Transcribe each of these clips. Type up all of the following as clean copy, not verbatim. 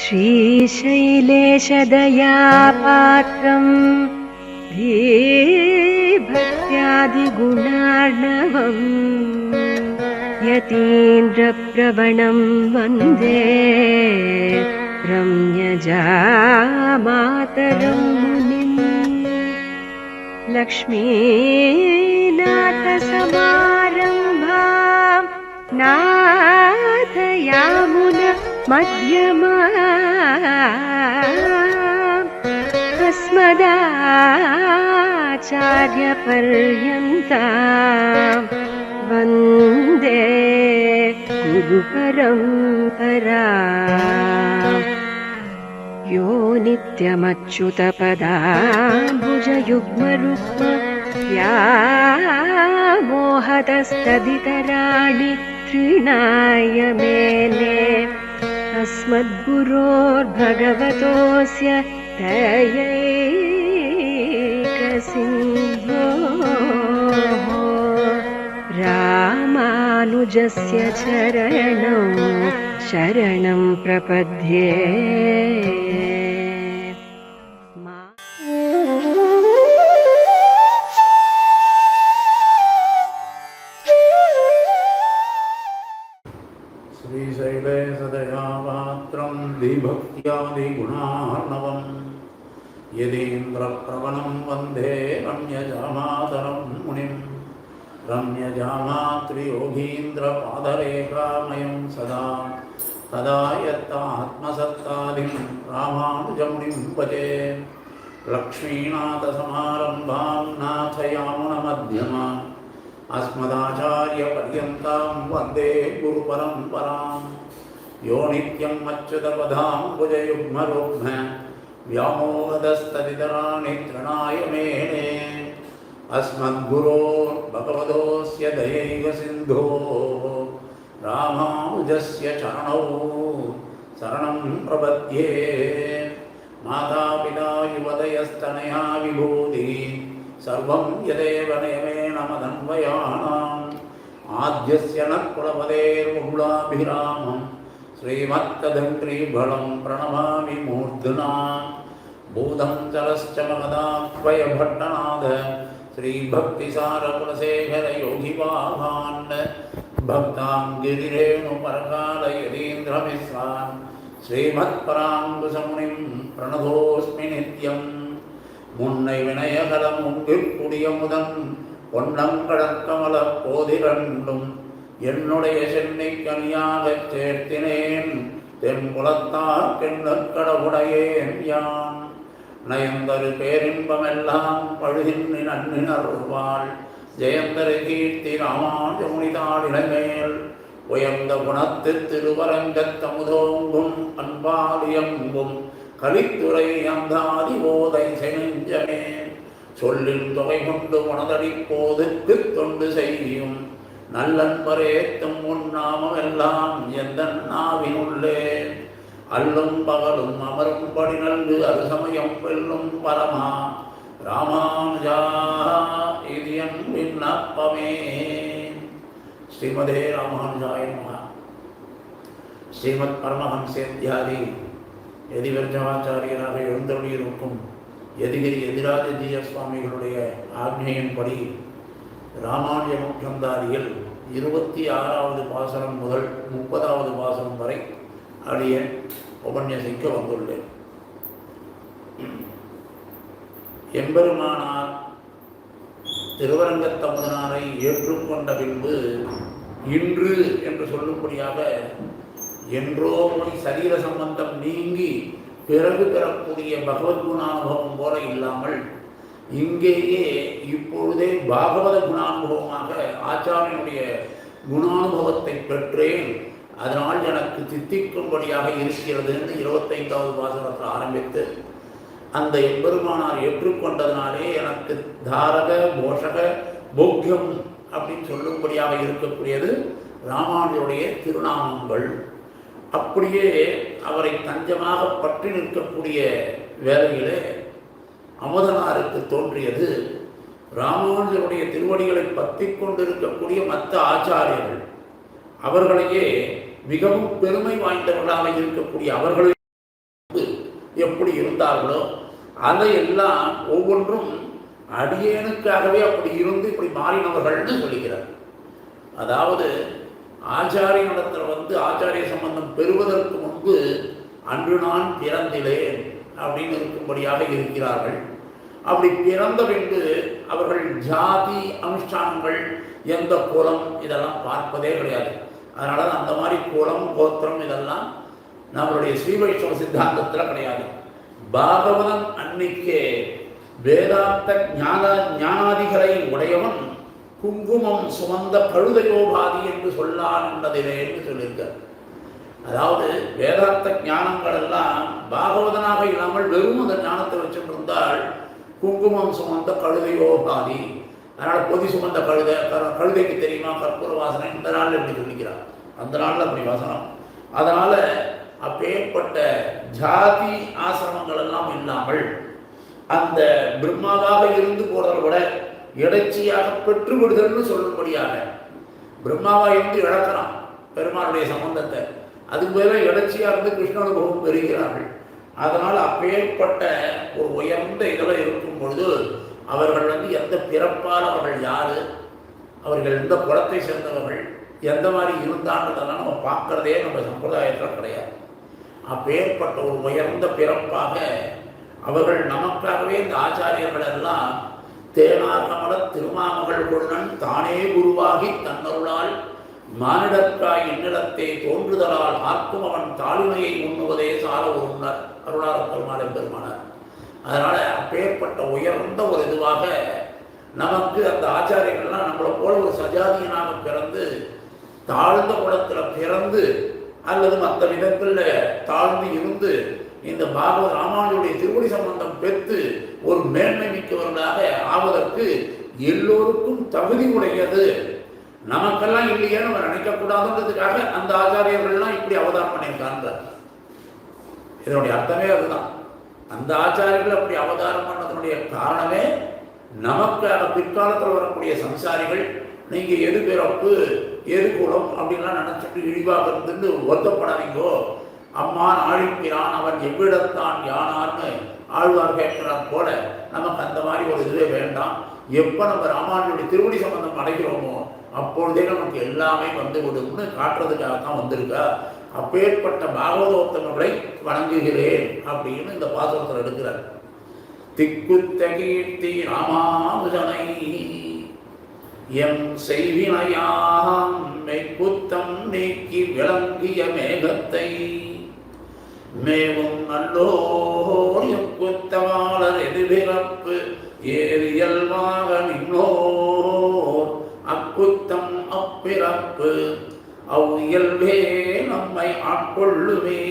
श्रीशैलेशदयापात्रम् धीभक्त्यादिगुणार्णवम् यतीन्द्रप्रवणं वन्दे रम्यजामातरं मुनिम्। लक्ष्मीनाथसमारम्भां नाथयामुन मध्यमाम् अस्मदाचार्यपर्यन्तां वन्दे गुरुपरम्पराम्। यो नित्यमच्युतपदाम्बुजयुग्मरुक्म व्यामोहतस्तदितराणि तृणाय मेने अस्मद्गुरोर्भगवतोऽस्य दयैकसिन्धोः रामानुजस्य चरणौ शरणं प्रपद्ये। श्रीशैलेशदयापात्रं धीभक्त्यादिगुणार्णवम् यतीन्द्रप्रवणं वन्दे रम्यजामातरं मुनिम्। रम्यजामात्रियोगीन्द्रपादरेखामयं सदा तदा यत्तात्मसत्तादिं रामानुजमुनिं भजे। लक्ष्मीनाथसमारम्भां नाथयामुनमध्यमाम् अस्मदाचार्यपर्यन्तां वन्दे गुरुपरम्पराम्। यो नित्यम् अच्युतपदाम्बुजयुग्मरुक्म व्यामोहतस्तदितराणि तृणाय मेने अस्मद्गुरोर्भगवतोऽस्य दयैकसिन्धोः रामानुजस्य चरणौ शरणं प्रपद्ये। मातापिता युवतयस्तनया विभूतिः सर्वं यदेव नियमेन मदन्वयानाम्। आद्यस्य नः कुलपतेर्मुकुलाभिरामं श्रीमत्तदङ्घ्रीफलं प्रणमामि मूर्ध्ना। भूतं चरश्च महदाह्वयभट्टनाथ श्रीभक्तिसारकुलशेखर योगिवाहान्। भक्तां गिरिरेणुपरकालयतीन्द्रमिश्रान् श्रीमत्पराङ्कुशमुनिं प्रणतोऽस्मि नित्यम्। முன்னை வினயகலம் முன்பிற் குடியமுதன் பொன்னங்கடற்கமல போதிரண்டும் என்னுடைய சென்னை கனியாகச் சேர்த்தினேன் தென்புலத்தார்க்கெண்ணக்கடவுடையேன் யான். நயந்தரு பேரின்பமெல்லாம் பழுகின்றி நன்னினருள்வாள் ஜெயந்தரு கீர்த்தி ராமானுஜமுனிதாளிடமேல் உயர்ந்த குணத்து திருவரங்கத்தமுதோங்கும் அன்பாலியம்பும் கலித்துறை அந்தாதி போதை செஞ்சமே. சொல்லின் தொகை கொண்டு உணதடி போதுக்கு தொண்டு செய்யும் நல்லன்பரேத்தும் உன்னாமம் எல்லாம் எந்த நாவினுள்ளே. அல்லும் பகலும் அமரும்படி நல்கு அருசமயம் வெல்லும் பரமா ராமானுஜா இது என் விண்ணப்பமே. ஸ்ரீமதே ராமானுஜாய நமः. ஸ்ரீமத் பரமஹம்சேத்யாதி எதிவர்ஜமாச்சாரியராக எழுந்தருளியிருக்கும் எதிகிரி எதிராஜஜீய சுவாமிகளுடைய ஆக்ஞையின்படி ராமானுஜ முக்கியந்தாரியில் 26வது பாசனம் முதல் 30வது பாசனம் வரை அடியேன் உபன்யசிக்க வந்துள்ளேன். எம்பெருமானார் திருவரங்கத்தமுதனாரை ஏற்றுக்கொண்ட பின்பு இன்று என்று சொல்லும்படியாக என்றோ போய் சரீர சம்பந்தம் நீங்கி பிறகு பெறக்கூடிய பகவத் குணானுபவம் போல இல்லாமல் இங்கேயே இப்பொழுதே பாகவத குணானுபவமாக ஆச்சாரியனுடைய குணானுபவத்தை பெற்றேன், அதனால் எனக்கு தித்திக்கும்படியாக இருக்கிறது என்று 25வது பாசனத்தில் ஆரம்பித்து அந்த எம்பெருமானார் ஏற்றுக்கொண்டதினாலே எனக்கு தாரக போஷக போக்கியம் அப்படின்னு சொல்லும்படியாக இருக்கக்கூடியது ராமானுஜருடைய திருநாமங்கள். அப்படியே அவரை தஞ்சமாக பற்றி நிற்கக்கூடிய வேளையிலே அமுதனாருக்கு தோன்றியது ராமானுஜருடைய திருவடிகளை பற்றி கொண்டிருக்கக்கூடிய மற்ற ஆச்சாரியர்கள் அவர்களையே மிகவும் பெருமை வாய்ந்தவர்களாக இருக்கக்கூடிய அவர்களை எப்படி இருந்தார்களோ அதையெல்லாம் ஒவ்வொன்றும் அடியேனுக்காகவே அப்படி இருந்து இப்படி மாறினவர்கள்னு சொல்லுகிறார். அதாவது ஆச்சாரியனிடத்தில் ஆச்சாரிய சம்பந்தம் பெறுவதற்கு முன்பு அன்று நான் பிறந்திலேன் அப்படின்னு இருக்கும்படியாக இருக்கிறார்கள். அப்படி பிறந்த பின்பு அவர்கள் ஜாதி அனுஷ்டானங்கள் எந்த குலம் இதெல்லாம் பார்ப்பதே கிடையாது. அதனால அந்த மாதிரி குலம் கோத்திரம் இதெல்லாம் நம்மளுடைய ஸ்ரீ வைஷ்ணவ சித்தாந்தத்தில் கிடையாது. பாகவதன் அன்னைக்கே வேதாந்த ஞானாதிகளை உடையவன் குங்குமம் சுமந்த கழுதையோபாதி என்று சொல்லான் என்பதிலே என்று சொல்லியிருக்கார். அதாவது வேதாந்த ஞானங்கள் எல்லாம் பாகவதனாக இல்லாமல் வெறும் அந்த ஞானத்தை வச்சுருந்தால் குங்குமம் சுமந்த கழுதையோபாதி. அதனால் பொதி சுமந்த கழுதைக்கு தெரியுமா கற்பூர வாசனை, இந்த நாளில் எப்படி சொல்லிக்கிறார், அந்த நாளில் அப்படி வாசனம். அதனால் அப்பேற்பட்ட ஜாதி ஆசிரமங்கள் எல்லாம் இல்லாமல் அந்த பிரம்மாவாக இருந்து போறதை விட இடைச்சியாக பெற்று விடுதல்னு சொல்லும்படியாக பிரம்மாவாக இருந்து இழக்கிறான் பெருமாளுடைய சம்பந்தத்தை, அதுக்கு மேலே இடைச்சியாக இருந்து கிருஷ்ண அனுபவம் பெறுகிறார்கள். அதனால் அப்பேற்பட்ட ஒரு உயர்ந்த இதில் இருக்கும் பொழுது அவர்கள் எந்த பிறப்பால் அவர்கள் யார், அவர்கள் எந்த குலத்தை சேர்ந்தவர்கள், எந்த மாதிரி இருந்தான்றதெல்லாம் நம்ம பார்க்குறதே நம்ம சம்பிரதாயத்தில் கிடையாது. அப்பேற்பட்ட ஒரு உயர்ந்த பிறப்பாக அவர்கள் நமக்காகவே இந்த ஆச்சாரியர்கள் எல்லாம் தேனார்கமல திருமாமகள் கொள்ளன் தானே குருவாகி தன்னருளால் மானிடற்காய் என்னிடத்தை தோன்றுதலால் ஆர்க்கும் அவன் தாழ்மையை உண்ணுவதே சால உருணர் அருளார் பெருமாளை பெருமானார். அதனால் அப்பேற்பட்ட உயர்ந்த ஒரு இதுவாக நமக்கு அந்த ஆச்சாரியர்கள்லாம் நம்மளை போல ஒரு சஜாதியனாக பிறந்து தாழ்ந்த குலத்தில் பிறந்து அல்லது மற்ற விதங்களில் தாழ்ந்து இருந்து இந்த பாகவத ராமானுடைய திருவடி சம்பந்தம் பெற்று ஒரு மேன்மை மிக்கவர்களாக ஆவதற்கு எல்லோருக்கும் தகுதி உடையது. நமக்கெல்லாம் இல்லையே நம்ம நினைக்கக்கூடாதுன்றதுக்காக அந்த ஆச்சாரியர்கள்லாம் இப்படி அவதாரம் பண்ணியிருக்கான்றார். இதனுடைய அர்த்தமே அதுதான். அந்த ஆச்சாரியர்கள் அப்படி அவதாரம் பண்ணதனுடைய காரணமே நமக்காக பிற்காலத்தில் வரக்கூடிய சம்சாரிகள் நீங்கள் எது பிறப்பு எது குலம் அப்படின்லாம் நினச்சிட்டு இழிவாக இருந்துட்டு வருத்தப்படாதீங்கோ, அம்மான் ஆழிக்கிறான் அவன் எவ்விடத்தான் யானார்னு ஆழ்வார் கேட்கிறான் போல நமக்கு அந்த மாதிரி ஒரு இதுவே வேண்டாம். எப்போ நம்ம ராமானுடைய திருவடி சம்பந்தம் அடைகிறோமோ அப்பொழுதே நமக்கு எல்லாமே வந்து விடும்னு காட்டுறதுக்காகத்தான் வந்திருக்கா. அப்பேற்பட்ட பாகவதோத்தமர்களை வணங்குகிறேன் அப்படின்னு இந்த பாசுரத்தில் எடுக்கிறார். திக்குத்த கீர்த்தி ராமானுஜனை எம் செய்வினையாம் மெய்க்குத்தம் நீக்கி விளங்கிய மேகத்தை மேவும் நல்லோர் எக்குத்தவாளர் எதிர்பிறப்பு ஏறியல்வாக நின்னோர் அக்குத்தம் அப்பிறப்பு அவ் இயல்பே நம்மை ஆட்கொள்ளுமே.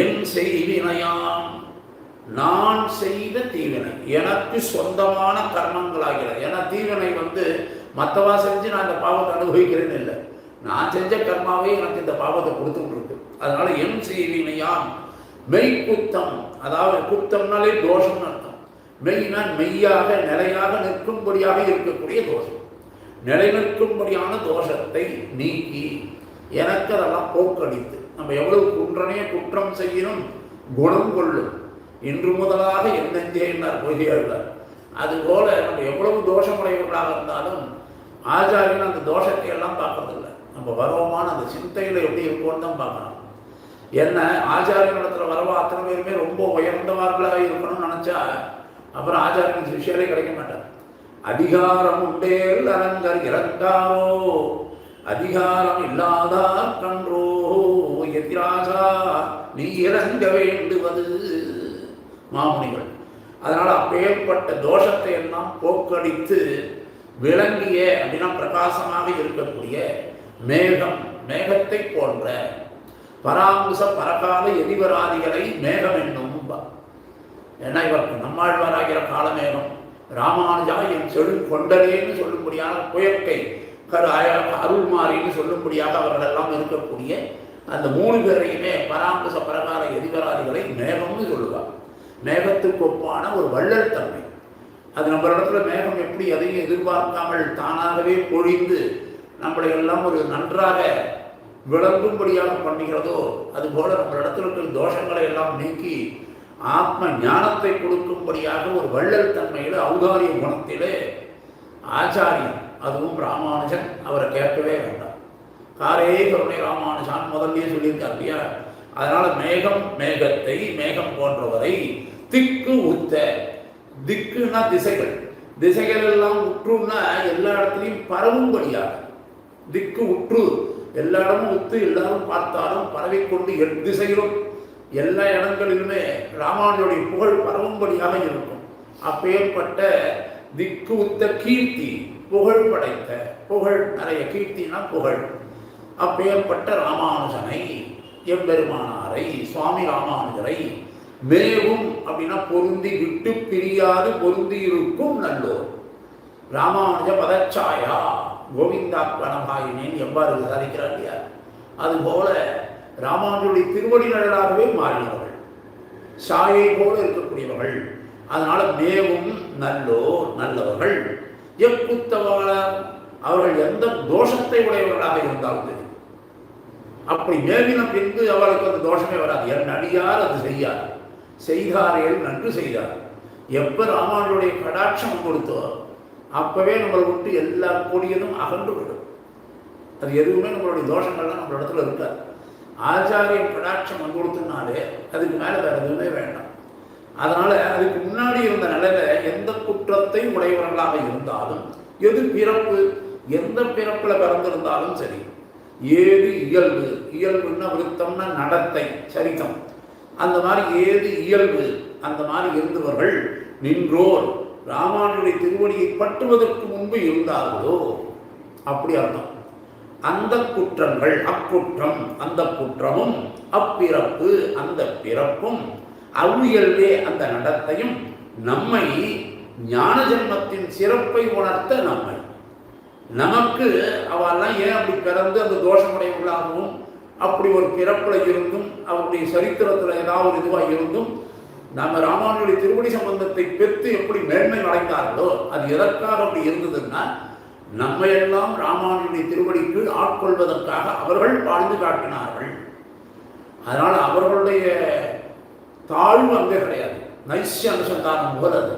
என் செய்வினையாம் நான் செய்த தீவினை, எனக்கு சொந்தமான கர்மங்களாகிறது. ஏன்னா தீவினை மற்றவா செஞ்சு நான் இந்த பாவத்தை அனுபவிக்கிறேன்னு இல்லை, நான் செஞ்ச கர்மாவே எனக்கு இந்த பாவத்தை கொடுத்துட்டு இருக்கு. அதனால என் செய்வினையாம் மெய் குத்தம், அதாவது குத்தம்னாலே தோஷம்னு அர்த்தம். மெய்னா மெய்யாக நிலையாக நிற்கும்படியாக இருக்கக்கூடிய தோஷம், நிலை நிற்கும்படியான தோஷத்தை நீக்கி எனக்கு அதெல்லாம் போக்கடித்து, நம்ம எவ்வளவு குன்றனே குற்றம் செய்யணும் குணம் கொள்ளும் இன்று முதலாக என் நெஞ்சே என்றார் பொய்யாளர். அதுபோல நம்ம எவ்வளவு தோஷமுடையவர்களாக இருந்தாலும் ஆச்சாரியன் அந்த தோஷத்தை எல்லாம் பார்க்கறதில்லை. நம்ம வரவமான அந்த சிந்தையில் எப்படி இருக்கும்னு தான் பார்க்கணும். என்ன ஆச்சாரியனிடத்தில் வரவா அத்தனை பேருமே ரொம்ப உயர்ந்தவர்களாக இருக்கணும்னு நினச்சா அப்புறம் ஆச்சாரியன் சிஷ்யரே கிடைக்க மாட்டார். அதிகாரம் உண்டேல் அரங்கர் இறங்காரோ அதிகாரம் இல்லாதார் கன்றோ எதிராஜா நீ இறங்க வேண்டுவது மாமுனிகள். அதனால் அப்பேற்பட்ட தோஷத்தை எல்லாம் போக்கடித்து விளங்கிய அப்படின்னா பிரகாசமாக இருக்கக்கூடிய மேகம், மேகத்தை போன்ற பராங்குச பரகால எதிவராதிகளை மேகம் என்னும். ஏன்னா இவருக்கு நம்மாழ்வாராகிற காலமேகம், ராமானுஜா என் செழு கொண்டலேன்னு சொல்லும்படியான புயற்கை அருள்மாரின்னு சொல்லும்படியாக அவர்கள் எல்லாம் இருக்கக்கூடிய அந்த 3 பேரையுமே பராங்குச பரகால எதிவராதிகளை மேகம்னு சொல்லுவார். மேகத்துக்கு ஒப்பான ஒரு வள்ளல் தன்மை அது. நம்ம இடத்துல மேகம் எப்படி எதையும் எதிர்பார்க்காமல் தானாகவே பொழிந்து நம்மளை எல்லாம் ஒரு நன்றாக விளங்கும்படியாக பண்ணுகிறதோ அதுபோல நம்மளிடத்தில் இருக்கிற தோஷங்களை எல்லாம் நீக்கி ஆத்ம ஞானத்தை கொடுக்கும்படியாக ஒரு வள்ளல் தன்மையில் ஔதாரிய குணத்திலே ஆச்சாரியன், அதுவும் ராமானுஜன், அவரை கேட்கவே வேண்டாம். காரே கருணை ராமானுஜான் முதல்ல சொல்லியிருக்கார் இல்லையா? அதனால மேகத்தை மேகம் போன்றவரை திக்கு உத்த, திக்குன்னா திசைகள் எல்லாம் உற்றுன்னா எல்லா இடத்துலையும் பரவும்படியாக, திக்கு உற்று எல்லா இடமும் உத்து எல்லாரும் பார்த்தாலும் பரவிக்கொண்டு திசையிலும் எல்லா இடங்களிலுமே ராமானுடைய புகழ் பரவும்படியாக இருக்கும். அப்பேற்பட்ட திக்கு உத்த கீர்த்தி, புகழ் படைத்த, புகழ் நிறைய, கீர்த்தினா புகழ், அப்பேற்பட்ட ராமானுஜனை, எம்பெருமானாரை, சுவாமி ராமானுஜரை மேவும் அப்படின்னா பொருந்தி விட்டு பிரியாது பொருந்தி இருக்கும் நல்லோர். ராமானுஜ பதச்சாயா கோவிந்தா கணபாயினேன் எவ்வாறு சாதிக்கிறார் இல்லையா? அதுபோல ராமானுஜருடைய திருவடி நிழலாகவே மாறினவர்கள், சாயை போல இருக்கக்கூடியவர்கள். அதனால மேவும் நல்லோர், நல்லவர்கள். எப்புத்தவாளர், அவர்கள் எந்த தோஷத்தை உடையவர்களாக இருந்தாலும் தெரியும். அப்படி மேவின பின்பு அவளுக்கு அந்த தோஷமே வராது. என் அடியார் அது செய்யார், செய்தார்கள் நன்று செய்தார். எப்ப ராமானுடைய கடாட்சம் கொடுத்தோ அப்பவே நம்மளை விட்டு எல்லா கொடியதும் அகன்று விடும். அது எதுவுமே நம்மளுடைய தோஷங்கள்லாம் நம்ம இடத்துல இருக்காது. ஆச்சாரிய கடாட்சம் கொடுத்தனாலே அதுக்கு மேலே வேற எதுவுமே வேண்டாம். அதனால அதுக்கு முன்னாடி இருந்த நிலையில எந்த குற்றத்தை உடையவர்களாக இருந்தாலும், எது பிறப்பு, எந்த பிறப்புல பிறந்திருந்தாலும் சரி, ஏது இயல்பு, இயல்புன்னா விருத்தம்னா நடத்தை, சரித்தம், அந்த மாதிரி ஏது இயல்பு அந்த மாதிரி இருந்தவர்கள் நின்றோர் ராமானுடைய திருவடியை பற்றுவதற்கு முன்பு இருந்தார்களோ அப்படி அர்த்தம். அந்த குற்றங்கள், அக்குற்றம் அந்த குற்றமும், அப்பிறப்பு அந்த பிறப்பும், அவ்வியல்வே அந்த நடத்தையும் நம்மை ஞான ஜென்மத்தின் சிறப்பை உணர்த்த நம்மை, நமக்கு அவெல்லாம் ஏன் அப்படி பிறந்து அந்த தோஷமுடையவர்களாகவும் அப்படி ஒரு பிறப்புல இருந்தும் அவருடைய சரித்திரத்தில் ஏதாவது இதுவாக இருந்தும் நம்ம ராமானுடைய திருவடி சம்பந்தத்தை பெற்று எப்படி மேன்மை அடைந்தார்களோ அது எதற்காக அப்படி இருந்ததுன்னா நம்ம எல்லாம் ராமானுடைய திருவடிக்கு ஆட்கொள்வதற்காக அவர்கள் வாழ்ந்து காட்டினார்கள். அதனால் அவர்களுடைய தாழ்வு அங்கே கிடையாது, நைசிய அனுசந்தானம் போல அது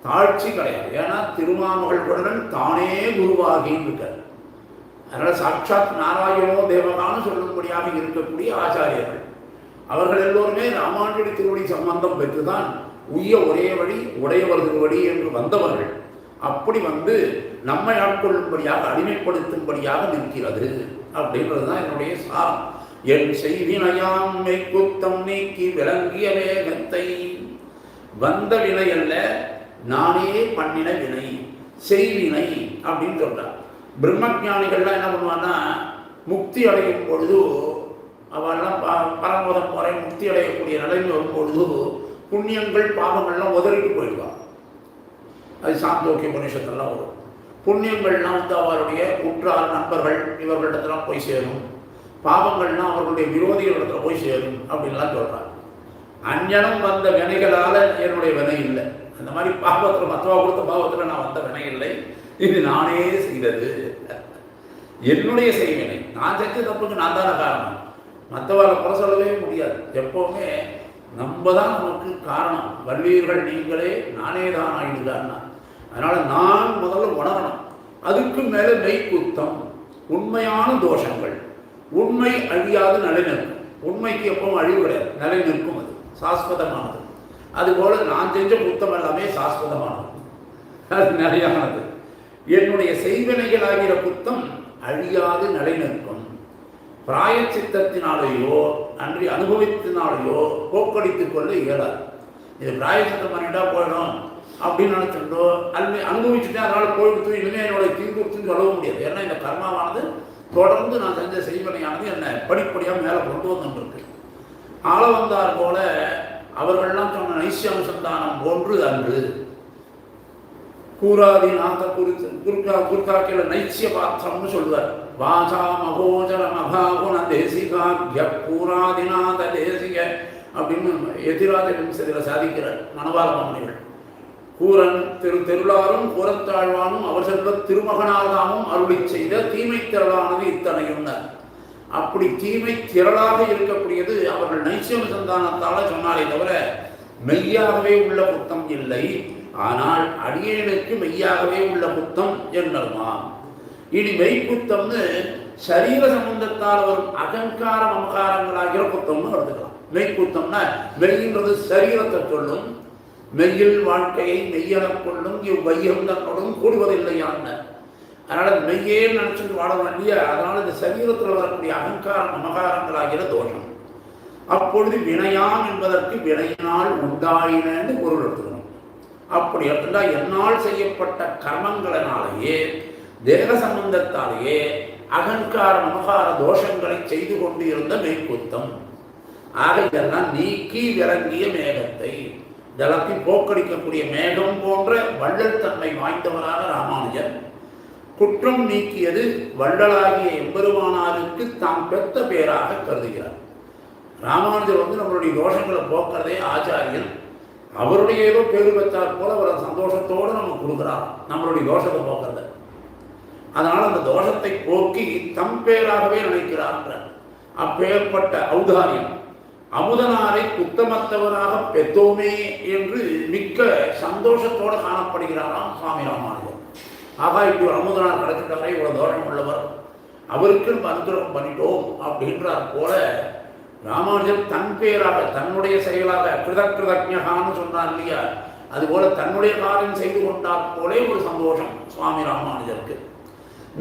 தாழ்ச்சி கிடையாது. ஏன்னா திருமாமகளுடன் தானே குருவாகின்னு இருக்கார். அதனால் சாட்சாத் நாராயணோ தேவகான்னு சொல்லும்படியாக இருக்கக்கூடிய ஆச்சாரியர்கள் அவர்கள் எல்லோருமே ராமானுடைய திருவடி சம்பந்தம் பெற்றுதான் உய்ய ஒரே வழி உடையவர் திருவடி என்று வந்தவர்கள். அப்படி வந்து நம்மை ஆட்கொள்ளும்படியாக அடிமைப்படுத்தும்படியாக நிற்கிறது அப்படின்றதுதான் என்னுடைய சாரம். என் செய்வினையாண்மை குத்தம் நீக்கி விளங்கிய வேகத்தை, வந்த வினை அல்ல நானே பண்ணின வினை, செய்வினை அப்படின்னு சொல்றார். பிரம்மஞானிகள்லாம் என்ன பண்ணுவான்னா முக்தி அடையும் பொழுது அவெல்லாம் பரமோதம் முறை முக்தி அடையக்கூடிய நிலைமை வரும்பொழுது புண்ணியங்கள் பாவங்கள்லாம் உதறிட்டு போயிடுவாங்க. அது சாந்தோக்கிய உபநிஷத்தெல்லாம் வரும். புண்ணியங்கள்லாம் வந்து அவருடைய உற்றார் நண்பர்கள் இவர்களிடத்துலாம் போய் சேரும், பாவங்கள்லாம் அவர்களுடைய விரோதிகளிடத்துல போய் சேரும் அப்படின்லாம் சொல்றாங்க. அஞ்ஞனம் வந்த வினைகளால் என்னுடைய வினை இல்லை. அந்த மாதிரி பாவத்தில் மற்றவா கொடுத்த பாவத்தில் நான் வந்த வினை இல்லை, இது நானே செய்தது, என்னுடைய செய்வினை, நான் செஞ்ச தப்புக்கு நான் தானே காரணம். மற்றவாளை குறை சொல்லவே முடியாது. எப்போவுமே நம்ம தான் நமக்கு காரணம். வல்லீர்கள் நீங்களே நானே தான் ஆயிடுதான்னா. அதனால் நான் முதல்ல உணரணும். அதுக்கு மேலே மெய்க்குத்தம், உண்மையான தோஷங்கள், உண்மை அழியாது நிலைநிற்கும். உண்மைக்கு எப்பவும் அழிவு கிடையாது, நிலை நிற்கும், அது சாஸ்வதமானது. அதுபோல் நான் செஞ்ச குத்தம் எல்லாமே சாஸ்வதமானது, அது நிலையானது. என்னுடைய செய்வினைகளாகிற குத்தம் அழியாது நிலை நிற்கும். பிராயச்சித்தத்தினாலேயோ அன்றி அனுபவத்தினாலேயோ போக்கடித்துக் கொள்ள இயலாது. இது பிராயச்சித்தம் பண்ணிட்டா போயிடும் அப்படின்னு நினைச்சிருந்தோ அல்லது அனுபவிச்சுட்டே அதனால் போயிடுத்து இனிமேல் என்னோட தீர்வுன்னு சொல்ல முடியாது. ஏன்னா இந்த கர்மாவானது தொடர்ந்து நான் செஞ்ச செய்வனையானது என்னை படிப்படியாக மேலே கொண்டு வந்துருக்கு. ஆள வந்தார் போல அவர்கள்லாம் சொன்ன நைசிய அனுசந்தானம் போன்று அன்று கூறாதி நாத குறுக்காக்கில நைசிய பாத்திரம்னு சொல்லுவார். வாசா மகோஜரம் அபாகுண தேசிகாக்கிய பூராதிநாத தேசிக அப்படின்னு எதிராத விம்சதியில் சாதிக்கிறார் மணவாள மகனிகள். கூரன் தெருளாரும் கூரத்தாழ்வானும் அவர் செல்வ திருமகனாதாமும் அருளி செய்த தீமை திரளானது இத்தனையும்னார். அப்படி தீமை திரளாக இருக்கக்கூடியது அவர்கள் நைசிய சந்தானத்தால சொன்னாலே தவிர மெய்யாகவே உள்ள புத்தம் இல்லை. ஆனால் அடியேனுக்கு மெய்யாகவே உள்ள புத்தம் என்னமா. இனி மெய்ப்புத்தம்னு சரீர சம்பந்தத்தால் வரும் அகங்கார மமகாரங்களாகிற புத்தம்னு எடுத்துக்கலாம். மெய்ப்புத்தம்னா மெய்ன்றது சரீரத்தை சொல்லும். மெய்யில் வாழ்க்கையை மெய்யெனக் கொள்ளும் இவ்வையம் தன்னோடும் கூடுவதில்லையான்னு. அதனால மெய்யே நினைச்சுட்டு வாழணும் இல்லையா. அதனால இந்த சரீரத்தில் வரக்கூடிய அகங்கார மமகாரங்களாகிற தோஷம். அப்பொழுது வினையாம் என்பதற்கு வினையினால் உண்டாயினு பொருள் எடுத்துக்கணும். அப்படி எடுத்துட்டா என்னால் செய்யப்பட்ட கர்மங்களினாலேயே தேக சம்பந்தத்தாலேயே அகங்கார மமகார தோஷங்களை செய்து கொண்டு இருந்த மெய்க்குத்தம். ஆக இதெல்லாம் நீக்கி விளங்கிய மேகத்தை, ஜலத்தை போக்கடிக்கக்கூடிய மேகம் போன்ற வள்ளல் தன்மை வாய்ந்தவரான ராமானுஜர் குற்றம் நீக்கியது வள்ளலாகிய எம்பெருமானாருக்கு தாம் பெற்ற பேராக கருதுகிறார். ராமானுஜர் நம்மளுடைய தோஷங்களை போக்குறதே ஆச்சாரியன். அவருடைய ஏதோ பேரு பெற்றால் போல அவர் சந்தோஷத்தோடு நம்ம கொடுக்குறார் நம்மளுடைய தோஷத்தை போக்குறத. அதனால் அந்த தோஷத்தை போக்கி தம் பேராகவே நினைக்கிறார். அப்பேற்பட்ட ஔதாரியம் அமுதனாரை குத்தமத்தவராக பெற்றோமே என்று மிக்க சந்தோஷத்தோடு காணப்படுகிறாராம் சுவாமி ராமானுஜர். ஆகா, இப்படி ஒரு அமுதனார் கிடைச்சிட்டாரே, இவ்வளவு தோஷம் உள்ளவர், அவருக்கு அனுகிரகம் பண்ணிட்டோம் அப்படின்றார் போல ராமானுஜர் தன் பேராக தன்னுடைய செயலாக கிருதக்கிருதஜகான்னு சொன்னார் இல்லையா, அதுபோல தன்னுடைய காரியம் செய்து கொண்டார் போலே ஒரு சந்தோஷம் சுவாமி ராமானுஜருக்கு.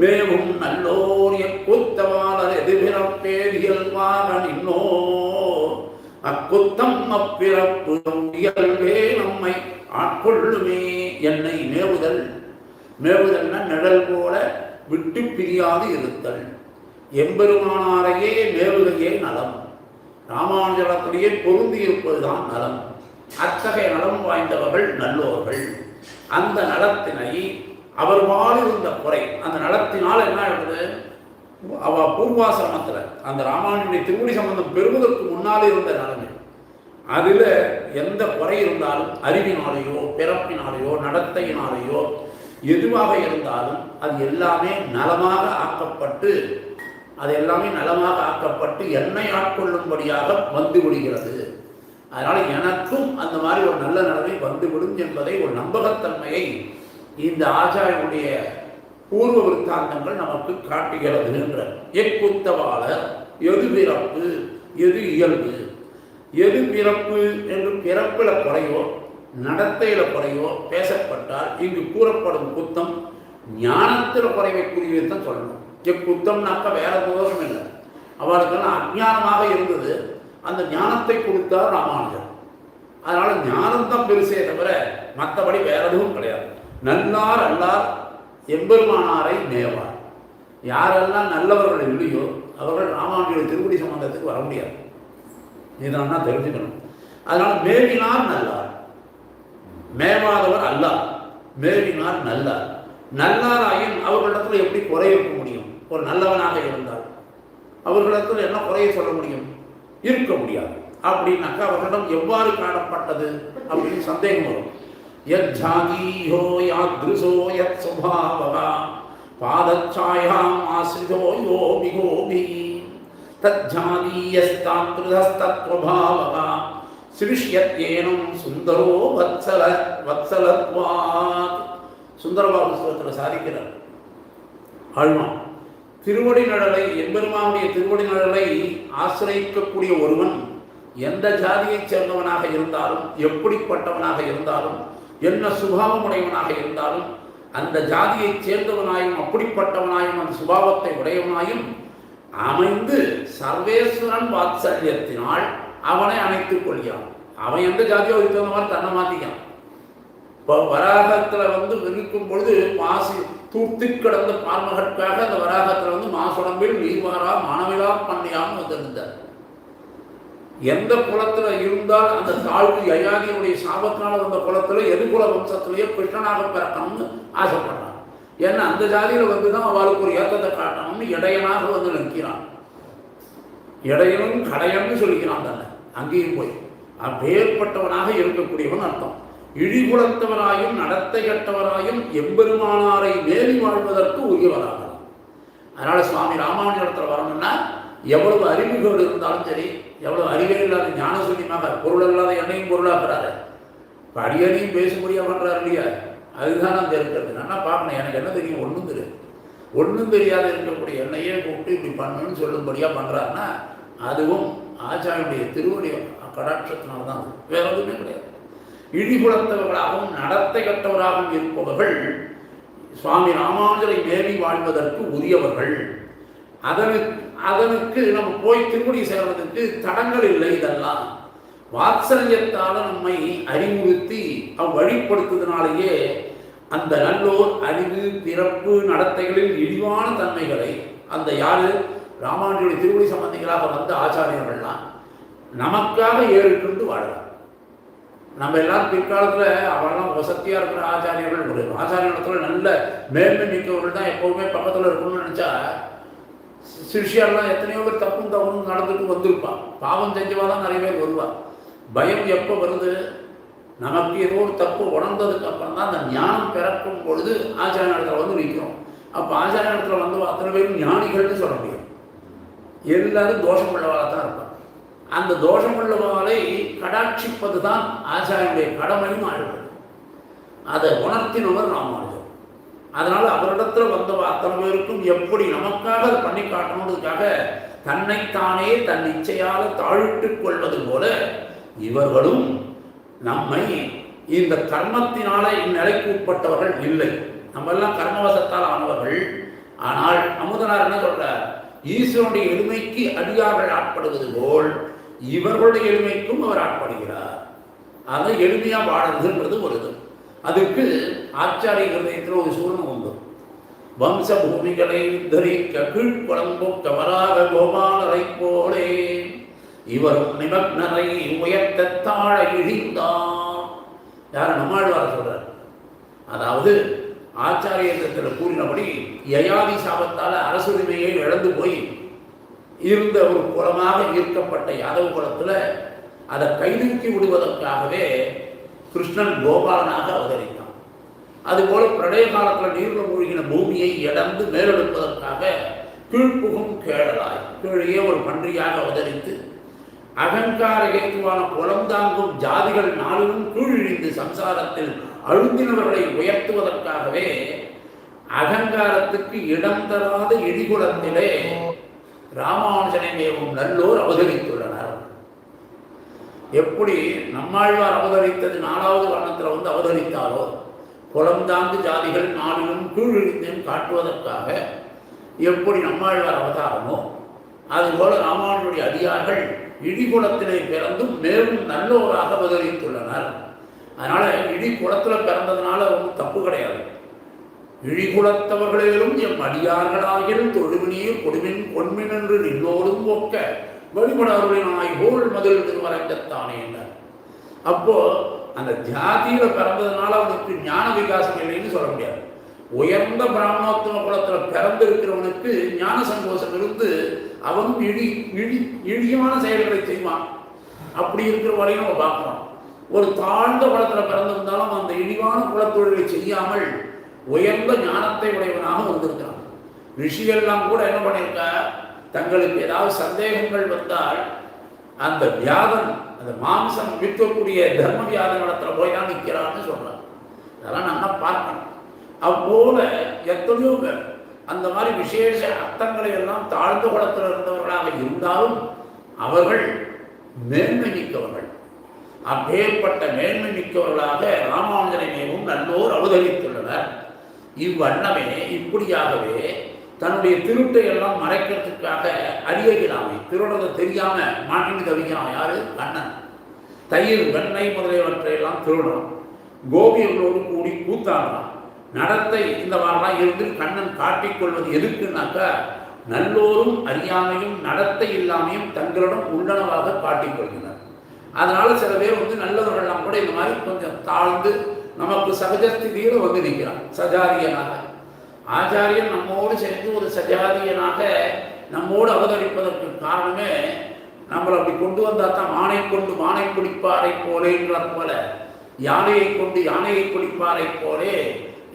மேவும் நல்லோர் எக்குத்தவாளர் எதிர்பிறப்பேரியல்வாக நின்னோ அக்குத்தம் அப்பிறப்பு இயல்பே நம்மை ஆட்கொள்ளுமே. என்னை மேவுதல், மேவுதல்னா நிழல் போல விட்டு பிரியாது இருத்தல். எம்பெருமானாரையே மேவுகையே நலம், ராமானுஜரத்திலேயே பொருந்தி இருப்பதுதான் நலம். அத்தகைய நலம் வாய்ந்தவர்கள் நல்லோர்கள். அந்த நலத்தினை அவர் வாழ்ந்த குறை, அந்த நலத்தினால் என்ன ஆகிடுது, அவ பூர்வாசிரமத்தில் அந்த ராமானுஜனுடைய திருமுடி சம்பந்தம் பெறுவதற்கு முன்னாலே இருந்த நலமே, அதில் எந்த குறை இருந்தாலும் அறிவினாலேயோ பிறப்பினாலேயோ நடத்தையினாலேயோ எதுவாக இருந்தாலும் அது எல்லாமே நலமாக ஆக்கப்பட்டு என்னை ஆட்கொள்ளும்படியாக வந்து விடுகிறது. அதனால் எனக்கும் அந்த மாதிரி ஒரு நல்ல நிலைமை வந்துவிடும் என்பதை ஒரு நம்பகத்தன்மையை இந்த ஆச்சாரியனுடைய பூர்வ விருத்தாந்தங்கள் நமக்கு காட்டுகிறது. என்ற எக்குத்தவாளர் எது பிறப்பு எது இயல்பு, எது பிறப்பு என்று பிறப்பில் குறையோ நடத்தையில் குறையோ பேசப்பட்டால் இங்கு கூறப்படும் குத்தம் ஞானத்தில் குறைவைக்குரியது தான் சொல்லணும். எக்குத்தம்னாக்கா வேற தோஷம் இல்லை, அவளுக்கெல்லாம் அஞ்ஞானமாக இருந்தது, அந்த ஞானத்தை கொடுத்தார் ராமானுஜர். அதனால ஞானம்தான் பெருசே தவிர மற்றபடி வேற எதுவும் கிடையாது. நல்லார் அல்லார் எம்பெருமானாரை மேவார். யாரெல்லாம் நல்லவர்கள் இல்லையோ அவர்கள் ராமானுஜருடைய திருப்படி சம்பந்தத்துக்கு வர முடியாது. இதெல்லாம் தெரிஞ்சுக்கணும். அதனால மேவினார் நல்லார், மேவாதவர் அல்லார், மேவினார் நல்லார். நல்லாராயின் அவர்களிடத்தில் எப்படி குறை இருக்க முடியும்? ஒரு நல்லவனாக இருந்தால் அவர்களிடத்தில் என்ன குறையை சொல்ல முடியும்? இருக்க முடியாது. அப்படின்னாக்கா அவர்களிடம் எவ்வாறு காணப்பட்டது அப்படின்னு சந்தேகம் வரும். யத் ஜாதீயோ யாத்ருசோ யத் சுபாவகா பாதச்சாயாம் ஆஸ்ரிதோ யோ மிகோபி தத் ஜாதீயஸ்தாத்ருதஸ்தத்வபாவகா சிருஷ்யத்யேனம் சுந்தரோ வத்சலத்வாத். சுந்தரபாபு புஸ்தகத்தில் சாதிக்கிறார் ஆழ்வான். திருவடி நிழலை, எம்பெருமானுடைய திருவடி நிழலை ஆசிரியக்கக்கூடிய ஒருவன் எந்த ஜாதியைச் சேர்ந்தவனாக இருந்தாலும், எப்படிப்பட்டவனாக இருந்தாலும், என்ன சுபாவமுடையவனாக இருந்தாலும், அந்த ஜாதியைச் சேர்ந்தவனாயும் அப்படிப்பட்டவனாயும் அந்த சுபாவத்தை உடையவனாயும் அமைந்து சர்வேஸ்வரன் வாத்சல்யத்தினால் அவனை அணைத்துக் கொள்கிறான். அவன் எந்த ஜாதியோ அதுக்கு தகுந்த மாதிரி தன்னை மாற்றிக்கான். இப்போ வராகத்தில் இருக்கும் பொழுது மாசு தூத்து கிடந்த பார்மகற்காக அந்த வராகத்தில் மாசுடம்பில் நீர்வாரா மானவிழா பண்ணியான்னு வந்திருந்தார். எந்த குலத்தில் இருந்தால் அந்த தாழ்வு யயாதியுடைய சாபத்தினால் வந்த குலத்தில் எது குல வம்சத்திலேயே கிருஷ்ணனாக பிறக்கணும்னு ஆசைப்படுறான். ஏன்னா அந்த ஜாதியில் தான் அவளுக்கு ஒரு ஏற்றத்தை காட்டணும்னு இடையனாக நிற்கிறான். இடையனும் கடையன்னு சொல்லிக்கிறான் தானே. அங்கேயும் போய் அப்பேற்பட்டவனாக இருக்கக்கூடியவன் அர்த்தம். இழிகுலத்தவராயும் நடத்தை கட்டவராயும் எம்பெருமானாரை மேலி வாழ்வதற்கு உரியவராகலாம். அதனால சுவாமி ராமானுஜத்தில் வரணும்னா எவ்வளவு அறிவுகள் இருந்தாலும் சரி, எவ்வளவு அறிவே இல்லாத ஞான சூன்யமாக பொருள் இல்லாத எண்ணையும் பொருளாக்குறாரு. இப்போ அடியனையும் பேசும்படியா பண்ணுறாரு இல்லையா? அதுதான் அங்கே இருக்கிறது. நான் பார்க்கணும், எனக்கு என்ன தெரியும், ஒன்றும் தெரியாது. ஒன்றும் தெரியாத இருக்கக்கூடிய எண்ணெயே கூப்பிட்டு இப்படி பண்ணணும்னு சொல்லும்படியாக பண்ணுறாருன்னா அதுவும் ஆச்சாரியனுடைய திருவடி கடாட்சத்தினால்தான், வேற எதுவுமே கிடையாது. இழிகுலத்தவர்களாகவும் நடத்தை கட்டவராகவும் இருப்பவர்கள் சுவாமி ராமானுஜரை மேவி வாழ்வதற்கு உரியவர்கள். அதனுக்கு நம்ம போய் திருவடி சேர்வதற்கு தடங்கள் இல்லை. இதெல்லாம் வாத்சல்யத்தால் நம்மை அறிவுறுத்தி வழிப்படுத்துவதனாலேயே அந்த நல்லோர் அறிவு பிறப்பு நடத்தைகளில் இழிவான தன்மைகளை அந்த யாரு ராமானுஜருடைய திருவடி சம்பந்திகளாக வந்த ஆச்சாரியர்கள்லாம் நமக்காக ஏறிட்டு வாழலாம். நம்ம எல்லாரும் பிற்காலத்தில் அவரெல்லாம் வசதியாக இருக்கிற ஆச்சாரியர்கள், ஒரு ஆச்சாரியத்தில் நல்ல மேன்மை மிக்கவர்கள் தான் எப்போவுமே பக்கத்தில் இருக்கணும்னு நினச்சா சிஷ்யர்லாம் எத்தனையோ பேர் தப்பும் தவறும் நடந்துட்டு வந்திருப்பான். பாவம் செஞ்சவா தான் நிறைய பேர் வருவா. பயம் எப்போ வருது? நமக்கு ஏதோ ஒரு தப்பு உணர்ந்ததுக்கு அப்புறம் தான் அந்த ஞானம் பிறக்கும் பொழுது ஆச்சாரிய இடத்துல வந்து நிற்கிறோம். அப்போ ஆச்சாரிய இடத்துல வந்து அத்தனை பேரும் ஞானிகள்னு சொல்ல முடியும். எல்லாரும் தோஷம் உள்ளவாளாக தான் இருப்பாங்க. அந்த தோஷம் உள்ளவாளை கடாட்சிப்பது தான் ஆச்சாரியனுடைய கடமையும் ஆழ்வது. அதை உணர்த்தினவர் ராமானுஜர். அதனால் அவரிடத்துல வந்தவ அத்தனை பேருக்கும் எப்படி நமக்காக அதை பண்ணி காட்டணுன்றதுக்காக தன்னைத்தானே தன் இச்சையால் தாழிட்டுக் கொள்வது போல இவர்களும் நம்மை இந்த கர்மத்தினால இந்நிலைக்கு உட்பட்டவர்கள் இல்லை. நம்ம எல்லாம் கர்மவசத்தால் ஆனவர்கள். ஆனால் அமுதனார் என்ன சொல்றார்? ஈஸ்வரனுடைய எளிமைக்கு அடியார்கள் ஆட்படுவது போல் இவர்களுடைய எளிமைக்கும் அவர் ஆட்படுகிறார். அதை எளிமையா வாழறதுன்றது ஒரு இது. அதுக்கு ஆச்சாரிய ஹிருதயத்தில் ஒரு சூழ்நிலை உண்டு. வம்ச பூமிகளை தரிக்க கீழ்குழம்புக்க வராக கோபாலரை போலே இவரும் நிமக்னரை உயர்த்த தாழ இழிந்தார். யார்? நம்மாழ்வார் சொல்றார். அதாவது ஆச்சாரியத்தில் கூறினபடி யயாதி சாபத்தால் அரசுரிமையை இழந்து போய் இருந்த ஒரு குலமாக ஈர்க்கப்பட்ட யாதவ குலத்தில் அதை கைதூக்கி விடுவதற்காகவே கிருஷ்ணன் கோபாலனாக அவதரித்தான். அதுபோல பிரளய காலத்தில் நீரில் மூழ்கின பூமியை இடந்து மேலெடுப்பதற்காக கீழ்ப்புகும் கேடலாய் கீழே ஒரு பன்றியாக அவதரித்து அகங்கார கேத்துவான குலந்தாங்கும் ஜாதிகள் நாளிலும் கீழிழிந்து சம்சாரத்தில் அழுந்தினவர்களை உயர்த்துவதற்காகவே அகங்காரத்துக்கு இடம் தராத இடிகுலத்திலே ராமானுஜனை மேவும் நல்லோர் அவதரித்துள்ளனர். எப்படி நம்மாழ்வார் அவதரித்தது 4வது வர்ணத்தில் வந்து அவதரித்தாரோ, குலந்தாங்கு ஜாதிகள் நாளிலும் கீழிழிந்தேன் காட்டுவதற்காக எப்படி நம்மாழ்வார் அவதாரமோ, அதுபோல ராமானுஜனுடைய அடியார்கள் இடிகுலத்திலே பிறந்தும் மேலும் நல்லோராக அவதரித்துள்ளனர். அதனால இடிகுலத்தில் பிறந்ததுனால ஒன்றும் தப்பு கிடையாது. இழிகுலத்தவர்களிலும் எம் அடியார்களாகில் தொழுவினியே கொடுமின் கொன்மின் என்று நின்னோடும் ஒக்க வழிபடாதவர்களின் போல் மதில் திருவரங்கத்தானே என்றார். அப்போ அந்த ஜாதியில பிறந்ததுனால அவனுக்கு ஞான விகாசம் இல்லைன்னு சொல்ல முடியாது. உயர்ந்த பிராமணோத்தம குலத்தில் பிறந்திருக்கிறவனுக்கு ஞான சங்கோஷம் இருந்து அவனும் இழியமான செயல்களை செய்வான். அப்படி இருக்கிற வரையும் நம்ம பார்க்கலாம். ஒரு தாழ்ந்த குலத்தில் பிறந்திருந்தாலும் அந்த இழிவான குலத்தொழிலை செய்யாமல் உயர்ந்த ஞானத்தை உடையவனாக வந்திருக்கிறான். ரிஷியெல்லாம் கூட என்ன பண்ணியிருக்கா, தங்களுக்கு ஏதாவது சந்தேகங்கள் வந்தால் அந்த வியாதன், அந்த மாம்சம் விற்கக்கூடிய தர்ம வியாதன் இடத்துல போய் தான் நிற்கிறான்னு சொல்றான். அதெல்லாம் நம்ம பார்க்கணும். அப்போல எத்தனையோ பேர் அந்த மாதிரி விசேஷ அர்த்தங்களை எல்லாம் தாழ்ந்த குலத்தில் இருந்தவர்களாக இருந்தாலும் அவர்கள் மேன்மை மிக்கவர்கள். அப்பேற்பட்ட மேன்மை மிக்கவர்களாக ராமானுஜனை மேவும் நல்லோர் அவதரித்துள்ளனர். இவ்வண்ணமே இப்படியாகவே தன்னுடைய திருட்டை எல்லாம் மறைக்கிறதுக்காக அடியகிடாமை திருடத்தை தெரியாம மாட்டின்னு தவிக்கிறான். யாரு? கண்ணன். தயிர் வெண்ணெய் முதலியவற்றையெல்லாம் திருடணும். கோபியர்களோடு கூடி கூத்தாடலாம். நடத்தை இந்த மாதிரிலாம் இருந்து கண்ணன் காட்டிக்கொள்வது எதுக்குன்னாக்கா, நல்லோரும் அறியாமையும் நடத்தை இல்லாமையும் தங்களிடம் உள்ளனவாக காட்டிக்கொள்கிறார். அதனால சில பேர் வந்து நல்லவர்கள்லாம் கூட இந்த மாதிரி கொஞ்சம் தாழ்ந்து நமக்கு சகஜஸ்திதியில் வந்து நிற்கிறான் சஜாரியனாக. ஆச்சாரியன் நம்மோடு சேர்ந்து ஒரு சஜாரியனாக நம்மோடு அவதரிப்பதற்கு காரணமே நம்மளை அப்படி கொண்டு வந்தால் தான் மானை கொண்டு மானை குடிப்பாரை போலேன்றார் போல, யானையை கொண்டு யானையை குடிப்பாரை போலே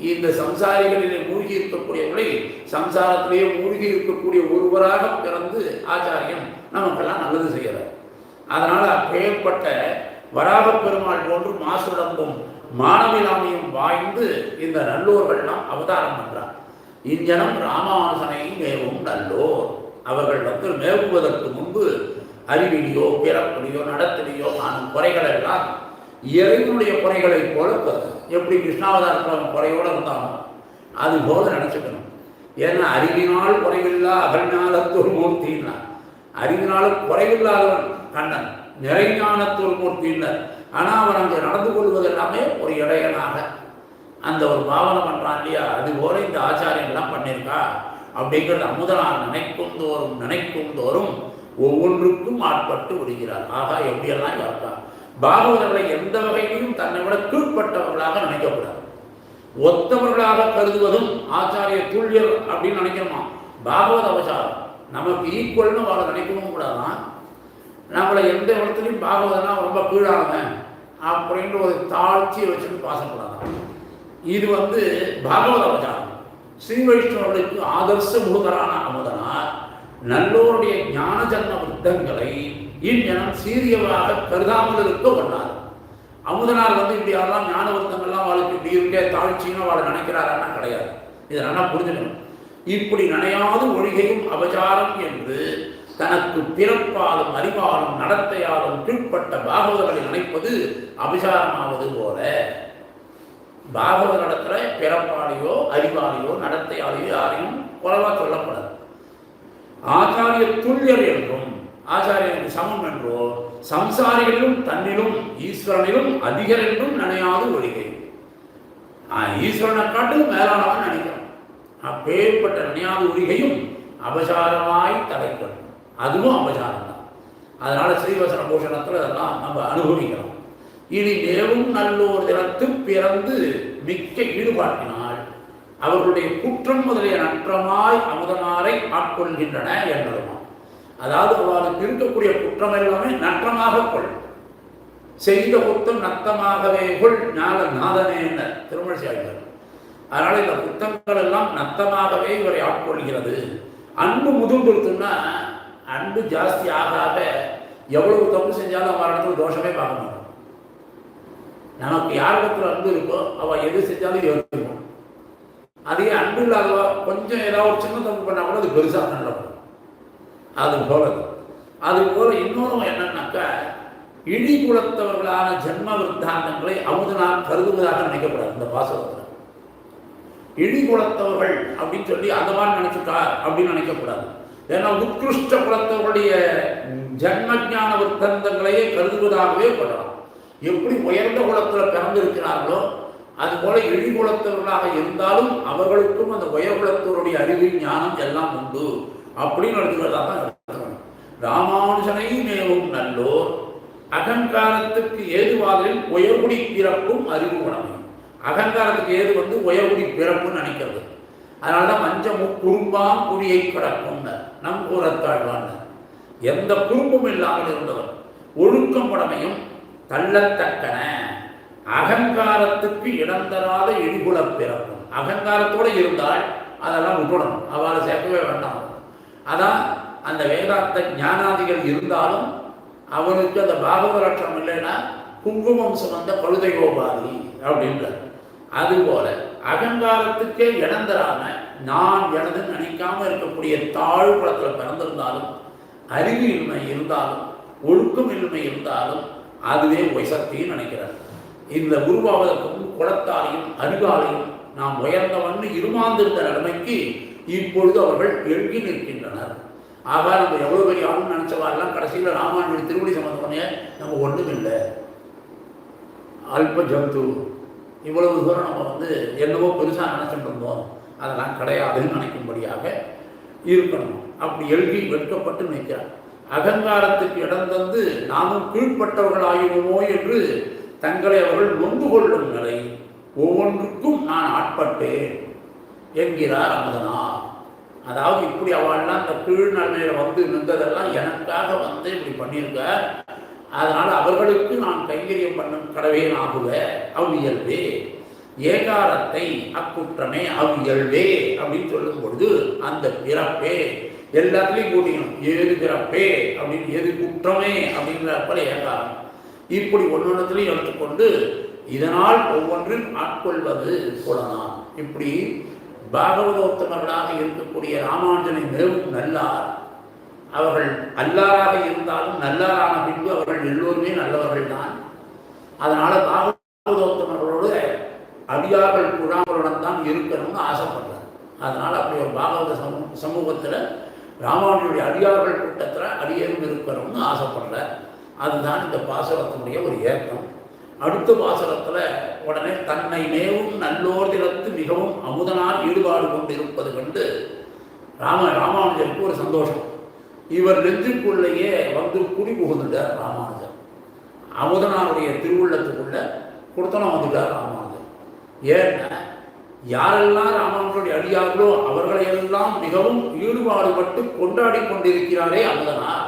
இந்த சம்சாரிகளிலே மூழ்கி இருக்கக்கூடியவர்களை சம்சாரத்திலேயே மூழ்கி இருக்கக்கூடிய ஒருவராக பிறந்து ஆச்சாரியன் நமக்கெல்லாம் நல்லது செய்கிறார். அதனால் அப்பேற்பட்ட வராகப் பெருமாள் போன்று மாசுடம்பும் மானவிலாமையும் வாய்ந்து இந்த நல்லோர்கள்லாம் அவதாரம் பண்றார். இஞ்சனம் ராமானுசனை மேவும் நல்லோர். அவர்கள் மேவுவதற்கு முன்பு அறிவிலியோ பிறப்பிலையோ நடத்திலையோ காணும் குறைகள் எல்லாம் இறைவனுடைய குறைகளை போல எப்படி கிருஷ்ணாவதாரத்தில் குறையோடு இருந்தாலும் அது போல நினச்சிக்கணும். ஏன்னா அறிவினால் குறைவில்லா அகஞானத்தொரு மூர்த்தின்னா, அறிவினாலும் குறைவில்லாதவன் கண்ணன், நிறைஞானத்தொரு மூர்த்தின்னர். ஆனால் அவன் அங்கே நடந்து கொள்வது எல்லாமே ஒரு இடையனாக அந்த ஒரு பாவனை பண்ணுறான் இல்லையா? அது போல இந்த ஆச்சாரியெல்லாம் பண்ணியிருக்கா அப்படிங்கிறது அமுதனால் நினைக்கும் தோறும் ஒவ்வொன்றுக்கும் ஆட்பட்டு விடுகிறார். ஆகா, எப்படியெல்லாம் இருக்கா. பாகவதர்களை எந்த வகையிலும் தன்னை விட கீழ்பட்டவர்களாக நினைக்கக்கூடாது. ஒத்தவர்களாக கருதுவதும் ஆச்சாரிய துல்லியர் அப்படின்னு நினைக்கணுமா? பாகவத அவசாரம் நமக்கு ஈக்குவல்னு அவளை நினைக்கவும் கூடாதான். நம்மளை எந்த இடத்துலையும் பாகவதனா ரொம்ப கீழானவன் அப்படின்ற ஒரு தாழ்ச்சியை வச்சுட்டு பாசப்படாதான். இது பாகவத அவசாரம். ஸ்ரீ வைஷ்ணவர்களுக்கு ஆதர்ச முழுதரான அமுதனார் நல்லோருடைய ஞான ஜன்ம விருத்தங்களை இந்ஞனம் சீரியவாக கருதாமல் இருக்க பண்ணார். அமுதனார் இப்படி யாரெல்லாம் ஞான விருத்தங்கள்லாம் வாழ்க்கை இப்படி இருக்க தாழ்ச்சின்னு அவளை நினைக்கிறாரன்னா கிடையாது. இதை நல்லா புரிஞ்சுக்கணும். இப்படி நினையாது ஒழிகையும் அபச்சாரம் என்று தனக்கு பிறப்பாலும் அறிவாலும் நடத்தையாலும் கீழ்ப்பட்ட பாகவதர்களை நினைப்பது அபச்சாரமாவது போல. பாகவத நடத்துல பிறப்பாலையோ அறிவாலையோ நடத்தையாலையோ யாரையும் குறைவா சொல்லப்படாது. ஆச்சாரிய துல்லியர் என்றும் ஆச்சாரியனுக்கு சமம் என்றோ சம்சாரிகளிலும் தன்னிலும் ஈஸ்வரனிலும் அதிகர் என்றும் நினையாது ஒழிகை. ஈஸ்வரனை காட்டிலும் மேலானவன் நினைக்கிறோம். அப்பேற்பட்ட நினையாது ஒழிகையும் அபசாரமாய் தலைக்கணும். அதுவும் அபசாரம் தான். அதனால ஸ்ரீவசன பூஷணத்தில் அதெல்லாம் நம்ம அனுபவிக்கிறோம். இனி மேலும் நல்லோர் தினத்து பிறந்து மிக்க ஈடுபாட்டினால் அவர்களுடைய குற்றம் முதலிய நற்றமாய் அமுதனாரை ஆட்கொள்கின்றன என்பதுமா. அதாவது அவர்களுக்கு இருக்கக்கூடிய குற்றம் எல்லாமே நற்றமாக கொள். செய்த குத்தம் நத்தமாகவே கொள் நாதனே என்ன திருமழிசாய்கள். அதனால இந்த குத்தங்கள் எல்லாம் நத்தமாகவே இவரை ஆட்கொள்கிறது. அன்பு முதுகுறுத்துன்னா அன்பு ஜாஸ்தி ஆக ஆக எவ்வளவு தப்பு செஞ்சாலும் அவன் இடத்துல தோஷமே பார்க்க மாட்டோம். நமக்கு யாரிடத்துல அன்பு இருக்கோ அவள் எது செஞ்சாலும் யோசிப்போம். அதே அன்பு இல்லாதவா கொஞ்சம் ஏதாவது ஒரு சின்ன தப்பு பண்ணா கூட அது பெருசாக நடக்கும். அது போல இன்னொரு என்னன்னாக்கா இழி குலத்தவர்களான ஜென்ம விருத்தாந்தங்களை அமுதனால் கருதுவதாக நினைக்கப்படாது. இந்த பாசகத்தில் இழி குலத்தவர்கள் அப்படின்னு சொல்லி அந்த மாதிரி நினைச்சுக்கா அப்படின்னு நினைக்கக்கூடாது. ஏன்னா உத்கிருஷ்ட குலத்தவர்களுடைய ஜன்மஜான விருத்தந்தங்களையே கருதுவதாகவே படலாம். எப்படி உயர்ந்த குலத்தில் பிறந்திருக்கிறார்களோ அதுபோல இழிகுலத்தவர்களாக இருந்தாலும் அவர்களுக்கும் அந்த உயர்குலத்தவருடைய அறிவு ஞானம் எல்லாம் உண்டு அப்படின்னு எடுத்துக்கிறதா தான் எடுத்துக்கணும். ராமானுஜனை மேவும் நல்லோர் அகங்காரத்துக்கு ஏதுவாதலில் உயர்குடி பிறப்பும் அறிவு குணமும். அகங்காரத்துக்கு ஏது உயர்குடி பிறப்புன்னு நினைக்கிறது. அதனாலதான் மஞ்சமு குறும்பாம் குழியை கிடக்கும் நம் கூறத்தாழ்வான். எந்த குறும்பும் இல்லாமல் இருந்தவர் ஒழுக்கம் உடமையும் தள்ளத்தக்கன அகங்காரத்துக்கு இடம் தராத இழிகுல பிறக்கும். அகங்காரத்தோடு இருந்தால் அதெல்லாம் விட்டுடணும், அவளை சேர்க்கவே வேண்டாம். அதான் அந்த வேதாந்த ஞானாதிகள் இருந்தாலும் அவனுக்கு அந்த பாகவத லட்சணம் இல்லைன்னா குங்குமம் சுமந்த பழுதையோபாதி அப்படின்றார். அதுபோல அகங்காரத்துக்கே இடம் தராம நான் எனதுன்னு நினைக்காம இருக்கக்கூடிய தாழ்குளத்தில் பிறந்திருந்தாலும் அறிவு இன்மை இருந்தாலும் ஒழுக்கம் இன்மை இருந்தாலும் அதுவே உயர்த்தின்னு நினைக்கிறார். இந்த உருவாவதற்கும் குலத்தாலையும் அறிவாலையும் நாம் உயர்ந்தவன் இருமாந்திருந்த நிலைமைக்கு இப்பொழுது அவர்கள் எழுகி நிற்கின்றனர். ஆக நம்ம எவ்வளோ பெரிய ஆளுன்னு நினைச்சவாரெல்லாம் கடைசியில் ராமானுஜன் திருவடி சம்பந்தமே நம்ம ஒன்றும் இல்லை, அல்ப ஜந்து, இவ்வளவு தூரம் நம்ம என்னவோ பெருசாக நினைச்சிட்டு இருந்தோம், அதெல்லாம் கிடையாதுன்னு நினைக்கும்படியாக இருக்கணும். அப்படி எழுகி வெட்கப்பட்டு நிற்கிறார். அகங்காரத்துக்கு இடம் தந்து நாமும் கீழ்பட்டவர்கள் ஆகிடுமோ என்று தங்களை அவர்கள் நொந்து கொள்ளும் நிலை. ஒவ்வொன்றுக்கும் நான் ஆட்பட்டேன் என்கிறார் அமுதனார். அதாவது இப்படி அவள்லாம் இந்த கீழ் நிலைமையில நின்றதெல்லாம் எனக்காக இப்படி பண்ணியிருக்க, அதனால் அவர்களுக்கு நான் கைங்கரியம் பண்ணும் கடவையன் ஆகுவ அவன் இயல்பே. ஏகாரத்தை அக்குற்றமே அவ்வியல்வே அப்படின்னு சொல்லும் பொழுது அந்த பிறப்பே எல்லாத்துலேயும் கூட்டிக்கணும். ஏது பிறப்பே அப்படின்னு, எது குற்றமே அப்படிங்கிறப்ப ஏகாரம். இப்படி ஒன்னொன்னுலையும் எடுத்துக்கொண்டு இதனால் ஒவ்வொன்றில் ஆட்கொள்வது புலனாம். இப்படி பாகவதோத்தமர்களாக இருக்கக்கூடிய ராமானுஜனை மிகவும் நல்லார். அவர்கள் அல்லாராக இருந்தாலும் நல்லாரான பின்பு அவர்கள் எல்லோருமே நல்லவர்கள் தான். அதனால பாகவதோத்தமர்களோடு அடியார்கள் குழாங்களுடன் தான் இருக்கணும்னு ஆசைப்படுறார். அதனால அப்படி ஒரு பாகவத சமூகத்தில் ராமானுஜனுடைய அடியார்கள் கூட்டத்தில் அடியேறும் இருக்கணும்னு ஆசைப்படுறார். அதுதான் இந்த பாசுரத்தினுடைய ஒரு ஏற்றம். அடுத்த பாசுரத்தில் உடனே தன்னை மேவும் நல்லோர்திடத்து மிகவும் அமுதனார் ஈடுபாடு கொண்டு இருப்பது கண்டு ராமானுஜருக்கு ஒரு சந்தோஷம். இவர் நெஞ்சுக்குள்ளேயே வந்து குடி புகுந்துட்டார் ராமானுஜர். அமுதனாருடைய திருவுள்ளத்துக்குள்ள கொடுத்தனம் வந்துட்டார் ராமானுஜர். ஏன்னா யாரெல்லாம் ராமானுஜருடைய அடியார்களோ அவர்களையெல்லாம் மிகவும் ஈடுபாடுபட்டு கொண்டாடி கொண்டிருக்கிறாரே அமுதனார்.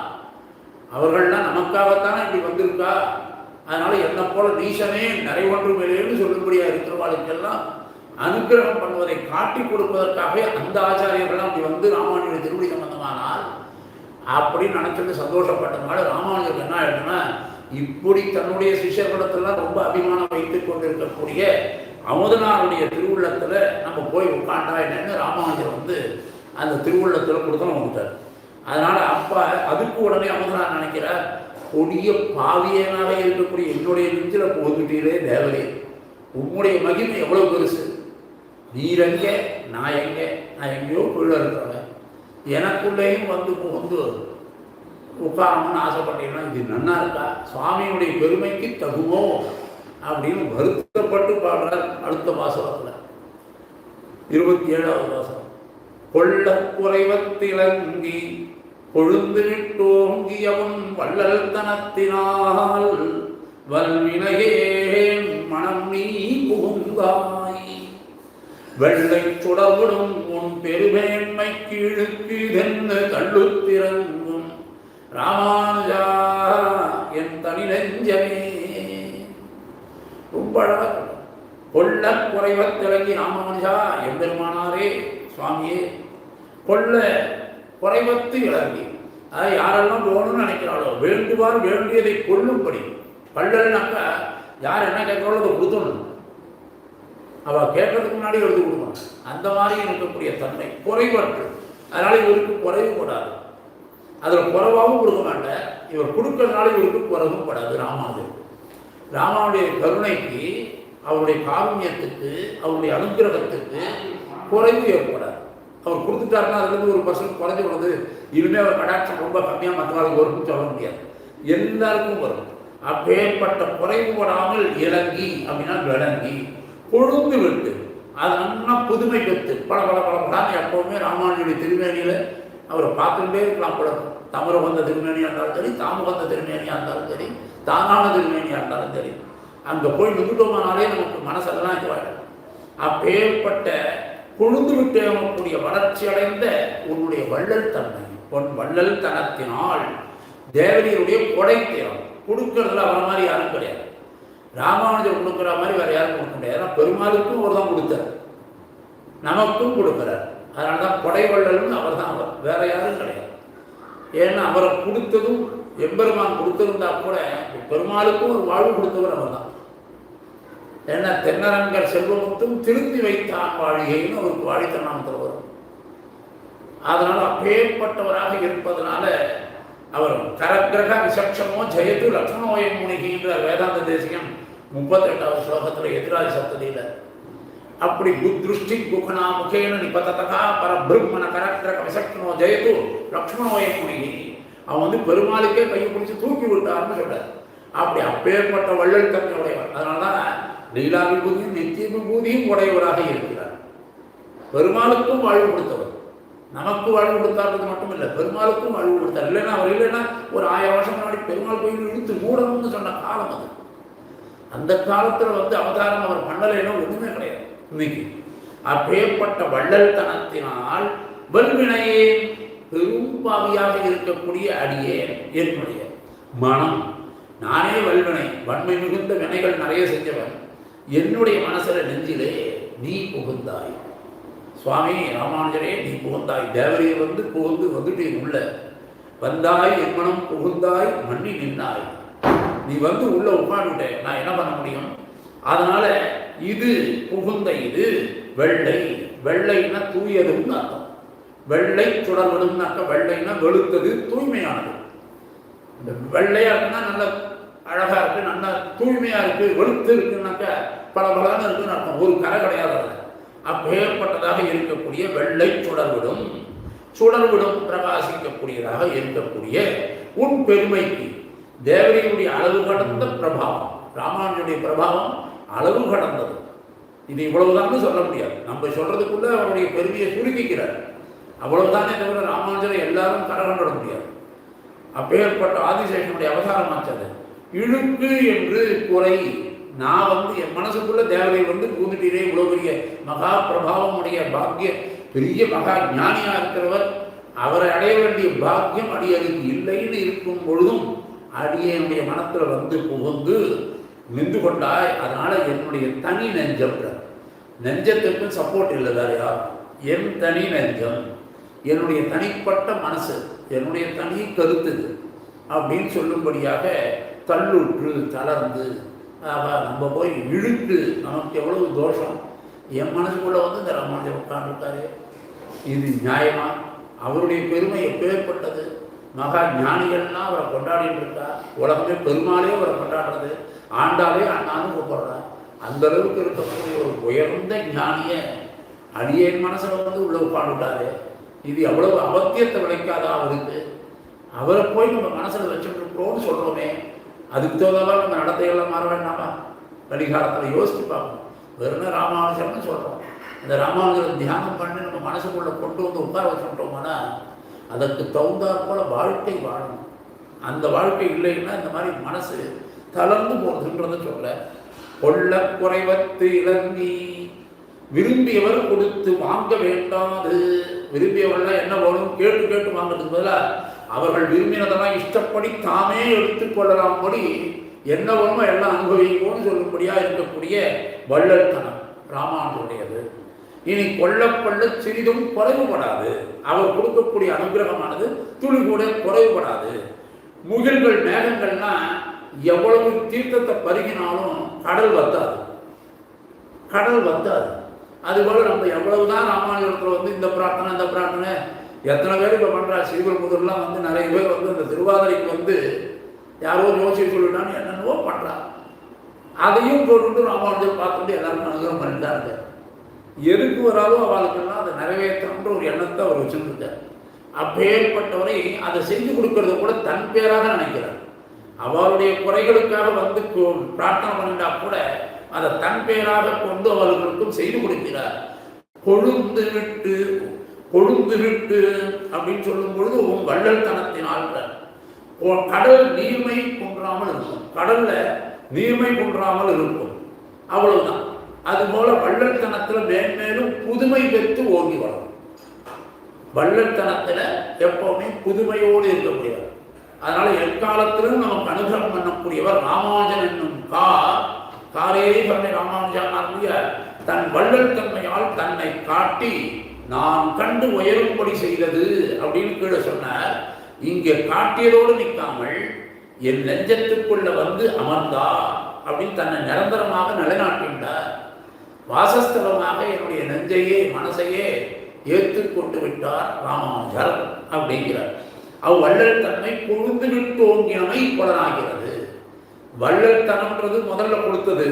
அவர்கள்லாம் நமக்காகத்தானே இப்படி வந்திருக்கா, அதனால என்னை போல நீசனே நிறைவொன்று மேலேன்னு சொல்லும்படியா இருக்கிறவாளுக்கெல்லாம் அனுகிரகம் பண்ணுவதை காட்டி கொடுப்பதற்காக அந்த ஆச்சாரியர்கள்லாம் அப்படி வந்து ராமானுஜருடைய திருவடி சம்பந்தமானால் அப்படின்னு நினைச்சிட்டு சந்தோஷப்பட்டதுனால ராமானுஜருக்கு என்ன ஆயிடுச்சுன்னா, இப்படி தன்னுடைய சிஷ்யர்களிடத்துல ரொம்ப அபிமானம் வைத்துக் கொண்டிருக்கக்கூடிய அமுதனாருடைய திருவுள்ளத்துல நம்ம போய் உட்காண்டா என்னன்னு ராமானுஜர் வந்து அந்த திருவுள்ளத்துல கொடுத்தனும் வந்துட்டார். அதனால அப்ப அதுக்கு உடனே அமுதனார் நினைக்கிறார், கொடிய பாவியனாக இருக்கக்கூடிய என்னுடைய நெஞ்சில போதுட்டீரே தேவரே, உம்முடைய மகிமை எவ்வளவு பெருசு, நீர் எங்கே நான் எங்கே, நான் எங்கேயோ கீழே இருக்கிறவன், எனக்குள்ளேயும் வந்து வந்து உட்காரணும்னு ஆசைப்பட்டீங்கன்னா இது நன்னா இருக்கா, சுவாமியுடைய பெருமைக்கு தகுமோ அப்படின்னு வருத்தப்பட்டு பாடுறார். அடுத்த பாசுரத்தில் 27வது பாசுரம். கொள்ள குறைவத்திலங்கி கொழுந்து விட்டோங்கியவன் வள்ளல் தனத்தினால் வல்வினையே மனம் நீ புகுந்தாய், வெள்ளை சுடவிடும் உன் பெருமேன்மை கீழுக்கு இதென்று கள்ளுத்திறங்கும் ராமானுஜா என் தனி நெஞ்சமே. ரொம்ப அழகாக கொள்ள குறைவத்திலங்கி ராமானுஜா எம்பெருமானாரே சுவாமியே, கொள்ள குறைவத்து இறங்கி, அதாவது யாரெல்லாம் வேணும்னு நினைக்கிறாளோ வேண்டுவார் வேண்டியதை கொள்ளும்படி. பள்ளல்னாக்கா யார் என்ன கேட்கிறாளோ அதை கொடுத்துடணும், அவள் கேட்கறதுக்கு முன்னாடி எழுதி கொடுக்கணும். அந்த மாதிரி இருக்கக்கூடிய தன்மை குறைவற்று. அதனால இவருக்கு குறைவு கூடாது, அதில் குறைவாகவும் கொடுக்க மாட்டேன், இவர் கொடுக்கறதுனால இவருக்கு குறைவும் படாது. ராமாவுடைய கருணைக்கு, அவருடைய காருண்யத்துக்கு, அவருடைய அனுகிரகத்துக்கு குறைவு ஏற்படாது. அவர் கொடுத்துட்டாருன்னா அதுலேருந்து 1% குறைஞ்சி வருது, இனிமேல் அவர் கடாட்சம் ரொம்ப கம்மியாக மற்றவர்களுக்கு வரும்னு சொல்ல முடியாது, எல்லாருக்கும் வரும். அப்பேற்பட்ட குறைவுபடாமல் இறங்கி அப்படின்னா விளங்கி கொழுந்து விட்டு அது நல்லா புதுமை பெற்று பல பல பல படாமல் எப்போவுமே ராமானுஜனுடைய திருமேனியில் அவரை பார்த்துட்டே இருக்கலாம். பழக்கம் தமர வந்த திருமேனியாக இருந்தாலும் சரி, தாம வந்த திருமேனியாக இருந்தாலும் சரி, தானான திருமேனியாக இருந்தாலும் சரி, அங்கே போய் நின்றுட்டோமானாலே நமக்கு மனசெல்லாம் இதுவாயிடும். அப்பேற்பட்ட கொழுந்து விட்டு கூடிய வளர்ச்சி அடைந்த உன்னுடைய வள்ளல் தன்மை, உன் வள்ளல் தனத்தினால் தேவதையுடைய கொடை தேவம் கொடுக்கறதுல அவரை மாதிரி யாரும் கிடையாது. ராமானுஜர் கொடுக்குற மாதிரி வேற யாரும் கொடுக்க முடியாது. ஏன்னா பெருமாளுக்கும் அவர் தான் கொடுத்தார், நமக்கும் கொடுக்குறார். அதனால தான் கொடை வள்ளல்னு அவர் தான், அவர் வேற யாரும் கிடையாது. ஏன்னா அவரை கொடுத்ததும் எம்பெருமான் கொடுத்திருந்தா கூட பெருமாளுக்கும் ஒரு வாழ்வு கொடுத்தவர் அவர் தான். ஏன்னா தென்னரங்கர் செல்வமுத்தும் திருந்தி வைத்தான் வாழிகைன்னு அவருக்கு வாழித்தனாமத்தில் வரும். அதனால அப்பேற்பட்டவராக இருப்பதனால அவர் கரக்கிரக விசக்ஷமோ ஜெயத்து லக்ஷ்மணோயம் முனிகின்ற வேதாந்த தேசியம் 38வது ஸ்லோகத்தில் எதிராஜ சப்ததியில் அப்படி புத்ருஷ்டி குகனா முகேன நிபததகா பரபிரம்மண கரக்கிரக விசக்ஷமோ ஜெயத்து லக்ஷ்மணோயம் முனிகி, அவன் வந்து பெருமாளுக்கே கையை பிடிச்சி தூக்கி விட்டார்னு சொல்றார். அப்படி அப்பேற்பட்ட வள்ளல் தன்மை உடையவர். அதனால்தான் லீலா விபூதியும் நித்திய விபூதியும் உடையவராக இருக்கிறார். பெருமாளுக்கும் வாழ்வு கொடுத்தவர், நமக்கு வாழ்வு கொடுத்தார்றது மட்டும் இல்லை, பெருமாளுக்கும் வாழ்வு கொடுத்தார். இல்லைன்னா அவர் இல்லைன்னா ஒரு 1000 வருஷம் முன்னாடி பெருமாள் கோயில் இழுத்து மூடணும்னு சொன்ன காலம் அது. அந்த காலத்தில் வந்து அவதாரம் அவர் பண்ணலைன்னா ஒன்றுமே கிடையாது. இன்னைக்கு அப்பேற்பட்ட வள்ளல் தனத்தினால் வல்வினையே பெரும்பாவியாக இருக்கக்கூடிய அடியே என்னுடைய மனம், நானே வல்வினை, வன்மை மிகுந்த வினைகள் நிறைய செஞ்சவன். என்னுடைய மனசுல நெஞ்சிலே நீ புகுந்தாய். சுவாமி ராமானுஜரே நீ புகுந்தாய். தேவரையை வந்து புகுந்து வந்துட்டு உள்ள வந்தாய், என் மனம் புகுந்தாய், மண்ணி நின்னாய். நீ வந்து உள்ள உட்காந்துட்ட, நான் என்ன பண்ண முடியும்? அதனால இது புகுந்த, இது வெள்ளை. வெள்ளைன்னா தூயதுன்னு அர்த்தம். வெள்ளை சுடர்விடும்னாக்க வெள்ளைன்னா வெளுத்தது, தூய்மையானது. இந்த வெள்ளையா இருக்குன்னா நல்ல அழகா இருக்கு, நல்லா தூய்மையா இருக்கு. வெளுத்து இருக்குன்னாக்க பல பலன்னு இருக்குன்னு அர்த்தம். ஒரு கரை கிடையாது. அப்பேற்பட்டதாக இருக்கக்கூடிய வெள்ளை சுடர்விடும், சுடர்விடும் பிரகாசிக்கக்கூடியதாக இருக்கக்கூடிய உன் பெருமைக்கு தேவரையுடைய அளவு கடந்த பிரபாவம், ராமானுஜனுடைய பிரபாவம் அளவு கடந்தது. இது இவ்வளவுதான் சொல்ல முடியாது. நம்ம சொல்றதுக்குள்ள அவருடைய பெருமையை சுருக்கிக்கிறார். அவ்வளவுதானே தவிர ராமானுஜரை எல்லாரும் கரகண்டட முடியாது. அப்பேற்பட்ட ஆதிசேஷனுடைய அவதாரமாச்சது. இழுக்கு என்று குறை. நான் வந்து என் மனசுக்குள்ள தேவதை வந்து பூந்துட்டீரே, இவ்வளவு பெரிய மகா பிரபாவம் உடைய பாக்கிய பெரிய மகா ஞானியா இருக்கிறவர், அவரை அடைய வேண்டிய பாக்கியம் அடியருக்கு இல்லைன்னு இருக்கும் பொழுதும் அடியனுடைய மனத்துல வந்து புகுந்து நின்று கொண்டாய். அதனால என்னுடைய தனி நெஞ்சம், நெஞ்சத்துக்கு சப்போர்ட் இல்லை வேற யார், என் தனி நெஞ்சம், என்னுடைய தனிப்பட்ட மனசு, என்னுடைய தனி கருத்து அப்படின்னு சொல்லும்படியாக தள்ளுற்று தளர்ந்து நம்ம போய் இழுத்து நமக்கு எவ்வளவு தோஷம். என் மனசுக்குள்ள வந்து இந்த ராமானுஜர் உட்காந்துட்டாரு, இது நியாயமா? அவருடைய பெருமை எப்பேற்பட்டது. மகா ஞானிகள்லாம் அவரை கொண்டாடிட்டு இருக்கா. உலகமே பெருமாளே அவரை கொண்டாடுறது, ஆண்டாலே அண்ணான்னு கூப்பிடுறார். அந்த அளவுக்கு இருக்கக்கூடிய ஒரு உயர்ந்த ஞானிய அடியேன் மனசுல வந்து உள்ள உட்காந்துட்டாரு. இது எவ்வளவு அவத்தியத்தை விளைக்காதா அவருக்கு? அவரை போய் நம்ம மனசுல வச்சுட்டு இருக்கிறோம்னு சொல்றோமே, அதுக்கு தகுந்தவா நம்ம நடத்தையெல்லாம் மாற வேண்டாமா? கலிகாலத்தில் யோசிச்சு பார்க்கணும். வெறும் ராமானுஜர்னு சொல்றோம். இந்த ராமானுஜரை தியானம் பண்ணி நம்ம மனசுக்குள்ள கொண்டு வந்து உட்கார வச்சுட்டோம்னா அதற்கு தகுந்தாற் போல வாழ்க்கை வாழணும். அந்த வாழ்க்கை இல்லைன்னா இந்த மாதிரி மனசு தளர்ந்து போகுதுன்றத சொல்ல. கொள்ள குறைவத்து இறங்கி விரும்பியவர் கொடுத்து வாங்க வேண்டாது. விரும்பியவர்கள் என்ன வேணும் கேட்டு கேட்டு வாங்கிறதுக்கு பதிலாக அவர்கள் விரும்பினதெல்லாம் இஷ்டப்படி தாமே எடுத்துக்கொள்ளலாம்படி என்ன வேணுமோ எல்லாம் அனுபவிக்கும்னு சொல்லும்படியா இருக்கக்கூடிய வள்ளல்தனம் ராமானுஜருடையது. இனி கொள்ள சிறிதும் குறைவுபடாது. அவர் கொடுக்கக்கூடிய அனுகிரகமானது துளி கூட குறைவுபடாது. முகில்கள் மேகங்கள்லாம் எவ்வளவு தீர்த்தத்தை பருகினாலும் கடல் வத்தாது, கடல் வத்தாது. அதுபோல நம்ம எவ்வளவுதான் ராமானுஜத்தில் வந்து இந்த பிரார்த்தனை அந்த பிரார்த்தனை எத்தனை பேர் இப்போ பண்ணுறா. ஸ்ரீபெரும்புதூர்லாம் வந்து நிறைய பேர் வந்து அந்த திருவாதிரைக்கு வந்து யாரோ யோசிச்சு சொல்லிட்டான்னு என்னென்னவோ பண்ணுறா. அதையும் போட்டு ராமானுஜர் பார்த்துட்டு எல்லாருக்கும் அனுகிரகம் பண்ணிட்டாங்க. எதுக்கு வராலும் அவளுக்கெல்லாம் அதை நிறைவேற்றணுன்ற ஒரு எண்ணத்தை அவர் வச்சுருக்கார். அப்பேற்பட்டவரை அதை செஞ்சு கொடுக்கறத கூட தன் பேராக நினைக்கிறார். அவளுடைய குறைகளுக்காக வந்து பிரார்த்தனை பண்ணிட்டா கூட அதை தன் பேராக கொண்டு அவர்களுக்கும் செய்து கொடுக்கிறார். கொழுந்து விட்டு அப்படின்னு சொல்லும் பொழுது வள்ளல் தனத்தினால் கடல் நீர்மை குன்றாமல் இருக்கும். கடல்ல நீர்மை குன்றாமல் இருக்கும், அவ்வளவுதான். அதுபோல வள்ளல்தனத்துல மேன்மேலும் புதுமை பெற்று ஓங்கி வரும். வள்ளல்தனத்துல எப்பவுமே புதுமையோடு இருக்க முடியாது. அதனால எக்காலத்திலும் நமக்கு அனுகிரகம் பண்ணக்கூடியவர் ராமானுஜன் என்னும் காரே பண்ணி ராமானுஜானாருடைய தன் வள்ளல் தன்மையால் தன்னை காட்டி நான் கண்டு உயரும்படி செய்தது அப்படின்னு கீழே சொன்னார். இங்கே காட்டியதோடு நிற்காமல் என் நெஞ்சத்துக்குள்ள வந்து அமர்ந்தா அப்படின்னு தன்னை நிரந்தரமாக நிலைநாட்டினார். வாசஸ்தலமாக என்னுடைய நெஞ்சையே மனசையே ஏற்றுக்கொண்டு விட்டார் ராமானுஜர் அப்படிங்கிறார். வள்ளல் தன்மை பொழுது விட்டு ஓங்கினமை புலனாகிறது. வள்ளல் தனம்ன்றது முதல்ல கொடுத்தது.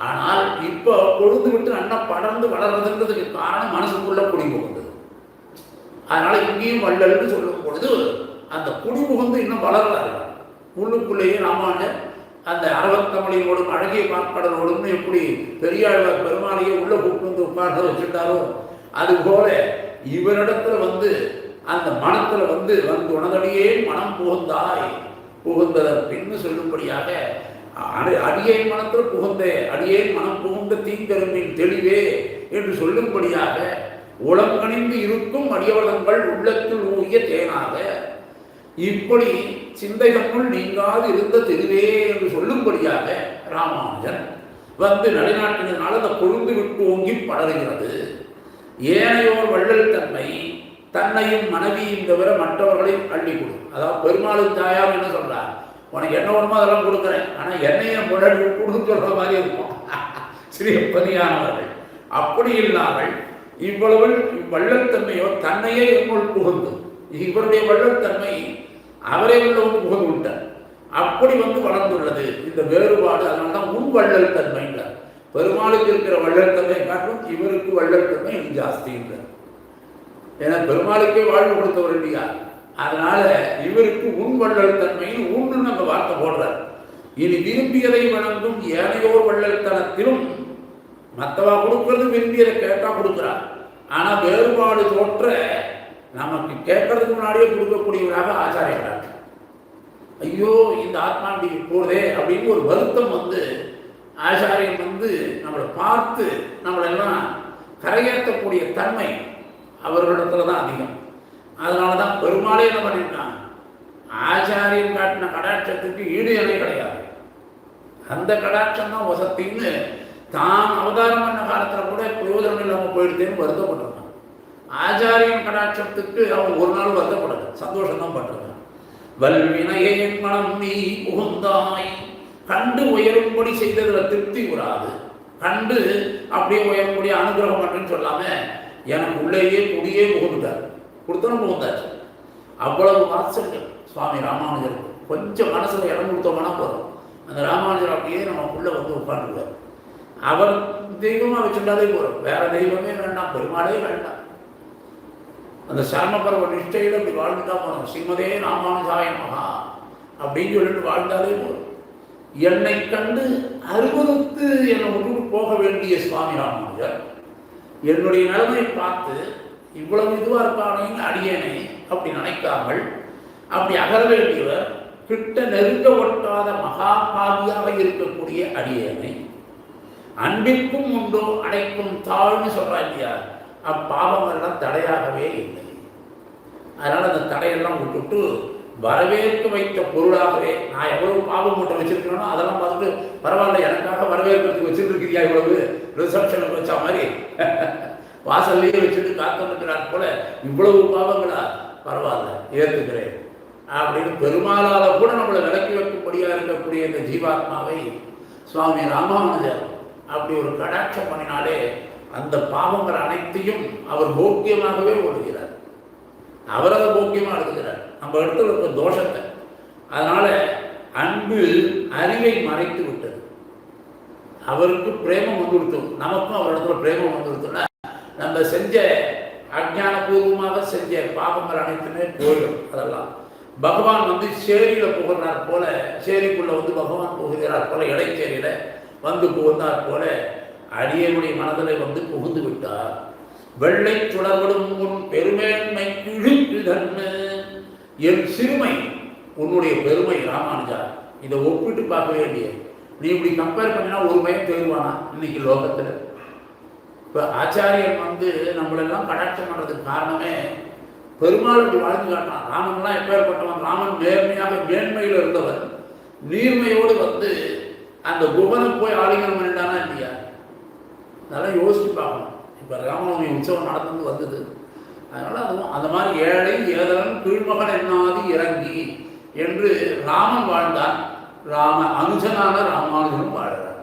ஆனால் இப்போ பொழுது விட்டு நல்லா படர்ந்து வளர்றதுன்றதுக்கு காரணம் மனசுக்குள்ள குடிபுகுந்தது. அதனால இங்கேயும் வள்ளல்னு சொல்லும் பொழுது அந்த குடிபுகுந்து இன்னும் வளர்றாரு. உள்ளுக்குள்ளேயே ராமானுஜர் அந்த அரவத்தமிழோடும் அழகிய பாற்கடலோடும் எப்படி பெரியாழ்வார் பெருமாளையே உள்ள கூப்பிட்டு வந்து உட்கார்ந்து வச்சுட்டாரோ அதுபோல இவரிடத்துல வந்து அந்த மனத்துல வந்து உனதடியே மனம் புகுந்தாய் புகுந்ததன் பின்னு சொல்லும்படியாக அடியேன் மனத்தில் புகுந்த அடியேன் மனம் புகுந்த தீங்கருமின் தெளிவே என்று சொல்லும்படியாக உளங்கணிந்து இருக்கும் அடியவளங்கள் உள்ளத்தில் ஊறிய தேனாக இப்படி சிந்தைகளுக்குள் நீங்காது இருந்த திருவே என்று சொல்லும்படியாக ராமானுஜன் வந்து நிலைநாட்டினதுனால அந்த கொழுந்து விட்டு ஓங்கி படருகிறது. ஏனையோர் வள்ளல் தன்மை தன்னையும் மனைவியும் தவிர மற்றவர்களை அள்ளி கொடு. அதாவது பெருமாளுக்கு தாயார் என்ன சொல்றார், உனக்கு என்ன வேணுமோ அதெல்லாம் கொடுக்குறேன், ஆனால் என்னையும் முன்னாடி கொடுன்னு சொல்ற மாதிரி இருக்கும் ஸ்ரீ பணியானவர்கள். அப்படி இல்லாமல் இவ்வளவு வள்ளத்தன்மையோ தன்னையே என்னுள் புகுந்து, இவருடைய வள்ளத்தன்மை அவரே உள்ளவங்க புகுந்து விட்டார். அப்படி வந்து வளர்ந்துள்ளது இந்த வேறுபாடு. அதனால்தான் உன் வள்ளல் தன்மைன்றார். பெருமாளுக்கு இருக்கிற வள்ளல் தன்மை காட்டும் இவருக்கு வள்ளல் தன்மை இது ஜாஸ்தின்றார். ஏன்னா பெருமாளுக்கே வாழ்வு கொடுத்தவர் இல்லையா, அதனால இவருக்கு உன் வள்ளல் தன்மைன்னு உன்னு நம்ம வார்த்தை போடுறார். இனி விரும்பியதை வழங்கும் ஏனையோர் வள்ளல் தனத்திலும் மற்றவா கொடுக்கறது விரும்பியதை கேட்டா கொடுக்குறார். ஆனா வேறுபாடு தோற்ற நமக்கு கேட்கறதுக்கு முன்னாடியே கொடுக்கக்கூடியவராக ஆச்சாரியர்களாக, ஐயோ இந்த ஆத்மாண்டி போதே அப்படின்னு ஒரு வருத்தம் வந்து ஆச்சாரியன் வந்து நம்மளை பார்த்து நம்மளெல்லாம் கரையேற்றக்கூடிய தன்மை அவர்களிடத்துல தான் அதிகம். அதனால தான் பெருமாளே என்ன பண்ணியிருக்காங்க, ஆச்சாரியன் காட்டின கடாட்சத்துக்கு ஈடு இணை கிடையாது. அந்த கடாட்சம் தான் வசத்தின்னு தான் அவதாரம் பண்ண காலத்தில் கூட பிரயோஜனம் இல்லாமல் போயிடுதேன்னு வருத்தப்பட்டிருக்கான். ஆச்சாரியன் கடாட்சத்துக்கு அவன் ஒரு நாள் வருத்தப்படல, சந்தோஷம் தான் பட்டிருக்கான். வல்வினையின் மனம் நீ புகுந்தாய், கண்டு உயரும்படி செய்ததுல திருப்தி கூடாது. கண்டு அப்படியே உயரும்படி அனுகிரகம் அப்படின்னு சொல்லாம எனக்கு உள்ளேயே குடியே புகுந்துட்டார், கொடுத்தனும் புகுந்தாச்சு. அவ்வளவு வாத்சல்யம் சுவாமி ராமானுஜருக்கு. கொஞ்சம் மனசுல இடம் கொடுத்தோம்னா போதும், அந்த ராமானுஜர் அப்படியே நமக்குள்ள வந்து உட்காந்துருவார். அவர் தெய்வமா வச்சுட்டாலே போறோம், வேற தெய்வமே வேண்டாம், பெருமாளே வேண்டாம். அந்த சர்மபர்வ நிஷ்டையில் அப்படி வாழ்ந்துட்டா போறோம். ஸ்ரீமதே ராமானுஜாய மகா அப்படின்னு சொல்லிட்டு வாழ்ந்தாலே போதும். என்னை கண்டு அருவருத்து என்னை விட்டு போக வேண்டிய சுவாமி ராமானுஜர் என்னுடைய நிலைமையை பார்த்து இவ்வளவு இதுவா இருக்கானேன்னு அடியேனை அப்படி நினைக்காமல் அப்படி அகல வேண்டியவர் கிட்ட நெருங்க ஒட்டாத மகாபாகியாக இருக்கக்கூடிய அடியேனை அன்பிற்கும் உண்டோ அடைக்கும் தாழ்னு சொல்றா இல்லையா, அப்பாவங்கள்லாம் தடையாகவே இல்லை. அதனால அந்த தடையெல்லாம் விட்டுட்டு வரவேற்க வைத்த பொருளாகவே, நான் எவ்வளவு பாவம் மூட்டை வச்சிருக்கேனோ அதெல்லாம் பார்த்துட்டு பரவாயில்ல எனக்காக வரவேற்கிறதுக்கு வச்சுருக்கிறியா, இவ்வளவு ரிசப்ஷனுக்கு வச்சா மாதிரி வாசல்லையே வச்சுட்டு காத்திருக்கிறார் போல இவ்வளவு பாவங்களா, பரவாயில்ல ஏற்றுக்கிறேன் அப்படின்னு பெருமாளால கூட நம்மளை விலக்கி வைக்கும்படியாக இருக்கக்கூடிய இந்த ஜீவாத்மாவை சுவாமி ராமானுஜர் அப்படி ஒரு கடாட்சம் பண்ணினாலே அந்த பாவங்கள் அனைத்தையும் அவர் போக்கியமாகவே ஓடுகிறார். அவர் அதை போக்கியமாக எடுத்துக்கிறார் நம்ம இடத்துல இருக்க தோஷத்தை. அதனால அன்பு அறிவை மறைத்து விட்டது. அவருக்கு பிரேமம் வந்து விட்டோம், நமக்கும் அவர் இடத்துல பிரேமம் வந்து விட்டோம்னா நம்ம செஞ்ச அஜானபூர்வமாக செஞ்ச பாவங்கள் அனைத்துமே போயிடும். அதெல்லாம் பகவான் வந்து சேரியில புகிறார் போல, சேரிக்குள்ள வந்து பகவான் புகுகிறார் போல, இடைச்சேரியில வந்து புகுந்தார் போல அடியனுடைய மனதில் வந்து புகுந்து விட்டார். வெள்ளை சுடர்விடும் உன் பெருமேன்மை கிழிக்குதன்னு, என் சிறுமை உன்னுடைய பெருமை ராமானுஜா, இதை ஒப்பிட்டு பார்க்க வேண்டிய நீ இப்படி கம்பேர் பண்ணினா ஒரு பையன் தெரிவானா இன்னைக்கு லோகத்தில். இப்போ ஆச்சாரியன் வந்து நம்மளெல்லாம் கடாட்சம் பண்ணுறதுக்கு காரணமே பெருமாள் இப்படி வாழ்ந்து காட்டான். ராமன்லாம் எப்பேற்பட்டவன், ராமன் நேர்மையாக மேன்மையில் இருந்தவர், நீர்மையோடு வந்து அந்த குகனுக்கு போய் ஆலிங்கனம் பண்ணிட்டானா இல்லையா, அதெல்லாம் யோசிச்சு பார்க்கணும். இப்போ ராமநவமி உற்சவம் நடந்து வந்தது, அதனால் அதுவும் அந்த மாதிரி ஏழை ஏதலன் கீழ்மகன் என்னாதி இறங்கி என்று ராமன் வாழ்ந்தான். அனுஜனான ராமானுஜனும் வாழ்கிறார்.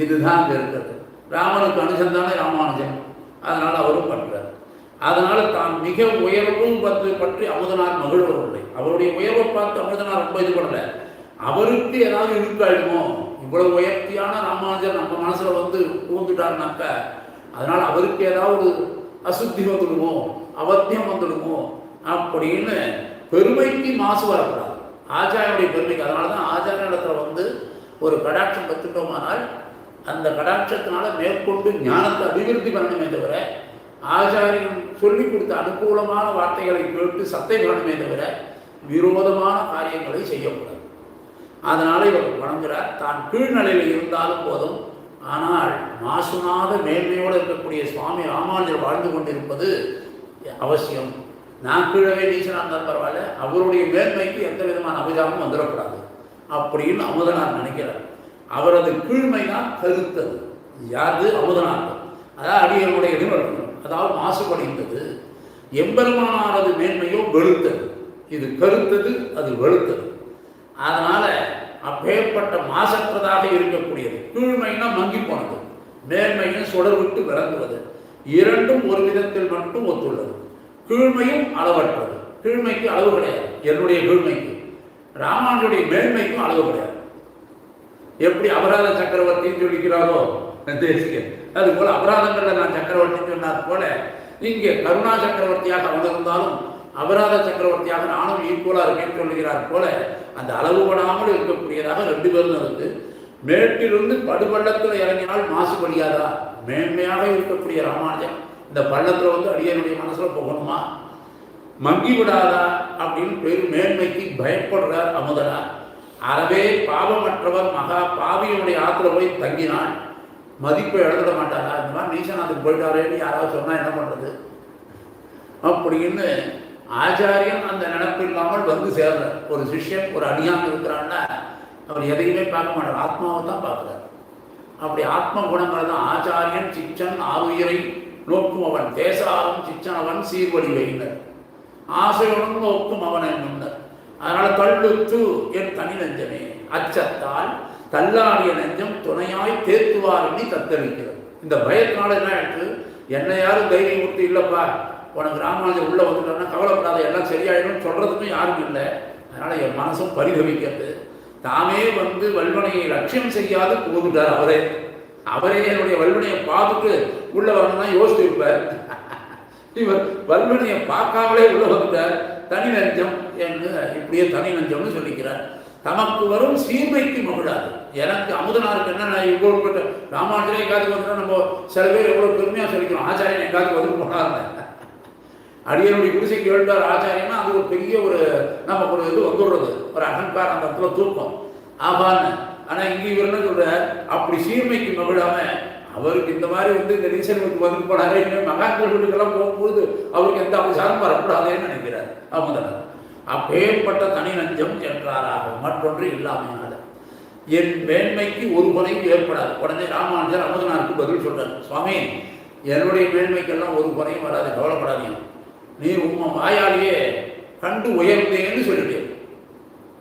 இதுதான் இருக்கிறது. ராமனுக்கு அனுஜன்தானே ராமானுஜன், அதனால் அவரும் பண்ணுறார். அதனால் தான் மிக உயர்வும் பற்றி அமுதனார் மகிழ்வதில்லை. அவருடைய உயர்வை பார்த்து அமுதனார் ரொம்ப இது பண்ணலை. அவருக்கு ஏதாவது இருக்காயிடுமோ, இவ்வளவு உயர்த்தியான ராமானுஜர் நம்ம மனசுல வந்து பூந்துட்டார்னாக்க அதனால் அவருக்கு ஏதாவது அசுத்தி வந்துடுமோ, அவத்தியம் வந்துடுமோ அப்படின்னு பெருமைக்கு மாசு வரக்கூடாது, ஆச்சாரியனுடைய பெருமைக்கு. அதனால தான் ஆச்சாரியத்தில் வந்து ஒரு கடாட்சம் கற்றுட்டோமானால் அந்த கடாட்சத்தினால மேற்கொண்டு ஞானத்தை அபிவிருத்தி பண்ணணுமே தவிர, ஆச்சாரியன் சொல்லிக் கொடுத்த அனுகூலமான வார்த்தைகளை கேட்டு சத்தை பண்ணணுமே தவிர விரோதமான காரியங்களை செய்யக்கூடாது. அதனால இவர் வணங்குகிறார். தான் கீழ்நிலையில் இருந்தாலும் போதும், ஆனால் மாசுனாத மேன்மையோடு இருக்கக்கூடிய சுவாமி ராமானுஜர் வாழ்ந்து கொண்டிருப்பது அவசியம். நான் கீழவே நீச்சனாக இருந்தால் பரவாயில்ல, அவருடைய மேன்மைக்கு எந்த விதமான அபிஜாமும் வந்துடக்கூடாது அப்படின்னு அமுதனார் நினைக்கிறார். அவரது கீழ்மை தான் கருத்தது. யாது அமுதனார்கள், அதாவது அடியனுடைய நிறுவனம், அதாவது மாசுபடைந்தது. எம்பெருமானாரது மேன்மையோ வெளுத்தது. இது கருத்தது, அது வெளுத்தது. அதனால அப்பேற்பட்ட மாசற்றதாக இருக்கக்கூடியது. கீழ்மைனா மங்கி போனது, மேன்மையும் சுடர் விட்டு விளங்குவது. இரண்டும் ஒரு விதத்தில் மட்டும் ஒத்துள்ளது. கீழ்மையும் அளவற்றது. கீழ்மைக்கு அளவு கிடையாது. என்னுடைய கீழ்மைக்கு, ராமானுடைய மேன்மைக்கும் அளவு கிடையாது. எப்படி அபராத சக்கரவர்த்தின்னு சொல்லிக்கிறாரோ தேசிகன், அது போல அபராதங்கள்ல நான் சக்கரவர்த்தின்னு சொன்னார் போல இங்கே கருணா சக்கரவர்த்தியாக அவர் இருந்தாலும் அபராத சக்கரவர்த்தியாக நானும் ஈக்குவலா இருக்கேன்னு சொல்லுகிறார் போல அந்த அளவுபடாமல் இருக்கக்கூடியதாக ரெண்டு பேரும் இருக்கு. மேட்டிலிருந்து படுபள்ளத்தில் இறங்கினால் மாசுபடியாதா? மேன்மையாக இருக்கக்கூடிய ராமானுஜன் இந்த பள்ளத்துல வந்து அடியனுடைய மனசுல போகணுமா? மங்கி விடாதா அப்படின்னு பெரும் மேன்மைக்கு பயப்படுறார் அமுதனார். அறவே பாவமற்றவர் மகா பாவியனுடைய ஆத்துல போய் தங்கினால் மதிப்பை எழுத மாட்டாரா? இந்த மாதிரி நீசநாத்துக்கு போயிட்டாரேன்னு யாராவது சொன்னா என்ன பண்றது அப்படின்னு ஆச்சாரியன் அந்த நினைப்பு இல்லாமல் வந்து சேர்ற ஒரு சிஷ்யன் ஒரு அடியான் இருக்கிறான்னா அவர் எதையுமே பார்க்க மாட்டார், ஆத்மாவை தான் பார்க்கிறார். அப்படி ஆத்ம குணங்கள் தான் ஆச்சாரியன் சிச்சன் ஆவுயிரை நோக்கும் அவன் தேசாரும் சிச்சன் அவன் சீர்வடி வைனர் ஆசையுடன் நோக்கும் அவன் என்னும். அதனால தள்ளுத்து என் தனி நெஞ்சமே அச்சத்தால் தள்ளாடிய நெஞ்சம் துணையாய் தேத்துவார் எண்ணி தத்தளிக்கிறது. இந்த பயத்தினால என்ன ஆயிடுச்சு, என்னை யாரும் தைரியம் கொடுத்து இல்லப்பா உனக்கு ராமானுஜர் உள்ள வந்துட்டோம்னா கவலைப்படாத எல்லாம் சரியாயிடும் சொல்றதுக்கும் யாரும் இல்லை. அதனால என் மனசும் பரிதவிக்கிறது. தாமே வந்து வல்வனையை லட்சியம் செய்யாது போதுட்டார். அவரே என்னுடைய வல்வனையை பார்த்துட்டு உள்ள வரணும்னா யோசித்து இருப்பார். இவர் வல்வனையை பார்க்காமலே உள்ள வந்துட்டார். தனி நெஞ்சம் என்று இப்படியே தனி நெஞ்சம்னு சொல்லிக்கிறார். தமக்கு வரும் சீர்மைக்கு மகிழாது. எனக்கு அமுதனாருக்கு என்ன இவ்வளோ ராமானுஜரே எங்காவது வந்துட்டா நம்ம சில பேர் எவ்வளோ பெருமையாக சொல்லிக்கிறோம், ஆச்சாரியன் எங்காவது வந்து போனாங்க. அடியனுடைய குடிசைக்கு எழுந்தார் ஆச்சாரியன்னா அது ஒரு பெரிய ஒரு நமக்கு ஒரு இது வந்துடுறது, ஒரு அகங்காரம் அந்த இடத்துல தூக்கம் ஆபான்னு. ஆனால் இங்கே இவர் என்ன சொல்ற, அப்படி சீர்மைக்கு மகிழாம அவருக்கு இந்த மாதிரி வந்து இந்த ரீசனுக்கு வந்து போனாரே, மகான்கள் வீட்டுக்கெல்லாம் போகும்போது அவருக்கு எந்த அவசாரம் வரக்கூடாதுன்னு நினைக்கிறார் அமுதனார். அப்பேற்பட்ட தனி நஞ்சம் என்றாராக மற்றொன்று இல்லாமையினால என் மேன்மைக்கு ஒரு குறையும் ஏற்படாது. உடனே ராமானுஜர் அமுதனாருக்கு பதில் சொல்றார், சுவாமி என்னுடைய மேன்மைக்கெல்லாம் ஒரு குறையும் வராது, கவலைப்படாதீங்க. நீ உண்மை வாயாலேயே கண்டு உயர்ந்தேன்னு சொல்லிட்டேன்.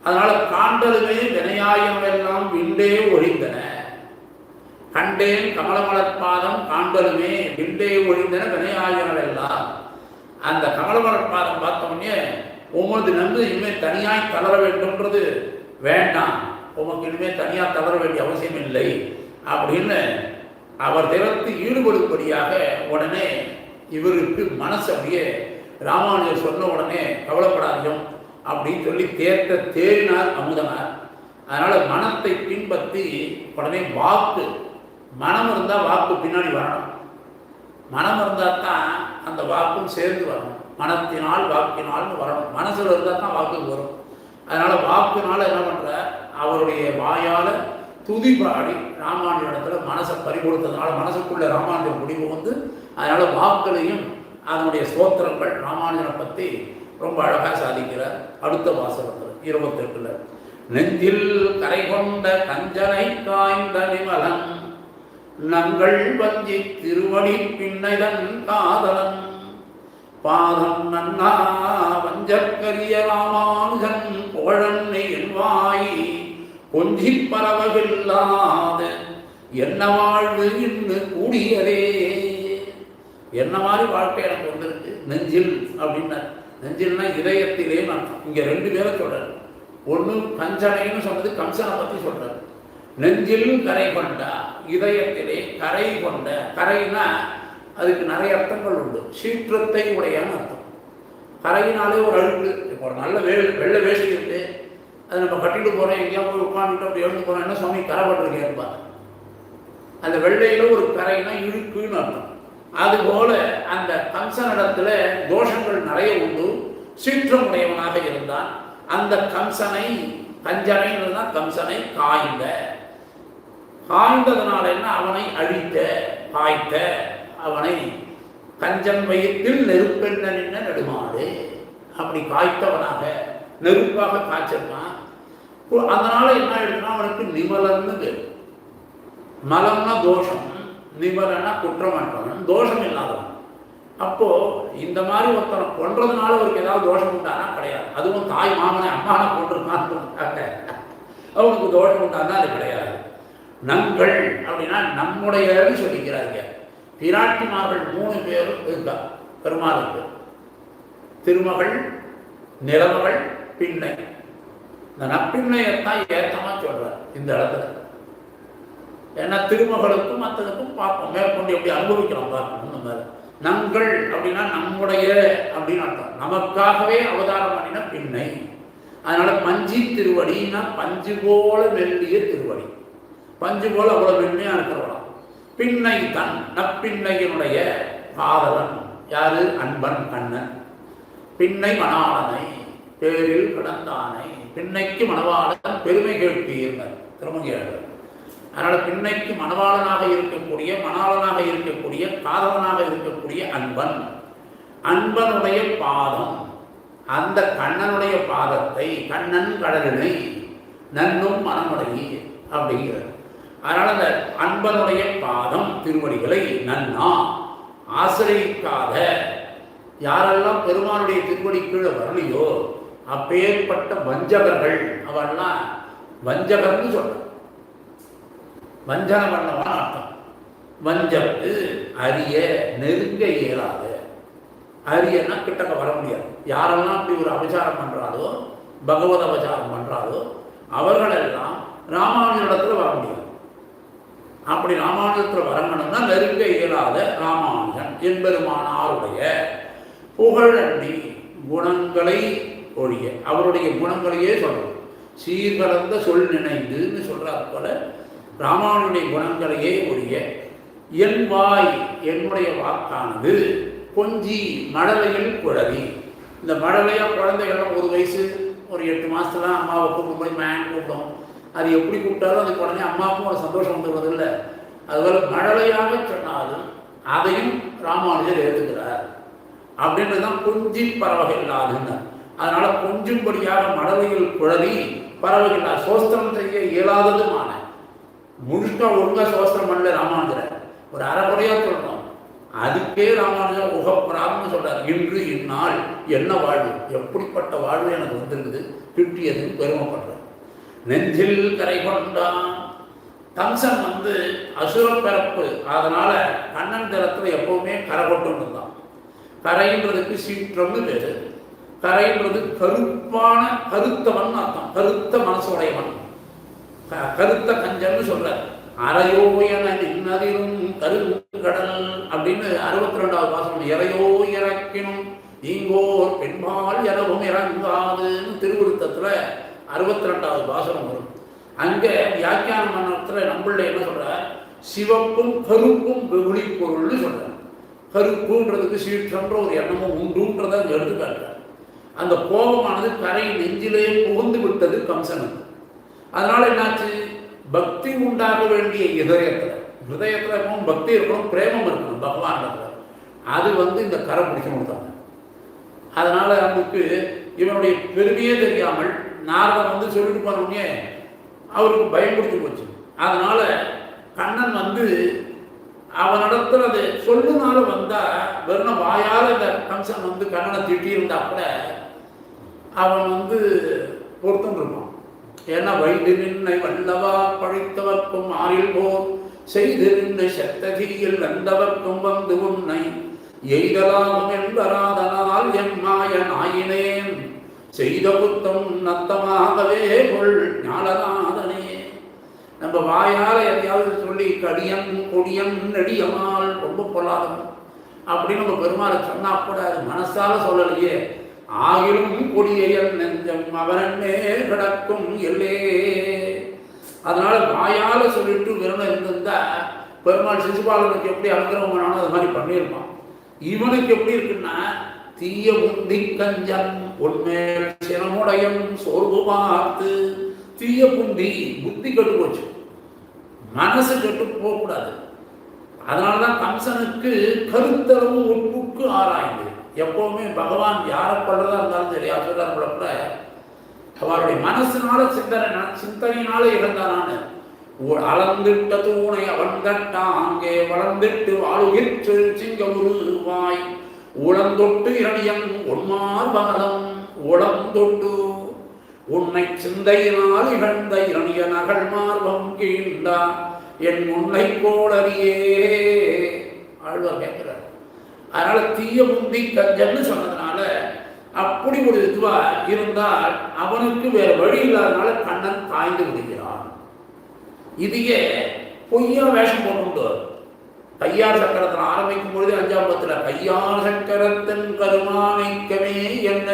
அதனால காண்டலுமே வினையாயம் எல்லாம் விண்டே ஒழிந்தன. கண்டேன் கமலமலர்பாதம் காண்டலுமே விண்டே ஒழிந்தன வினையாயங்கள் எல்லாம். அந்த கமலமலர்பாதம் பார்த்தோன்னே உமது நன்று இனிமேல் தனியாய் தளர வேண்டும்ன்றது வேண்டாம், உமக்கு இனிமேல் தனியாக தளர வேண்டிய அவசியம் இல்லை அப்படின்னு அவர் திறத்து ஈடுபடும்படியாக உடனே இவருக்கு மனசு அப்படியே ராமானுஜர் சொன்ன உடனே கவலைப்படாதீங்க அப்படின்னு சொல்லி தேறினார் அமுதனார். அதனால மனத்தை பின்பற்றி உடனே வாக்கு, மனம் இருந்தால் வாக்கு பின்னாடி வரணும். மனம் இருந்தால் தான் அந்த வாக்கும் சேர்ந்து வரணும். மனத்தினால் வாக்கினால்னு வரணும். மனசில் இருந்தால் தான் வாக்கு வரும். அதனால வாக்குனால என்ன பண்ற, அவருடைய வாயால துதி பாடி ராமானுஜர் இடத்துல மனசை பறிகொடுத்ததுனால மனசுக்குள்ள ராமானுஜர் முடிவு வந்து அதனால வாக்குகளையும் அதனுடைய ஸ்தோத்திரங்கள் ராமானுஜனை பற்றி ரொம்ப அழகாக சாதிக்கிறார். அடுத்த வாசகத்தில் 28 நெஞ்சில் கரை கொண்ட கஞ்சனை காய்ந்த நிமலன் நங்கள் வஞ்சி திருவடி பின்னைதன் காதலன் பாதம் நன்னா வஞ்சற்கரிய ராமானுஜன் புகழன்னை என்வாய் கொஞ்சி பரவகில்லாத என்ன வாழ்வு இன்னு கூடியதே. என்ன மாதிரி வாழ்க்கை எனக்கு வந்திருக்கு நெஞ்சில் அப்படின்னா, நெஞ்சில்னா இதயத்திலே. நான் இங்கே 2 பேரை சொல்றாரு. ஒன்று கஞ்சனைன்னு சொன்னது கம்சனை பற்றி சொல்றாரு. நெஞ்சில் கரை கொண்டா, இதயத்திலே கரை கொண்ட. கரைனா அதுக்கு நிறைய அர்த்தங்கள் உண்டு. சீற்றத்தை உடையான அர்த்தம். கரையினாலே ஒரு அழுக்கு. இப்போ ஒரு நல்ல வெள்ளை வேஷ்டி இருக்கு, அது நம்ம கட்டிட்டு போகிறோம், எங்கேயா போய் உட்காந்துட்டு அப்படி எழுந்து போகிறோம், என்ன சுவாமி கரைப்பட்டிருக்கேன்பா. அந்த வெள்ளையில் ஒரு கரைனா இழுக்குன்னு அர்த்தம். அதுபோல அந்த கம்சனிடத்துல தோஷங்கள் நிறைய உண்டு. சீற்றம் உடையவனாக இருந்தான். அந்த கம்சனை கஞ்சனை கம்சனை காய்ந்ததனால என்ன, அவனை அழித்த காய்த்த, அவனை கஞ்சன் வயிற்றில் நெருப்பெண்ண நின்ன நெடுமாடு அப்படி காய்த்தவனாக நெருப்பாக காய்ச்சிருக்கான். அதனால என்ன ஆயிடுச்சுன்னா அவனுக்கு நிமலன்னு மலம்னா தோஷம், நிமலன்னா குற்றமற்றவன், தோஷம் இல்லாதவன். அப்போ இந்த மாதிரி ஒருத்தனை கொன்றதுனால அவருக்கு ஏதாவது தோஷம் உண்டானா கிடையாது. அதுவும் தாய் மாமனை அம்மானை கொண்டிருக்கான்னு அவனுக்கு தோஷம் உண்டானா அது கிடையாது. நங்கள் அப்படின்னா நம்முடையன்னு சொல்லிக்கிறாங்க. பிராட்டிமார்கள் 3 பேர் இருக்கா பெருமாளுக்கு. திருமகள், நிலமகள், பிள்ளை. இந்த நப்பிண்ணையத்தான் ஏற்றமா சொல்றார் இந்த இடத்துல. ஏன்னா திருமகளுக்கும் மற்றதுக்கும் பார்ப்போம், மேற்கொண்டு எப்படி அனுபவிக்கிறோம் பார்க்கணும். மேல நங்கள் அப்படின்னா நம்முடைய அப்படின்னு அர்த்தம். நமக்காகவே அவதாரம் பண்ணின பின்னை. அதனால பஞ்சி திருவடினா பஞ்சு போல மெல்லிய திருவடி, பஞ்சு போல அவ்வளவு மென்மையா இருக்கிறவளாம். பின்னை தன் நப்பிண்ணையினுடைய காதலன் யாரு? அன்பன் கண்ணன். பின்னை மணாளனை பேரில் கிடந்தானை. பின்னைக்கு மணவாளன் பெருமை கேட்பீர்கள் திருமங்கேழர். அதனால பின்னைக்கு மணவாளனாக இருக்கக்கூடிய, மணாளனாக இருக்கக்கூடிய, காதலனாக இருக்கக்கூடிய அன்பன். அன்பனுடைய பாதம், அந்த கண்ணனுடைய பாதத்தை, கண்ணன் கடலினை நன்னும் மனமுடைய அப்படிங்கிறது. அதனால அந்த அன்பனுடைய பாதம் திருவடிகளை நன்னா ஆசிரியிக்காத யாரெல்லாம் பெருமானுடைய திருவடி கீழே வரலையோ அப்பேற்பட்ட வஞ்சகர்கள், அவெல்லாம் வஞ்சகர்னு சொல்ற. வஞ்சகம் பண்ணவான் அர்த்தம். வஞ்சத்து அரிய, நெருங்க இயலாத. அரியன்னா கிட்டக்க வர முடியாது. யாரெல்லாம் அப்படி ஒரு அபச்சாரம் பண்றாலோ, பகவத் அபச்சாரம் பண்றாலோ அவர்களெல்லாம் ராமானுஜத்தில் வர முடியாது. அப்படி ராமானுஜத்தில் வரணும்னா நெருங்க இயலாத ராமானுஜன் என்பெருமானாருடைய புகழண்ணி குணங்களை ஒழிய, அவருடைய குணங்களையே சொல்றோம். சீர்கலந்த சொல் நினைந்துன்னு சொல்றாரு போல ராமானுடைய குணங்களையே ஒழிய என் வாய், என்னுடைய வாக்கானது கொஞ்சி மழலையில் குழவி. இந்த மழலையா குழந்தைகள்லாம் 1 வயசு ஒரு 8 மாசத்துல அம்மாவை கூப்பிடும்போது மேன் கூப்பிடும். அது எப்படி கூப்பிட்டாலும் அதுக்கு உடனே அம்மாவுக்கும் ஒரு சந்தோஷம் வந்துடுறது இல்லை. அதுபோல மழலையாக சொன்னாலும் அதையும் ராமானுஜர் ஏற்றுக்கிறார். அப்படின்றதுதான் கொஞ்சி பறவைகளாதுன்னு. அதனால கொஞ்சும்படியாக மழலையில் குழவி பறவைகளா சோஸ்திரம் செய்ய இயலாததுமான, முழுக்க ஒழுங்கா சோஸ்திரம் பண்ணல ராமானுஜரை, ஒரு அரைக்குறையா சொல்லணும். அதுக்கே ராமானுஜர் உகப்பரான்னு சொல்றார். இன்று இந்நாள் என்ன வாழ்வு, எப்படிப்பட்ட வாழ்வு எனக்கு வந்திருக்குது, கிட்டியதுன்னு பெருமைப்படுறார். நெஞ்சில் கரை கொண்டான். கம்சன் அசுர பிறப்பு, அதனால கண்ணன் தரத்துல எப்பவுமே கரை கொண்டு இருந்தான். கரைன்றதுக்கு சீற்றம்னு பேரு. கரைன்றது கருப்பான, கருத்தவன் அர்த்தம். கருத்த மனசுடையவன், கருத்த கஞ்சன்னு சொல்ற. அறையோ என நின்னதிலும் கருங்கடல் அப்படின்னு 62வது பாசனம். இறையோ இறக்கினும் நீங்கோர் பெண்பால் எனவும் இறங்காதுன்னு திருவிருத்தத்துல 62வது பாசனம் வரும். அங்க வியாக்கியான மன்னத்துல நம்மள என்ன சொல்ற, சிவப்பும் கருப்பும் வெகுளி பொருள்னு சொல்ற. கருப்புன்றதுக்கு சீற்றன்ற ஒரு எண்ணமும் உண்டுன்றதை எடுத்துக்காட்டுற. அந்த கோபமானது கரை நெஞ்சிலே புகுந்து விட்டது கம்சனுக்கு. அதனால என்னாச்சு, பக்தி உண்டாக வேண்டிய ஹிருதயத்துல எப்பவும் பக்தி இருக்கணும், பிரேமம் இருக்கணும் பகவானிடத்துல. அது இந்த கரை பிடிக்கணும் தான். அதனால அவனுக்கு இவனுடைய பெருமையே தெரியாமல் நாரதன் சொல்லிட்டு போனோடனே அவருக்கு பயன்படுத்தி போச்சு. அதனால கண்ணன் அவனிடத்துல அது சொல்லுனால வந்தா, வெறும் வாயால இந்த கம்சன் கண்ணனை திட்டியிருந்தா கூட அவன் பொருத்தம் இருப்பான். ஏன்னா வைத்து நின்னை வல்லவா பழித்தவர்க்கும் ஆறில் போர் செய்து நின்று சத்ததியில் வந்தவர்க்கும் உன்னை எய்தலாகும் என்பராதனால் என் மாயன் ஆயினேன் செய்த புத்தம் நத்தமாகவே கொள் ஞானநாதனே. நம்ம வாயால எதையாவது சொல்லி கடியன் கொடியன் நெடியமால் ரொம்ப பொல்லாதவன் அப்படின்னு நம்ம பெருமாளை சொன்னா கூட அது மனசால சொல்லலையே. ஆகிலும் கொடியன் நெஞ்சம் அவனே கிடக்கும் எல்லே. அதனால வாயால சொல்லிட்டு விரதம் இருந்திருந்தா பெருமாள் சிசுபாலனுக்கு எப்படி அனுகிரகம் பண்ணாலும் அது மாதிரி பண்ணியிருப்பான். இவனுக்கு எப்படி இருக்குன்னா, தீய முந்தி கஞ்சன் உண்மையில் சினமுடையம் சோர்வு பார்த்து. தீய புந்தி, புத்தி கெட்டு போச்சு, மனசு கெட்டு போகக்கூடாது. அதனாலதான் கம்சனுக்கு கருத்தளவு உட்புக்கு ஆராய்ந்து. எப்பவுமே பகவான் யாரை கொள்றதா இருந்தாலும் சரி, அசுரர்களை கூட அவருடைய மனசினால சிந்தனையினால இருந்தானான்னு. அளந்திட்ட தூணை அவன் கட்டாங்கே வளர்ந்திட்டு வாழுகிற் சிங்க உருவாய் உளந்தொட்டு இரணியன் உன்மார் பாதம் உளந்தொட்டு உன்னை சிந்தையினால் இகழ்ந்த இரணிய நகல் மார்பம் கீழ்ந்தா என் உன்னை கோளறியே ஆழ்வார் கேட்கிறார். அதனால தீய முந்தி கஞ்சன்னு சொன்னதுனால அப்படி ஒரு இதுவா இருந்தால் அவனுக்கு வேற வழி இல்லாதனால கண்ணன் காய்ந்து விடுகிறான். இதையே பொய்யா வேஷம் போட்டு கையார் சக்கரத்தில் ஆரம்பிக்கும் பொழுது 5ஆம் பத்துல கையார் சக்கரத்தின் கருமானைக்கமே என்ன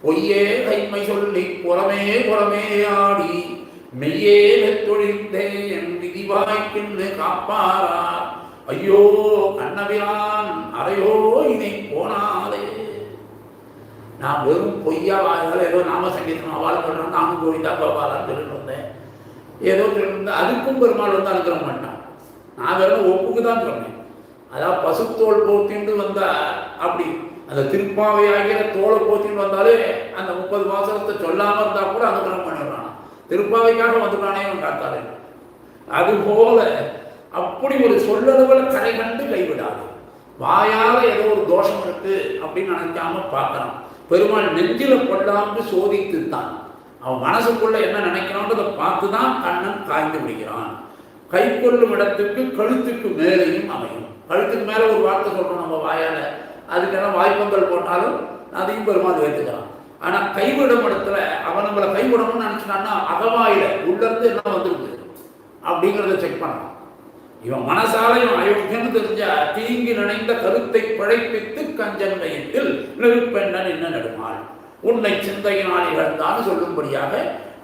பொய்யே கைமை சொல்லி புறமே புறமே ஆடி மெய்யே தொழிந்தே என் விதிவாய்க்கின்னு காப்பாரா ஐயோ கண்ணபிரான் அறையோ இதை போனாதே. நான் வெறும் பொய்யா வாய்கள் ஏதோ நாம சங்கீதம் அவள் சொல்றேன், நானும் கோவிந்தா கோபாலான்னு சொல்லிட்டு வந்தேன். ஏதோ சொல்லிட்டு அதுக்கும் பெருமாள் வந்து அனுக்கிற மாட்டான். நான் வெறும் ஒப்புக்கு தான் சொன்னேன். அதாவது பசுத்தோல் போத்தின்னு வந்தா அப்படி அந்த திருப்பாவை ஆகிற தோலை போத்தின்னு வந்தாலே அந்த 30 வாசகத்தை சொல்லாமல் இருந்தா கூட அனுகிரகம் பண்ணிடுறான். திருப்பாவைக்காக வந்துட்டானே அவன் காத்தாலே. அதுபோல அப்படி ஒரு சொல்லளவில் கரை கண்டு கைவிடாது. வாயால ஏதோ ஒரு தோஷம் இருக்கு அப்படின்னு நினைக்காம பார்க்கறான். பெருமாள் நெஞ்சில கொள்ளாமல் சோதித்து தான் அவன் மனசுக்குள்ள என்ன நினைக்கிறான்றதை பார்த்து தான் கண்ணன் காய்ந்து விடுகிறான். கை கொள்ளும் இடத்துக்கு கழுத்துக்கு மேலேயும் அமையும். கழுத்துக்கு மேலே ஒரு வார்த்தை சொல்றோம் நம்ம வாயால, அதுக்கெல்லாம் வாய்ப்பங்கள் போட்டாலும் அதையும் பெருமாள் ஏற்றுக்கிறான். ஆனால் கைவிடும் இடத்துல அவன் நம்மளை கைவிடணும்னு நினைச்சினான்னா அகவாயில உள்ளிருந்து என்ன வந்துருக்கு அப்படிங்கிறத செக் பண்ணலாம். இவன் மனசாலையும் அயோக்கியன்னு தெரிஞ்சா தீங்கி நினைந்த கருத்தை பிழைப்பித்து கஞ்சன் வயத்தில் நெருப்பெண்ணன் என்ன நடுமாள் உன்னை சிந்தையினால் இழந்தான் சொல்லும்படியாக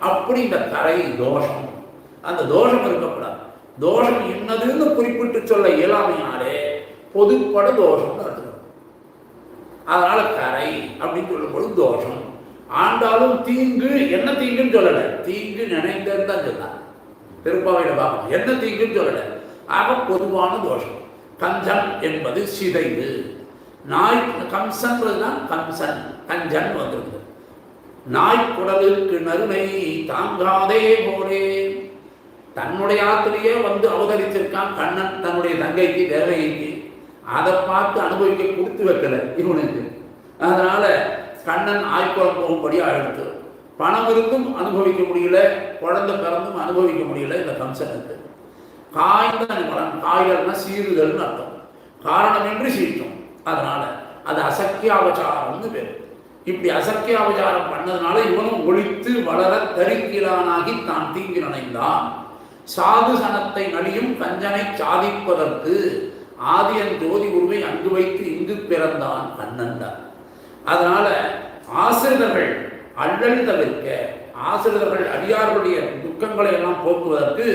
அப்படி இந்த கரை தோஷம், அந்த தோஷம் இருக்கக்கூடாது. தோஷம் என்னதுன்னு குறிப்பிட்டு சொல்ல இயலாமையாலே பொதுப்பட தோஷம் நடத்தும். அதனால கரை அப்படின்னு சொல்லும்போது தோஷம். ஆண்டாலும் தீங்கு என்ன தீங்குன்னு சொல்லலை, தீங்கு நினைந்தேன்னு தான் சொன்னார். திருப்பாவையில பார்க்கணும், என்ன தீங்குன்னு சொல்லலை. ஆக பொதுவான தோஷம். கஞ்சன் என்பது சிதைவு. நாய் கம்சன்றதுதான் கம்சன், கஞ்சன் வந்திருக்கு. நாய்க்குடலுக்கு நறுமை தாங்காதே போலே. தன்னுடைய ஆத்திலேயே வந்து அவதரிச்சிருக்கான் கண்ணன் தன்னுடைய தங்கைக்கு தேவகைக்கு. அதை பார்த்து அனுபவிக்க கொடுத்து வைக்கல இவனுக்கு. அதனால கண்ணன் ஆய்க்குளம் போகும்படி அழுத்து. பணம் இருந்தும் அனுபவிக்க முடியல, குழந்தை பிறந்தும் அனுபவிக்க முடியல இந்த கம்சனுக்கு. காய்ந்த பலன், காய்கள்னா சீறுதல்னு அர்த்தம், காரணமின்றி சீற்றும். அதனால அது அசக்கியாவச்சாரம்னு பேர். இப்படி அசக்கியாவச்சாரம் பண்ணதுனால இவனும் ஒழித்து வளர தரிக்கிறானாகி தான் தீங்கு நினைந்தான். சாது சனத்தை நடியும் கஞ்சனை சாதிப்பதற்கு ஆதியன் ஜோதி குருவை அங்கு வைத்து இங்கு பிறந்தான் கண்ணன் தான். அதனால ஆசிரியர்கள் அல்லல் தவிர்க்க, ஆசிரியர்கள் அடியார்களுடைய துக்கங்களை எல்லாம் போக்குவதற்கு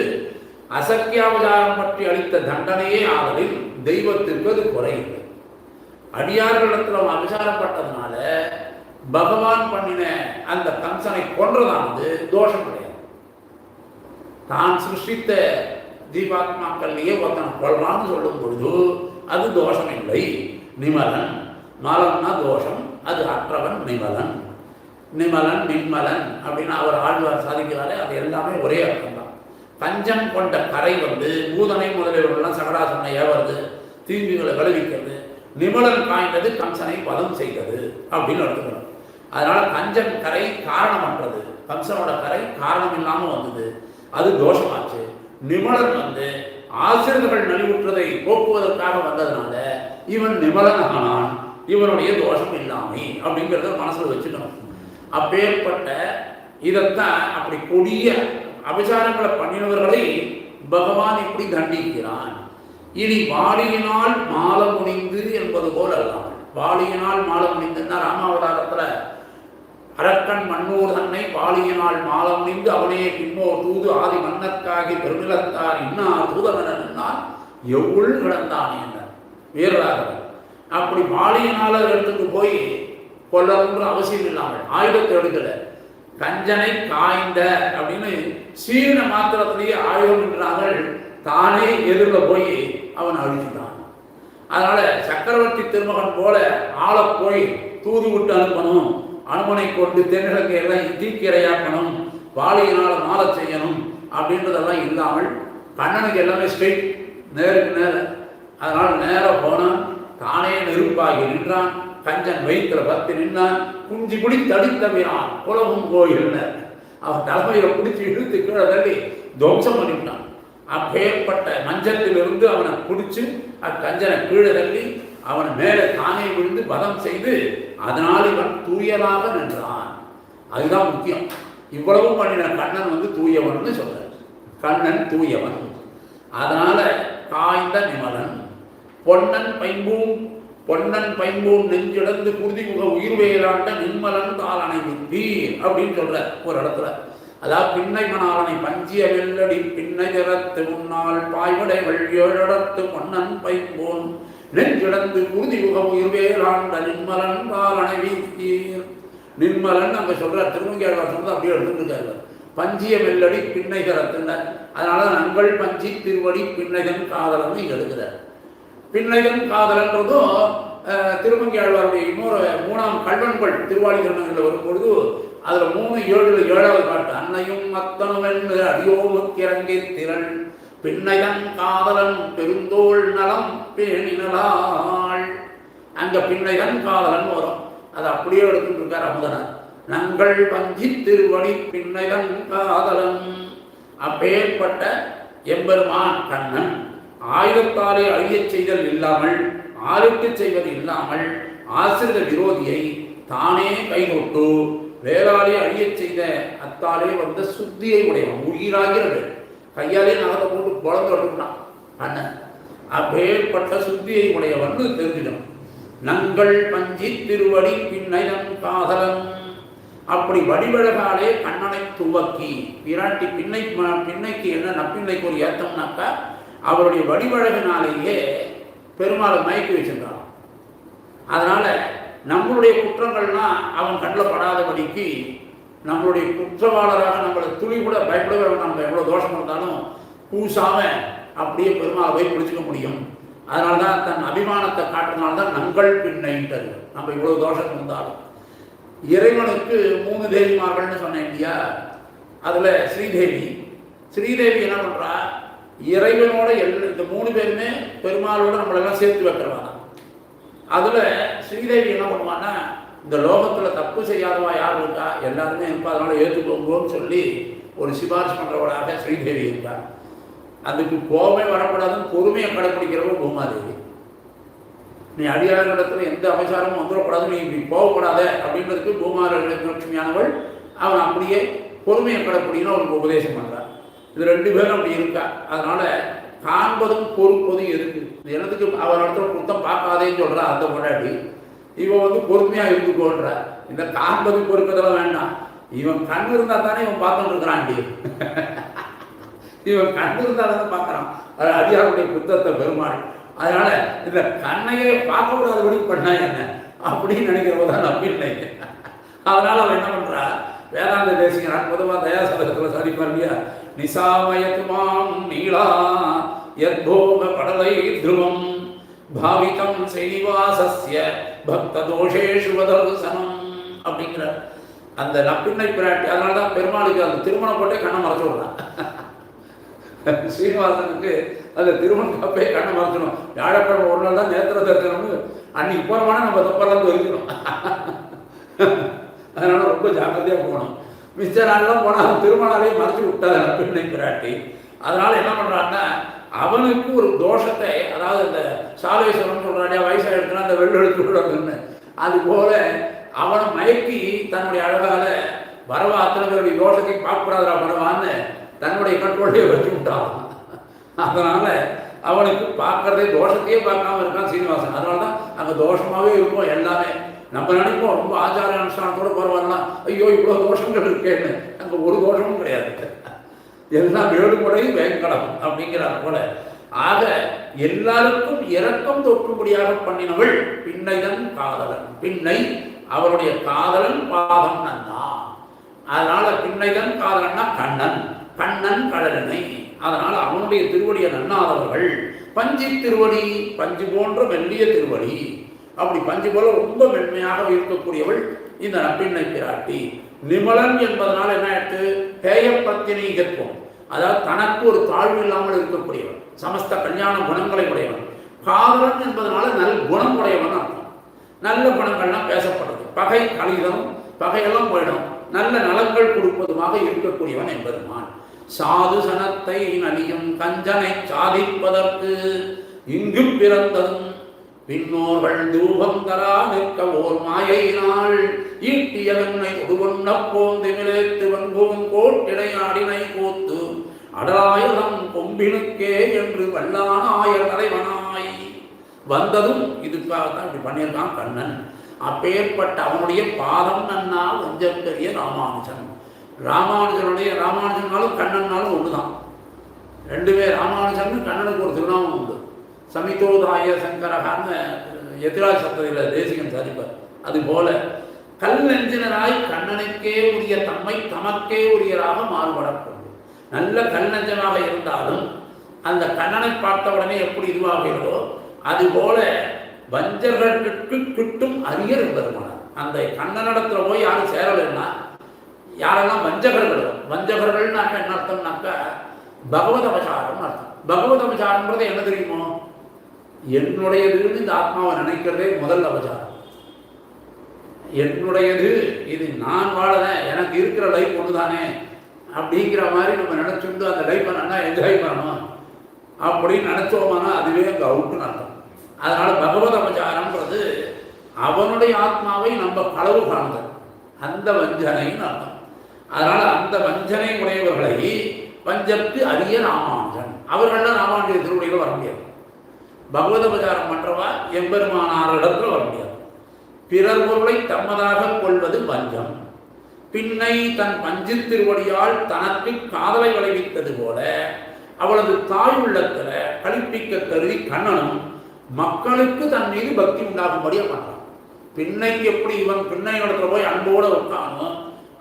அசக்கியாவதாரம் பற்றி அளித்த தண்டனையே ஆதலில் தெய்வத்திற்கு அது குறையில்லை. அடியார்களிடத்தில் அவன் அபிசாரப்பட்டதுனால பகவான் பண்ணின அந்த கம்சனை கொன்றதானது தோஷம் கிடையாது. தான் சிருஷ்டித்த ஜீவாத்மாக்கள்லேயே ஒருத்தனை கொள்றான்னு சொல்லும் பொழுது அது தோஷம் இல்லை. நிமலன், மலன்னா தோஷம், அது அற்றவன் நிமலன். நிமலன் நிம்மலன் அப்படின்னு அவர் ஆழ்வார் சாதிக்கிறாரே, அது எல்லாமே ஒரே அர்த்தம் தான். பஞ்சம் கொண்ட கரை வந்து பூதனை முதலியவர்கள்லாம் சகடாசனை ஏவது, தீங்குகளை விளைவிக்கிறது. நிமலன் காய்ந்தது கம்சனை பலம் செய்தது அப்படின்னு எடுத்துக்கணும். அதனால கஞ்சன் கரை காரணமற்றது, கம்சனோட கரை காரணம் இல்லாமல் வந்தது, அது தோஷமாச்சு. நிமலன் வந்து ஆசிரியர்கள் நலிவுற்றதை போக்குவதற்காக வந்ததுனால இவன் நிமலன் ஆனான், இவனுடைய தோஷம் இல்லாமை அப்படிங்கிறத மனசில் வச்சுக்கணும். அப்பேற்பட்ட இதைத்தான் அப்படி கொடிய அபிசாரங்களை பண்ணினவர்களை பகவான் இப்படி தண்டிக்கிறான். இனி வாளியினால் மாலை முடிந்து என்பது போல் அல்லாமல், வாளியினால் மாலை முடிந்துன்னா ராமாவதாரத்தில் அரக்கன் மன்னூர் தன்னை வாளியினால் மாலை முடிந்து அவனே பின்னோர் தூது ஆதி மன்னர்க்காகி பெருநிலத்தார் இன்னார் தூதவனால் எவ்வுள் கிடந்தான் என்றார் வீரராகவன். அப்படி வாளியினால எடுத்துட்டு போய் கொல்லணுன்ற அவசியம் இல்லாமல் ஆயுதத்தை எடுக்கல, கஞ்சனை காய்ந்த அப்படின்னு சீன மாத்திரத்திலேயே ஆயுதம் என்றார்கள். தானே எதிரில் போய் அவன் அழிச்சுட்டான். அதனால சக்கரவர்த்தி திருமகன் போல ஆளை போய் தூது விட்டு அனுப்பணும், அனுமனை கொண்டு தென்னிலங்கையெல்லாம் தீக்கிரையாக்கணும், வாளியினால் மாலை செய்யணும் அப்படின்றதெல்லாம் இல்லாமல் கண்ணனுக்கு எல்லாமே ஸ்ட்ரெயிட், நேருக்கு நேர. அதனால் நேராக போனான், தானே நெருப்பாகி நின்றான், கஞ்சன் வயிற்றுல பத்தி நின்றான், குஞ்சி பிடி தடித்தவிரான் குலவும் கோயில் அவன் தலைமையில பிடிச்சி இழுத்து கீழே தள்ளி துவம்சம் பண்ணிவிட்டான். அப்பேற்பட்ட மஞ்சத்திலிருந்து அவனை பிடிச்சி அக்கஞ்சனை கீழே தள்ளி அவன் மேலே தானே விழுந்து பதம் செய்து அதனால் இவன் தூயனாக நின்றான். அதுதான் முக்கியம். இவ்வளவும் பண்ணின கண்ணன் தூயவன் சொல்றார். கண்ணன் தூயவன். அதனால காய்ந்த நிமலன் பொன்னன் பைம்பூம் நெஞ்சிடந்து குருதிமுக உயிர்வேலாண்ட நின்மலன் தாளனை வித்தீர் அப்படின்னு சொல்ற ஒரு இடத்துல. அதாவது பின்னை மணாலனை பஞ்சிய வெள்ளடி பின்னை ஜரத்து முன்னால் பாய்வடைகள் ஏழடத்து பொன்னன் பைம்பூன் நெஞ்சிடந்து குருதிமுக உயிர்வேலாண்ட நின்மலன் தாளனை வித்தீர். நிர்மலன் அங்க சொல்ற திருமங்கையாளர் சொன்னது அப்படியே எடுத்துருக்காரு. பஞ்சிய வெள்ளடி பின்னை கரத்துன, அதனால நங்கள் பஞ்சி திருவடி பின்னைகன் காதலன் இங்க எடுக்கிறார். பின்னைகன் காதலன்றதும் திருமங்கையாழ்வாருடைய இன்னொரு 3ஆம் கல்வன்கள் திருவாளி திருநங்கையில் வரும்பொழுது அதுல 3:7 பாட்டு அன்னையும் அத்தனும் என்று அடியோமுக்கிறங்கை திறன் பின்னைகன் காதலன் பெருந்தோள் நலம் பேணினலாள். அங்க பின்னைகன் காதலன் வரும். அது அப்படியே எடுத்துட்டு இருக்கார் அமுதனார். நங்கள் பஞ்சி திருவடி பின்னைகன் காதலன். அப்பேற்பட்ட எம்பெருமான் கண்ணன் ஆயுதத்தாலே அழியச் செய்தல் இல்லாமல், ஆளுக்கு செய்வது இல்லாமல், ஆசிரித விரோதியை தானே கைகொட்டு வேளாலே அழியச் செய்த அத்தாலே வந்த சுத்தியை உடையவன். உயிராகிறது கையாலே நகத்தை போட்டு குழந்தை விட்டுட்டான் கண்ணன். அப்பேற்பட்ட சுத்தியை உடையவன் தெரிஞ்சிடும். நங்கள் பஞ்சி திருவடி பின்னைதன் காதலன். அப்படி வடிவழகாலே கண்ணனை துவக்கி பிராட்டி பின்னைக்கு என்ன நப்பின்னைக்கு ஒரு ஏத்தம்னாக்கா அவருடைய வடிவழகினாலேயே பெருமாளை மயக்கி வச்சிருந்தான். அதனால நம்மளுடைய குற்றங்கள்லாம் அவன் கண்ணில் படாதபடிக்கு நம்மளுடைய குற்றவாளராக நம்மளை துளி கூட பயப்படவே நம்ம எவ்வளோ தோஷம் இருந்தாலும் பூசாம அப்படியே பெருமாளை போய் பிடிச்சிக்க முடியும். அதனால தான் தன் அபிமானத்தை காட்டுறதுனால்தான் நங்கள் பின்னைன்றது. நம்ம இவ்வளோ தோஷம் இருந்தாலும் இறைவனுக்கு 3 தேவிமார்கள்னு சொன்னேன் இல்லையா? அதில் ஸ்ரீதேவி என்ன பண்ணுறா, இறைவனோட இந்த 3 பேருமே பெருமாளோட நம்மளெல்லாம் சேர்த்து வைக்கிறவா. அதில் ஸ்ரீதேவி என்ன பண்ணுவான்னா, இந்த லோகத்தில் தப்பு செய்யாதவா யார் இருக்கா, எல்லாருமே இருப்பா, அதனால ஏற்றுக்கோங்கன்னு சொல்லி ஒரு சிபாரிசு பண்ணுறவளாக ஸ்ரீதேவி இருக்கா. அதுக்கு கோபமே வரக்கூடாதுன்னு பொறுமையை கடைப்பிடிக்கிறவங்க பூமாதேவி. நீ அடியாளர்களிடத்துல எந்த அபசாரமும் வந்துடக்கூடாது, நீ இப்படி போகக்கூடாத அப்படின்றதுக்கு பூமாலட்சுமியானவள் அவன் அப்படியே பொறுமையை கடைப்பிடிக்கணும் அவனுக்கு உபதேசம் பண்ணுறான். இது 2 பேரும் அப்படி இருக்கா. அதனால காண்பதும் பொறுப்பதும் இருக்கு. எனத்துக்கு அவன் இடத்துல குத்தம் பார்க்காதேன்னு சொல்றா அந்த முன்னாடி. இவன் பொறுமையா இருந்துக்கோன்றா. இந்த காண்பதும் பொறுப்பதெல்லாம் வேண்டாம். இவன் கண் இருந்தா தானே இவன் பார்த்துட்டு இருக்கிறான்டி. இவன் கண் இருந்தா தானே பார்க்கறான். அது அடியாருடைய குத்தத்தை பெருமாள். அதனால இந்த கண்ணையே பார்க்க கூடாதபடி பண்ணா என்ன அப்படின்னு நினைக்கிறவதான் நம்பில்லை. அதனால அவன் என்ன பண்றா, வேதாந்த தேசிகன் பொதுவாக தயாசதகத்தில் சாதிப்பார் இல்லையா, நிசாமயத்துமாம் நீளா யத்போக படலை துருவம் பாவிதம் ஸ்ரீனிவாசஸ்ய பக்த தோஷேஷு வதர்சனம் அப்படிங்கிற அந்த நப்பின்னை பிராட்டி. அதனால தான் பெருமாளுக்கு அந்த திருமணம் போட்டே கண்ணை மறைச்சு விடுறான். ஸ்ரீனிவாசனுக்கு அந்த திருமணம் காப்பே கண்ணை மறைச்சிடும். வியாழக்கிழமை ஒரு நாள் தான் நேத்திர தரிசனம்னு அன்னைக்கு போகிறோம்னா நம்ம தப்பெல்லாம் இருக்கணும். அதனால ரொம்ப ஜாக்கிரதையாக போகணும். மிச்ச நாள்லாம் போனால் திருமணாலே மறைச்சி விட்டாத நப்பின்னை பிராட்டி. அதனால என்ன பண்ணுறான்னா, அவனுக்கு ஒரு தோஷத்தை, அதாவது இந்த சாலேஸ்வரன் சொல்கிறாடியா வயசாகிடுச்சுன்னா அந்த வெள்ளெழுத்து விடுறதுன்னு, அது போல அவனை மயக்கி தன்னுடைய அழகால வரவா அத்தனை பேருடைய தோஷத்தை பார்க்கக்கூடாதா வரவான்னு தன்னுடைய கண்ட்ரோல்லையே வச்சு விட்டான். அதனால அவனுக்கு பார்க்கறதே தோஷத்தையே பார்க்காம இருக்கான் சீனிவாசன். அதனால தான் அங்கே தோஷமாகவே இருக்கும் எல்லாமே. நம்ம நினைப்போம் ரொம்ப ஆச்சார அனுஷ்டானத்தோட பரவாயில்லாம், ஐயோ இவ்வளோ தோஷங்கள் இருக்கேன்னு. அங்கே ஒரு தோஷமும் கிடையாது. எல்லாம் வேடுமுறை வேங்கடம் அப்படிங்கிறார் போல. ஆக எல்லாருக்கும் இரக்கம் தொற்றும்படியாக பண்ணினவள் பின்னைதன் காதலன். பின்னை அவருடைய காதலன் பாதம் நன்னா. அதனால பின்னைதன் காதலன்னா கண்ணன். கண்ணன் கடலனை. அதனால அவனுடைய திருவடியை நன்னாதவர்கள். பஞ்சி திருவடி, பஞ்சு போன்ற மெல்லிய திருவடி. அப்படி பஞ்சு போல ரொம்ப மென்மையாக இருக்கக்கூடியவள் இந்த நப்பின்னை பிராட்டி. நிமலன் என்பதனால் என்ன ஆயிடுத்து, பேய பத்தினிகத்துவம். அதாவது தனக்கு ஒரு தாழ்வு இல்லாமல் இருக்கக்கூடியவன், சமஸ்த கல்யாண குணங்களை உடையவன். காதலன் என்பதனால நல்ல குணம் உடையவன் அர்த்தம். நல்ல குணங்கள்லாம் பேசப்படுறது. பகை கழிதம், பகையெல்லாம் போயிடும், நல்ல நலங்கள் கொடுப்பதுமாக இருக்கக்கூடியவன் என்பதுமான். சாது சனத்தை நலியும் கஞ்சனை சாதிப்பதற்கு இங்கு பிறந்ததும் பின்னோர்கள் தூபம் தரா நிற்க ஓர் மாயினால் ஈட்டியவனை ஒடுவண்ண போந்திமிலேத்து வன்போன் கோட்டிடையாடினை கோத்து அடலாயுதம் கொம்பினுக்கே என்று வல்லானாய தலைவனாய் வந்ததும் இதுக்காகத்தான் இப்படி பண்ணியிருக்கான் கண்ணன். அப்பேற்பட்ட அவனுடைய பாதம் நன்னா வஞ்சக்கரிய ராமானுஜன். ராமானுஜனாலும் கண்ணன்னாலும் ஒன்றுதான். ரெண்டு பேர் ராமானுஜன் கண்ணனுக்கு ஒரு திருநாமம் உண்டு. சமிதோதாய சங்கரகான்னு எதிராஜ சப்தத்தில் தேசிகன் சாதிப்பார். அதுபோல கல் நெஞ்சினராய் கண்ணனுக்கே உரிய தம்மை தமக்கே உரியராக மாறுபடக்கூடும். நல்ல கல் நெஞ்சனாக இருந்தாலும் அந்த கண்ணனை பார்த்த உடனே எப்படி இதுவாகிறதோ அதுபோல வஞ்சகர்களுக்கு கிட்டும் அரியர் என்பதுமான அந்த கண்ணனிடத்துல போய் யாரும் சேரலைன்னா யாரெல்லாம் வஞ்சகர்கள். வஞ்சகர்கள்னாக்க என்ன அர்த்தம்னாக்கா பகவத் அபசாரம் அர்த்தம். பகவத் அபசாரம்ன்றது என்ன தெரியுமோ, என்னுடையதுன்னு இந்த ஆத்மாவை நினைக்கிறதே முதல் அபசாரம். என்னுடையது, இது நான் வாழறேன், எனக்கு இருக்கிற லைஃப் ஒன்று தானே அப்படிங்கிற மாதிரி நம்ம நினச்சிட்டு அந்த லைஃப்பை நல்லா என்ஜாய் பண்ணணும் அப்படின்னு நினச்சோமானா அதுவே அங்கே அவுட்டுன்னு அர்த்தம். அதனால் பகவத் அபசாரம்ன்றது அவனுடைய ஆத்மாவை நம்ம களவு காணுதல், அந்த வஞ்சனைன்னு அர்த்தம். அதனால் அந்த வஞ்சனை உடையவர்களை வஞ்சத்து அரிய ராமானுஜன், அவர்கள்லாம் ராமானுஜ திருவடியில் வர முடியாது. பகவத உபசாரம் பண்ணுறவா எம்பெருமானார் இடத்துல வர முடியாது. பிறர் பொருளை தம்மதாக கொள்வது வஞ்சம். பின்னை தன் பஞ்சு திருவடியால் தனக்கு காதலை விளைவித்தது போல அவளது தாய் உள்ளத்தில் கழிப்பிக்க கருதி கண்ணனும் மக்களுக்கு தன் மீது பக்தி உண்டாகும்படியாக பண்ணுறான். பின்னைக்கு எப்படி இவன் பின்னை இடத்துல போய் அன்போடு உட்கானோ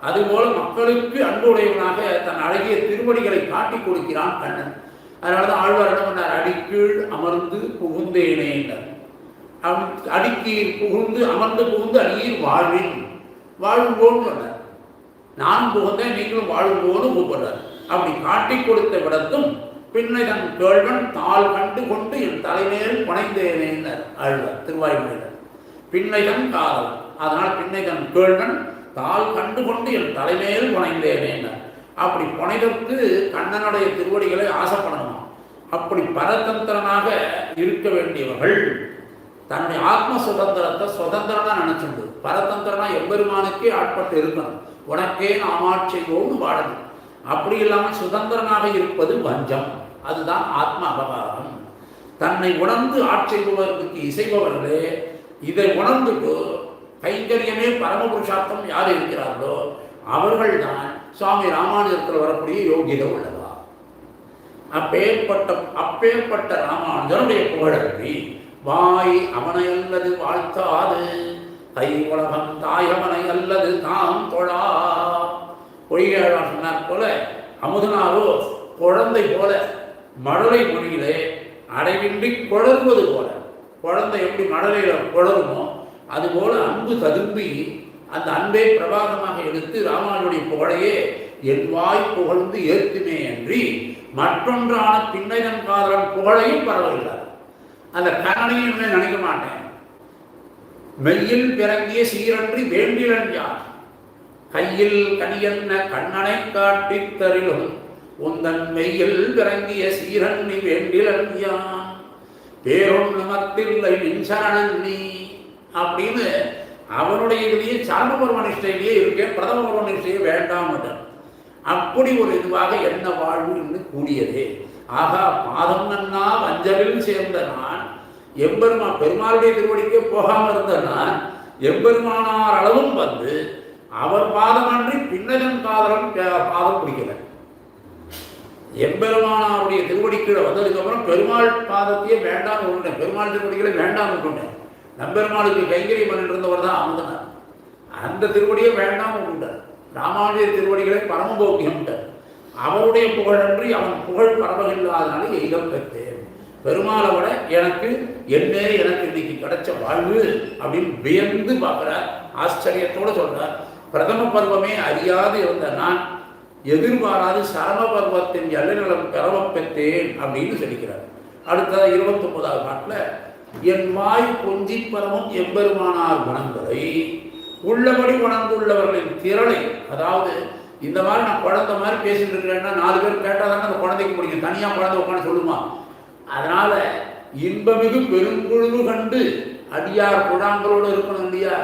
அதுபோல மக்களுக்கு அன்புடையவனாக தன் அழகிய திருவடிகளை காட்டி கொடுக்கிறான் கண்ணன். அதனால தான் ஆழ்வார் என்ன பண்ணார், அடிக்கீழ் அமர்ந்து புகுந்தேனே என்றார். அடிக்கீழ் புகுந்து அமர்ந்து புகுந்து அடியில் வாழ்வின் வாழ்வோன்னு சொன்னார். நான் புகுந்தேன் நீங்களும் வாழ்வோன்னு கூப்பிடுறார். அப்படி காட்டி கொடுத்த விடத்தும் பின்னை தன் கேள்வன் தாள் கண்டு கொண்டு என் தலைமேல் புனைந்தேனே என்றார் ஆழ்வார் திருவாய்மொழியில். பின்னை தன் காதல், அதனால் பின்னை தன் கேள்வன் தாள் கண்டு கொண்டு என் தலைமேல் புனைந்தேனே. அப்படி புனைதற்கு கண்ணனுடைய திருவடிகளை ஆசைப்படணும். அப்படி பரதந்திரனாக இருக்க வேண்டியவர்கள் தன்னுடைய ஆத்ம சுதந்திரத்தை சுதந்திரனா நினைச்சுண்டு பரதந்திரனா எம்பெருமானுக்கே ஆட்பட்டு இருக்கணும். உனக்கே நாமாட்சியோடு வாழணும். அப்படி இல்லாமல் சுதந்திரனாக இருப்பது வஞ்சம். அதுதான் ஆத்ம அபகாரம். தன்னை உணர்ந்து ஆட்செய்பவர்களுக்கு இசைபவர்களே இதை உணர்ந்துட்டு கைங்கரியமே பரமபுருஷார்த்தம் யார் இருக்கிறார்களோ அவர்கள்தான் சுவாமி ராமானுஜத்தில் வரக்கூடிய யோகிதை உள்ளதா. அப்பேற்பட்ட ராமானுஜனுடைய புகழன்றி வாய் அவனை அல்லது வாழ்த்தாது கை உலகம் தாயவனை அல்லது தாம் தொழா. பொய்யாளர் சொன்னார் போல அமுதனாரோ குழந்தை போல மழலை மொழியிலே அடைவின்றி குழறுவது போல, குழந்தை எப்படி மழலையில் குழறுமோ அதுபோல அன்பு ததும்பி அந்த அன்பை பிரபாகமாக எடுத்து ராமானுடைய புகழையே என் வாய் புகழ்ந்து ஏற்றுமே அன்றி மற்றொன்றான பின்னைதன் காதலன் புகழையும் பரவவில்லை. அந்த கண்ணனையும் நினைக்க மாட்டேன். மெய்யில் பிறங்கிய சீரன்றி வேண்டிலன் யார் கையில் கனியன்ன கண்ணனை காட்டி தரிலும் உந்தன் மெய்யில் பிறங்கிய சீரன்றி வேண்டிலன் யான் பேரும் நமத்தில்லை நின்சரணன் நீ அப்படின்னு அவனுடைய இதுலேயே சார்ப பரமனிஷ்டையிலேயே இருக்கேன், பிரதம பரமனிஷ்டையே வேண்டாம். அப்படி ஒரு இதுவாக என்ன வாழ்வு என்று கூடியதே. ஆகா பாதம் நன்னா வஞ்சலில் சேர்ந்த நான் பெருமாளுடைய திருவடிக்கே போகாமல் இருந்த நான் எம்பெருமானார் அளவும் வந்து அவர் பாதம் அன்றி பின்னதன் காதலன் பாதம் பிடிக்கல. எம்பெருமானாருடைய திருவடிக்கீழே வந்ததுக்கு அப்புறம் பெருமாள் பாதத்தையே வேண்டாம் விட்டுட்டேன், பெருமாள் திருவடிகளை வேண்டாம் விட்டுட்டேன். நம்பெருமாளுக்கு கைங்கரியம் பண்ணிட்டு இருந்தவர் தான் அமுதனார். அந்த திருவடியை வேண்டாம் விட்டுட்டார். ராமானுஜ திருவடிகளை பரமபோக்கியம்ட்டார். அவருடைய புகழன்றி அவன் புகழ் பரவகில்லாதனால எய்தம் பெற்றேன். பெருமாளை விட எனக்கு இன்னைக்கு கிடைச்ச வாழ்வு அப்படின்னு வியந்து பார்க்குறார், ஆச்சரியத்தோடு சொல்றார். பிரதம பருவமே அறியாது இருந்த நான் எதிர்பாராது சரம பருவத்தின் எல்லைநலம் பெறவப் பெற்றேன் அப்படின்னு சொல்லிக்கிறார். அடுத்தது 29வது பாட்டில் என் வாய் கொஞ்சி பரவும் எம்பெருமானார் குணங்களை உள்ளபடி உணர்ந்துள்ளவர்களின் திரளை, அதாவது இந்த மாதிரி நான் குழந்தை மாதிரி பேசிட்டு இருக்கிறேன்னா 4 பேர் கேட்டால் தானே அந்த குழந்தைக்கு முடியும், தனியாக குழந்தை உட்காந்து சொல்லுமா. அதனால இன்பமிகு பெருங்குழுவு கண்டு அடியார் குழாங்களோடு இருக்கணும் இல்லையா,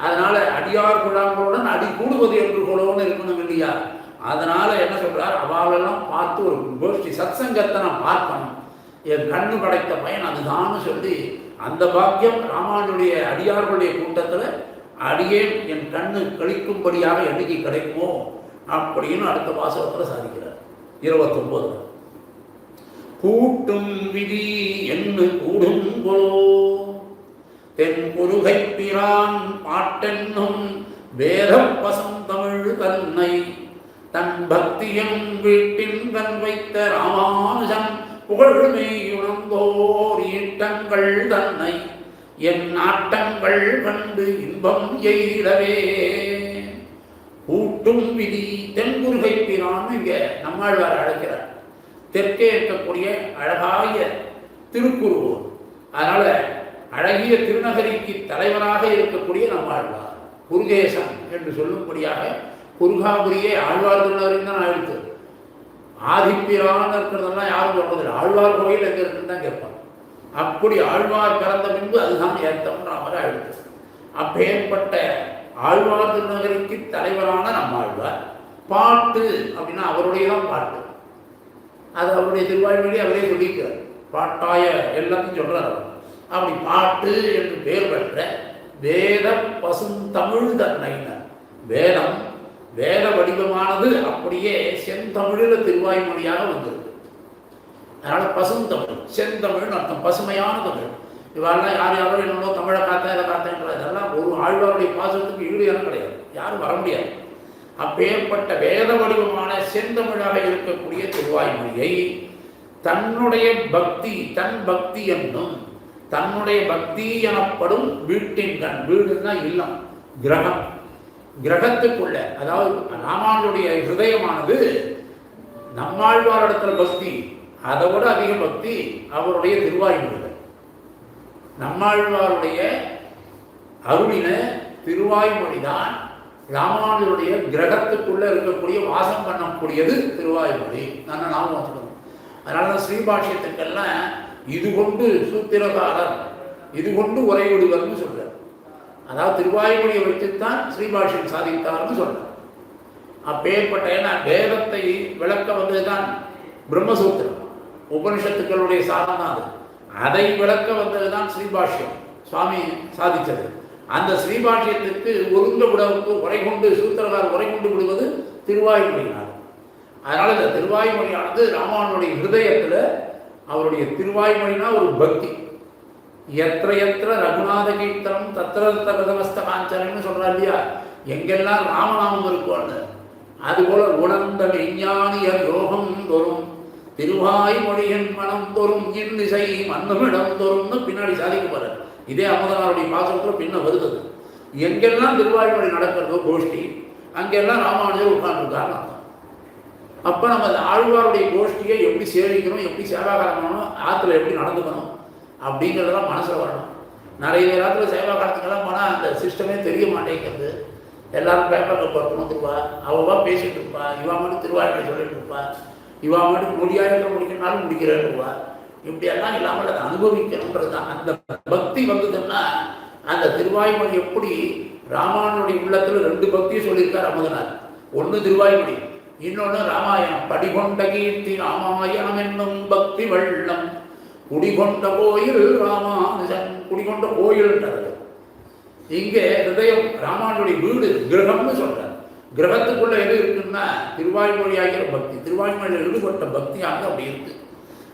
அதனால அடியார் குழாங்களுடன் அடி கூடுவது என்று கொள்ளோன்னு இருக்கணும் இல்லையா. அதனால என்ன சொல்றார், அவாவெல்லாம் பார்த்து ஒரு கோஷ்டி சத்சங்கத்தை நான் பார்க்கணும், என் கண்ணு படைத்த பயன் அதுதான்னு சொல்லி அந்த பாக்கியம் ராமானுடைய அடியார்களுடைய கூட்டத்தில் அடியேன் என் கண்ணு கழிக்கும்படியாக என்னைக்கு கிடைக்குமோ அப்படின்னு அடுத்த வாசகத்தில் சாதிக்கிறார். 29 கூட்டும் விதி என்று கூடும் போலோ தென் குருகை பிரான் பாட்டென்னும் வேத பசந்தமிழ் தன்னை தன் பக்தியம் வீட்டின் கண் வைத்த ராமானுஜன் புகழ்மையுணர்ந்தோர் ஈட்டங்கள் தன்னை என் நாட்டங்கள் கண்டு இன்பம் எய்தவே. கூட்டும் விதி தென்குருகை பிரான் இங்க நம்மாழ்வார் அழைக்கிறார். தெற்கே இருக்கக்கூடிய அழகாய திருக்குருகூர், அதனால அழகிய திருநகரிக்கு தலைவராக இருக்கக்கூடிய நம்மாழ்வார் குருகேசன் என்று சொல்லும்படியாக குருகாபுரியே ஆழ்வார் திருநகரின் தான் ஆயிடுத்து. ஆதிப்பிரான் இருக்கிறதெல்லாம் யாரும் சொல்றதில்லை, ஆழ்வார் கோயில் எங்க இருக்குன்னு தான் கேட்பாங்க. அப்படி ஆழ்வார் பிறந்த பின்பு அதுதான் ஏத்தம்ன்ற மாதிரி ஆயிடுச்சு. அப்பேற்பட்ட ஆழ்வார் திருநகரிக்கு தலைவரான நம்மாழ்வார் பாட்டு அப்படின்னா அவருடைய தான் பாட்டு, அது அவருடைய திருவாய்மொழி அவரே சொல்லிக்கிறார். பாட்டாய எல்லாத்தையும் சொல்றார். அப்படி பாட்டு என்று பெயர் பெற்ற வேத பசுந்தமிழ் தன்னைனர், வேதம் வேத வடிவமானது அப்படியே செந்தமிழில் திருவாய்மொழியாக வந்திருக்கு. அதனால பசுந்தமிழ் செந்தமிழ்னு அர்த்தம், பசுமையான தமிழ். இவரெல்லாம் யார் யாரோ என்னோ தமிழை காத்தேன் இதை காத்தேன்ற இதெல்லாம் ஒரு ஆழ்வாருடைய பாசத்துக்கு ஈடு இடம் கிடையாது, யாரும் வர முடியாது. அப்பேற்பட்ட வேத வடிவமான செந்தமிழாக இருக்கக்கூடிய திருவாய்மொழியை தன்னுடைய பக்தி, தன் பக்தி என்னும் தன்னுடைய பக்தி எனப்படும் வீட்டின் கண், வீடுன்னா இல்லம், கிரகம், கிரகத்துக்குள்ள, அதாவது ராமானுடைய ஹிருதயமானது நம்மாழ்வாரிடத்துல பக்தி, அதை விட அதிக பக்தி அவருடைய திருவாய்மொழிகள். நம்மாழ்வாருடைய அருளின திருவாய்மொழிதான் ராமானுடைய கிரகத்துக்குள்ள இருக்கக்கூடிய வாசம் பண்ணக்கூடியது திருவாய்மொழி. நான் நாம வச்சுக்கணும். அதனால ஸ்ரீபாஷ்யத்துக்கெல்லாம் இது கொண்டு சூத்திரகாரர், இது கொண்டு உரைவிடுவர்னு சொல்றார். அதாவது திருவாய்மொழியை வச்சுத்தான் ஸ்ரீபாஷ்யம் சாதித்தார்னு சொல்றார். அப்பேற்பட்ட ஏன்னா வேதத்தை விளக்க வந்ததுதான் பிரம்மசூத்திரம், உபனிஷத்துக்களுடைய சாதம் தான் அது. அதை விளக்க வந்ததுதான் ஸ்ரீபாஷ்யம் சுவாமி சாதித்தது. அந்த ஸ்ரீபாஷ்யத்திற்கு ஒருங்க விடவுக்கு உரை கொண்டு சூத்திரகார் உரை கொண்டு விடுவது திருவாய்மொழியினார். அதனால இந்த திருவாய்மொழியானது ராமானுடைய ஹிருதயத்தில் அவருடைய திருவாய்மொழினா ஒரு பக்தி. எத்திர எத்திர ரகுநாத கீர்த்தனம் தத்திர கதமஸ்த காஞ்சனன்னு சொல்றா இல்லையா, எங்கெல்லாம் ராமநாமம் இருக்கும்னு. அதுபோல உணர்ந்த விஞ்ஞானியர் யோகம் தோறும் திருவாய்மொழியின் மனம் தோறும் இன்னிசை மன்னமிடம் தோறும்னு பின்னாடி சாதிக்கப்படுற இதே அமுதனாருடைய பாசத்தில் பின்ன வருது. எங்கெல்லாம் திருவாய்மொழி நடக்கிறதோ கோஷ்டி, அங்கெல்லாம் ராமானுஜர் உட்கார்ந்துருக்காங்க. அப்போ நம்ம அந்த ஆழ்வாருடைய கோஷ்டியை எப்படி சேவிக்கணும், எப்படி சேவாகாரம் பண்ணணும், ஆற்றுல எப்படி நடந்துக்கணும் அப்படிங்கிறதெல்லாம் மனசில் வரணும். நிறைய நேரத்தில் சேவாகாரத்துக்கெல்லாம் போனால் அந்த சிஸ்டமே தெரிய மாட்டேங்கிறது. எல்லாரும் பேப்பரில் பார்த்துருப்பா, அவவா பேசிகிட்டு இருப்பா, இவா மட்டும் திருவாய்மொழி சொல்லிட்டு இருப்பா, இவா மட்டும் முடியாத முடிக்கணும்னாலும் முடிக்கிறேன்னுவா. இப்படியெல்லாம் இல்லாமல் அதை அனுபவிக்கணுன்றது தான். அந்த பக்தி வந்ததுன்னா அந்த திருவாய்மொழி எப்படி ராமானுடைய உள்ளத்தில் 2 பக்தியை சொல்லியிருக்கார் அமுதனார். ஒன்று திருவாய்மொழி, இன்னொன்று ராமாயணம். படிகொண்ட கீர்த்தி ராமாயணம் என்னும் பக்தி வெள்ளம் குடிகொண்ட கோயில் ராமானுஜன். குடிகொண்ட கோயில்ன்றது இங்கே ஹிருதயம் ராமானுடைய வீடு, கிரகம்னு சொல்றார். கிரகத்துக்குள்ள எது இருக்குன்னா திருவாய்மொழி ஆகிற பக்தி, திருவாய்மொழியில் ஈடுபட்ட பக்தியாக அப்படி இருக்கு.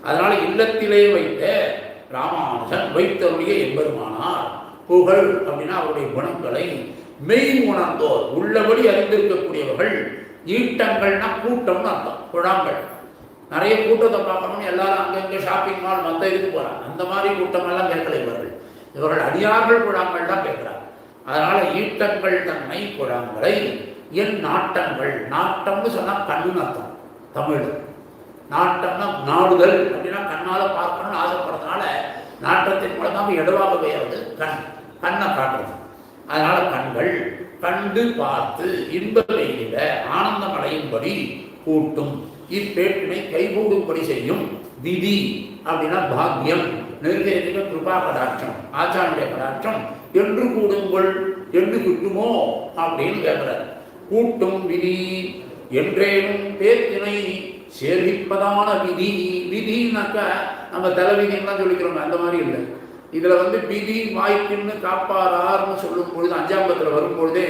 அதனால இல்லத்திலே வைத்த ராமானுஜன் வைத்தருடைய எம்பெருமானார் புகழ் அப்படின்னா அவருடைய குணங்களை மெய் உணர்ந்தோர், உள்ளபடி அறிந்திருக்கக்கூடியவர்கள். ஈட்டங்கள்னா கூட்டம்னு அர்த்தம், குழாங்கள். நிறைய கூட்டத்தை பார்க்கணும்னு எல்லாரும் அங்கங்கே ஷாப்பிங் மால் மற்ற இதுக்கு போகிறாங்க. அந்த மாதிரி கூட்டங்கள்லாம் கேட்கல இவர்கள் அடியார்கள் குழாங்கள் தான் கேட்குறாங்க. அதனால ஈட்டங்கள் தன்னை குழாங்களை என் நாட்டங்கள். நாட்டம்னு சொன்னால் கண்ணுன்னு அர்த்தம் தமிழ். நாட்டம்னா நாடுதல் அப்படின்னா கண்ணால் பார்க்கணும்னு ஆசைப்படுறதுனால நாட்டத்தின் மூலமாக எடுவாக பெயர்வது கண், கண்ணை காட்டுறது. அதனால கண்கள் கண்டு பார்த்து இன்ப வெயிலில ஆனந்தம் அடையும்படி கூட்டும், இப்பேட்டினை கைகூடும்படி செய்யும். விதி அப்படின்னா பாக்கியம், நிர்வேதிக கிருபா கடாட்சம், ஆச்சாரிய கடாட்சம் என்று கூடுங்கள் என்று கிட்டுமோ அப்படின்னு கேட்கிறார். கூட்டும் விதி என்றேனும் பேத்தினை சேர்விப்பதான விதி. விதினாக்கா நம்ம தலைவிதின்லாம் சொல்லிக்கிறோம், அந்த மாதிரி இல்லை. இதில் விதி வாய்ப்புன்னு காப்பாரார்னு சொல்லும் பொழுது 5ஆம் பத்தில் வரும்பொழுதே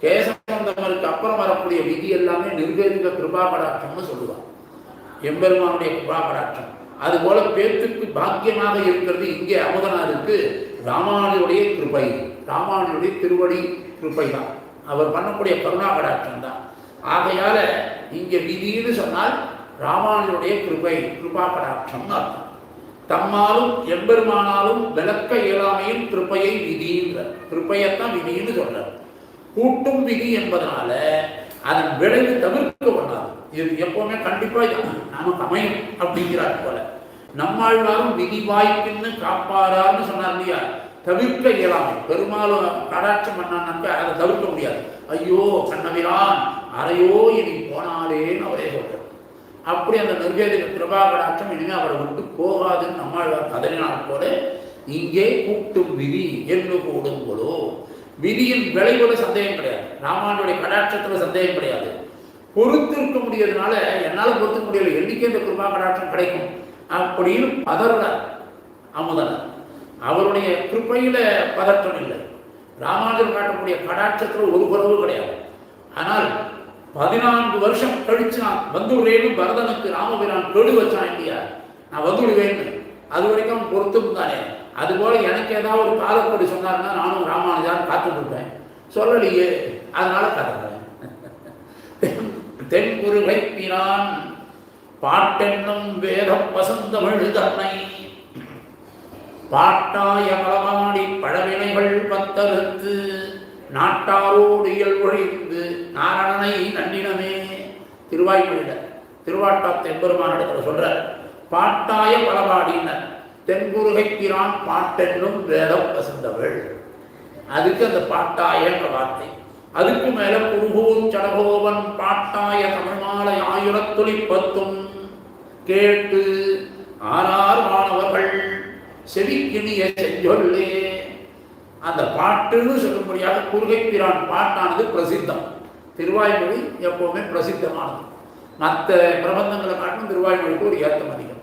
கேசவந்தமருக்கு அப்புறம் வரக்கூடிய விதி எல்லாமே நிர்வேதிக கிருபா கடாட்சம்னு சொல்லுவார், எம்பெருமானுடைய கிருபா கடாட்சம். அதுபோல பேத்துக்கு பாக்கியமாக இருக்கிறது இங்கே அமுதனாருக்கு ராமானுடைய கிருபை, ராமானுடைய திருவடி கிருபை தான், அவர் பண்ணக்கூடிய கருணா கடாட்சம் தான். ஆகையால இங்கே விதின்னு சொன்னால் ராமானுடைய கிருபை, கிருபா கடாட்சம்னு அர்த்தம். தம்மாலும் எம்பெருமானாலும் விளக்க இயலாமையின் கிருப்பையை விதின்ற, கிருப்பையத்தான் விதின்னு சொல்றார். கூட்டும் விதி என்பதனால அதன் விளைவு தவிர்க்க பண்ணாது. இது எப்பவுமே கண்டிப்பா நமக்கு அமையும் அப்படிங்கிறார் போல. நம்மாழ்வாரும் விதி வாய்ப்புன்னு காப்பாரான்னு சொன்னார் இல்லையா, தவிர்க்க இயலாமை. பெருமாளும் கடாட்சம் பண்ணான்னாக்க அதை தவிர்க்க முடியாது. ஐயோ கண்ணபிரான் அறையோ இனி போனாலேன்னு அவரே சொல்றார். அப்படி அந்த நிர்வேதிக கிருபா கடாட்சம் இனிமேல் அவரை விட்டு போகாதுன்னு நம்மாழ்வார் கதறினால் போல இங்கே கூட்டும் விதி என்று கூடுங்களோ. விதியின் விளைவுல சந்தேகம் கிடையாது, ராமானுடைய கடாட்சத்துல சந்தேகம் கிடையாது. பொறுத்து இருக்க முடியாதனால என்னால் பொறுத்துக்க முடியல, என்னைக்கு இந்த கிருபா கடாட்சம் கிடைக்கும் அப்படின்னு பதறார் அமுதனர். அவருடைய கிருப்பையில பதற்றம் இல்லை, ராமானுஜர் காட்டக்கூடிய கடாட்சத்துல ஒரு குறவு கிடையாது. ஆனால் 14 வருஷம் கழிச்சு நான் வந்துடுவேன்னு பரதனுக்கு ராமபிரான் கேடு வச்சான் இல்லையா, நான் வந்துடுவேன்னு, அது வரைக்கும் பொறுத்தும் தானே. அதுபோல எனக்கு ஏதாவது ஒரு காலப்படி சொன்னாருன்னா நானும் ராமானுஜான் காத்துட்டு இருப்பேன், சொல்லலையே, அதனால கதறேன். தென்குருகை பிரான் பாட்டென்னும் வேத பசந்தமிழ் தன்னை பாட்டாய பலமாடி பழவினைகள் பத்தறுத்து நாட்டாரோடு இயல்பொழிந்து நாரணனை நன்னினமே. திருவாய்மொழியில திருவாட்டாத்து எம்பெருமானிடத்துல சொல்ற பாட்டாய பலபாடினர் தென்குருகை பிரான் பாட்டென்னும் வேதம் பசந்தவள். அதுக்கு அந்த பாட்டாயன்ற வார்த்தை. அதுக்கு மேல குருகூர் சடகோவன் பாட்டாய தமிழ்மாலை 1010 கேட்டு ஆறார் மாணவர்கள் செவிக்கிணிய செஞ்சொல்லே. அந்த பாட்டுன்னு சொல்லும்படியாக குருகை பிரான் பாட்டானது பிரசித்தம். திருவாய்மொழி எப்பவுமே பிரசித்தமானது. மற்ற பிரபந்தங்களை காட்டும் திருவாய்மொழிக்கு ஒரு ஏத்தம் அதிகம்.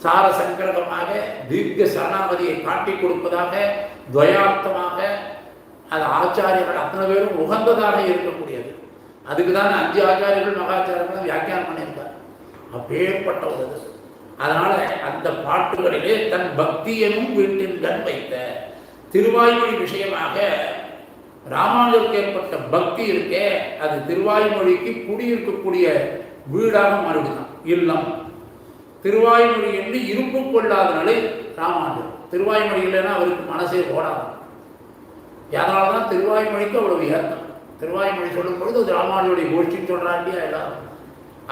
சார சங்கரகமாக தீர்க்க சரணாமதியை காட்டிக் கொடுப்பதாக துவயார்த்தமாக அது ஆச்சாரியர்கள் அத்தனை பேரும் உகந்ததாக இருக்கக்கூடியது. அதுக்கு தான் 5 ஆச்சாரியர்கள் மகாச்சாரியர்கள் வியாக்கியானம் பண்ணியிருக்கார். அப்பேற்பட்ட ஒரு அதனால அந்த பாட்டுகளிலே தன் பக்தியனும் வீட்டில் கண் வைத்த திருவாய்மொழி விஷயமாக ராமானுஜருக்கு ஏற்பட்ட பக்தி இருக்கே, அது திருவாய்மொழிக்கு குடியிருக்கக்கூடிய வீடாக மாறிவிடுதான், இல்லம். திருவாய்மொழி என்று இருப்பு கொள்ளாதனாலே ராமானுஜர் திருவாய்மொழி இல்லைன்னா அவருக்கு மனசே ஓடாது. அதனால்தான் திருவாய்மொழிக்கு அவ்வளவு ஏற்றம். திருவாய்மொழி சொல்லும் பொழுது அது ராமானுஜருடைய கோஷ்டின்னு சொல்றாங்க எல்லாரும்,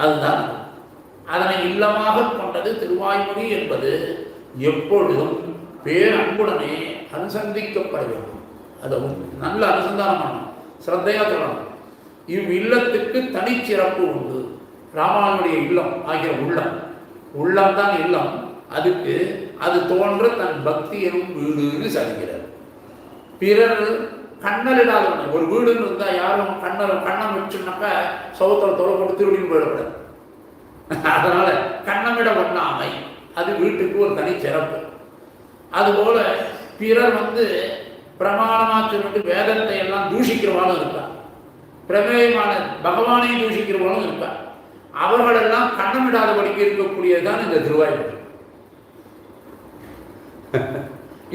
அதுதான். அதனை இல்லமாக கொண்டது திருவாய்மொழி என்பது எப்பொழுதும் பேரன்புடனே அனுசந்திக்கப்பட வேண்டும். அது நல்ல அனுசந்தானம் பண்ணணும், சிரத்தையா சொல்லணும். இவ்வில்லத்துக்கு தனிச்சிறப்பு உண்டு. ராமானுடைய இல்லம் ஆகிய உள்ளம்தான் இல்லம். அதுக்கு அது தோன்ற தன் பக்தி எனும் வீடுன்னு சொல்கிறார். பிறர் கண்ணலிடாதவன் ஒரு வீடுன்னு இருந்தால் யாரும் கண்ணம் வச்சுனாக்கா சவுத்தில் தொலை போட்டு திருடின்னு போயிடக்கூடாது. அதனால கண்ணமிட ஒண்ணாமை அது வீட்டுக்கு ஒரு தனி சிறப்பு. அதுபோல பிறர் பிரமாணமா சொல்லிட்டு வேதத்தை எல்லாம் தூஷிக்கிறவாலும் இருப்பார், பிரமேயமான பகவானையும் தூஷிக்கிறவாலும் இருப்பார். அவர்களெல்லாம் கண்ணமிடாதபடிக்கு இருக்கக்கூடியதுதான் இந்த திருவாய்மொழி,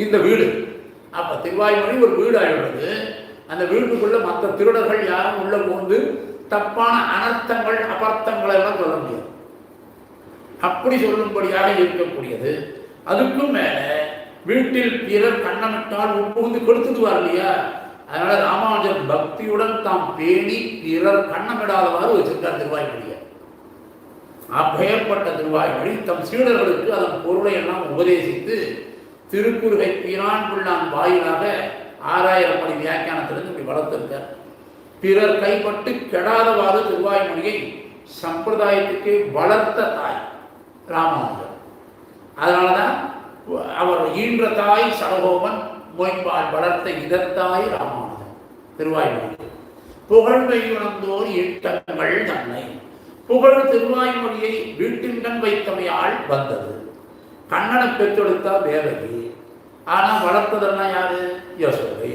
இந்த வீடு. அப்ப திருவாய்மொழி ஒரு வீடு ஆயிடுறது. அந்த வீட்டுக்குள்ள மற்ற திருடர்கள் யாரும் உள்ள போந்து தப்பான அனர்த்தங்கள் அபர்த்தங்களை எல்லாம் சொல்ல முடியாது, அப்படி சொல்லும்படியாக இருக்கக்கூடியது. அதுக்கும் மேல வீட்டில் பிறர் கண்ணமிட்டால் உட்புகுந்து கொடுத்துடுவார் இல்லையா, அதனால ராமானுஜர் பக்தியுடன் தாம் பேணி பிறர் கண்ணமிடாதவாறு வச்சிருக்கார் திருவாய்மொழியை. அப்பெயர்பட்ட திருவாய்மொழி தம் சீடர்களுக்கு அதன் பொருளை எல்லாம் உபதேசித்து திருக்குறுகை பிரான் பிள்ளான் வாயிலாக 6000 படி வியாக்கியானத்திலிருந்து இப்படி வளர்த்திருக்கார். பிறர் கைப்பட்டு கெடாதவாறு திருவாய்மொழியை சம்பிரதாயத்துக்கு வளர்த்த தாய் ராமானுஜர். அதனாலதான் அவர் ஈன்ற தாய் சடகோபன், மொய்பால் வளர்த்த இதத்தாய் ராமானுஜன். திருவாய்மொழி புகழ்மை உணர்ந்தோர் ஈட்டங்கள் தன்னை புகழ் திருவாய்மொழியை வீட்டின்கண் வைத்தமையால் வந்தது. கண்ணனை பெற்றெடுத்தால் தேவகி, ஆனா வளர்த்ததெல்லாம் யாரு? யசோதை.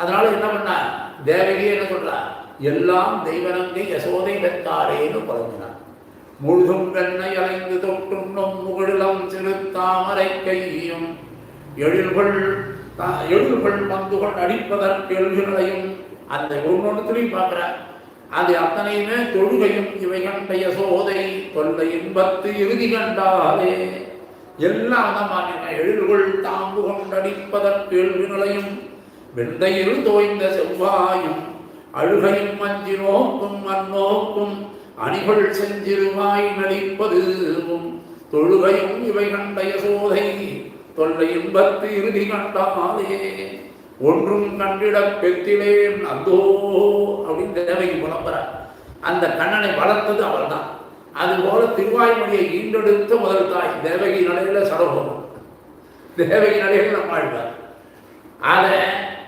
அதனால என்ன பண்ண தேவகி என்ன சொல்றா? எல்லாம் தெய்வனங்கை யசோதை பெற்றாரேன்னு புலம்பினார். முழுதும் கண்ணை அலைந்து தொட்டுண்ணும் முகிழம் சிறு தாமரை கையும் எழில்கள் பந்துகள் அடிப்பதற்கு எழுகினையும் அந்த ஒன்னொன்றுலையும் பார்க்கிறார். அது அத்தனையுமே தொழுகையும் இவை கண்ட யசோதை தொல்லை இன்பத்து இறுதி கண்டாலே எல்லாம் தான் பார்க்க. எழில்கள் தாம்பு கொண்டடிப்பதற்கு எழுகினையும் வெண்டையில் தோய்ந்த செவ்வாயும் அழுகையும் மஞ்சி நோக்கும் மண்ணோக்கும் அணிகள் செஞ்சிருவாய் நடிப்பதுவும் தொழுகையும் இவை கண்ட யசோதை தொல்லை இன்பத்து இறுதி கண்டாலே ஒன்றும் கண்டிடப் பெற்றிலேன் அந்தோ அப்படின்னு தேவகி புலம்புறார். அந்த கண்ணனை வளர்த்தது அவள் தான். அதுபோல திருவாய்மொழியை ஈண்டெடுத்த முதல் தாய் தேவகி நடையில சடகோபம், தேவகி நடையில் நம்மாழ்வார். அதை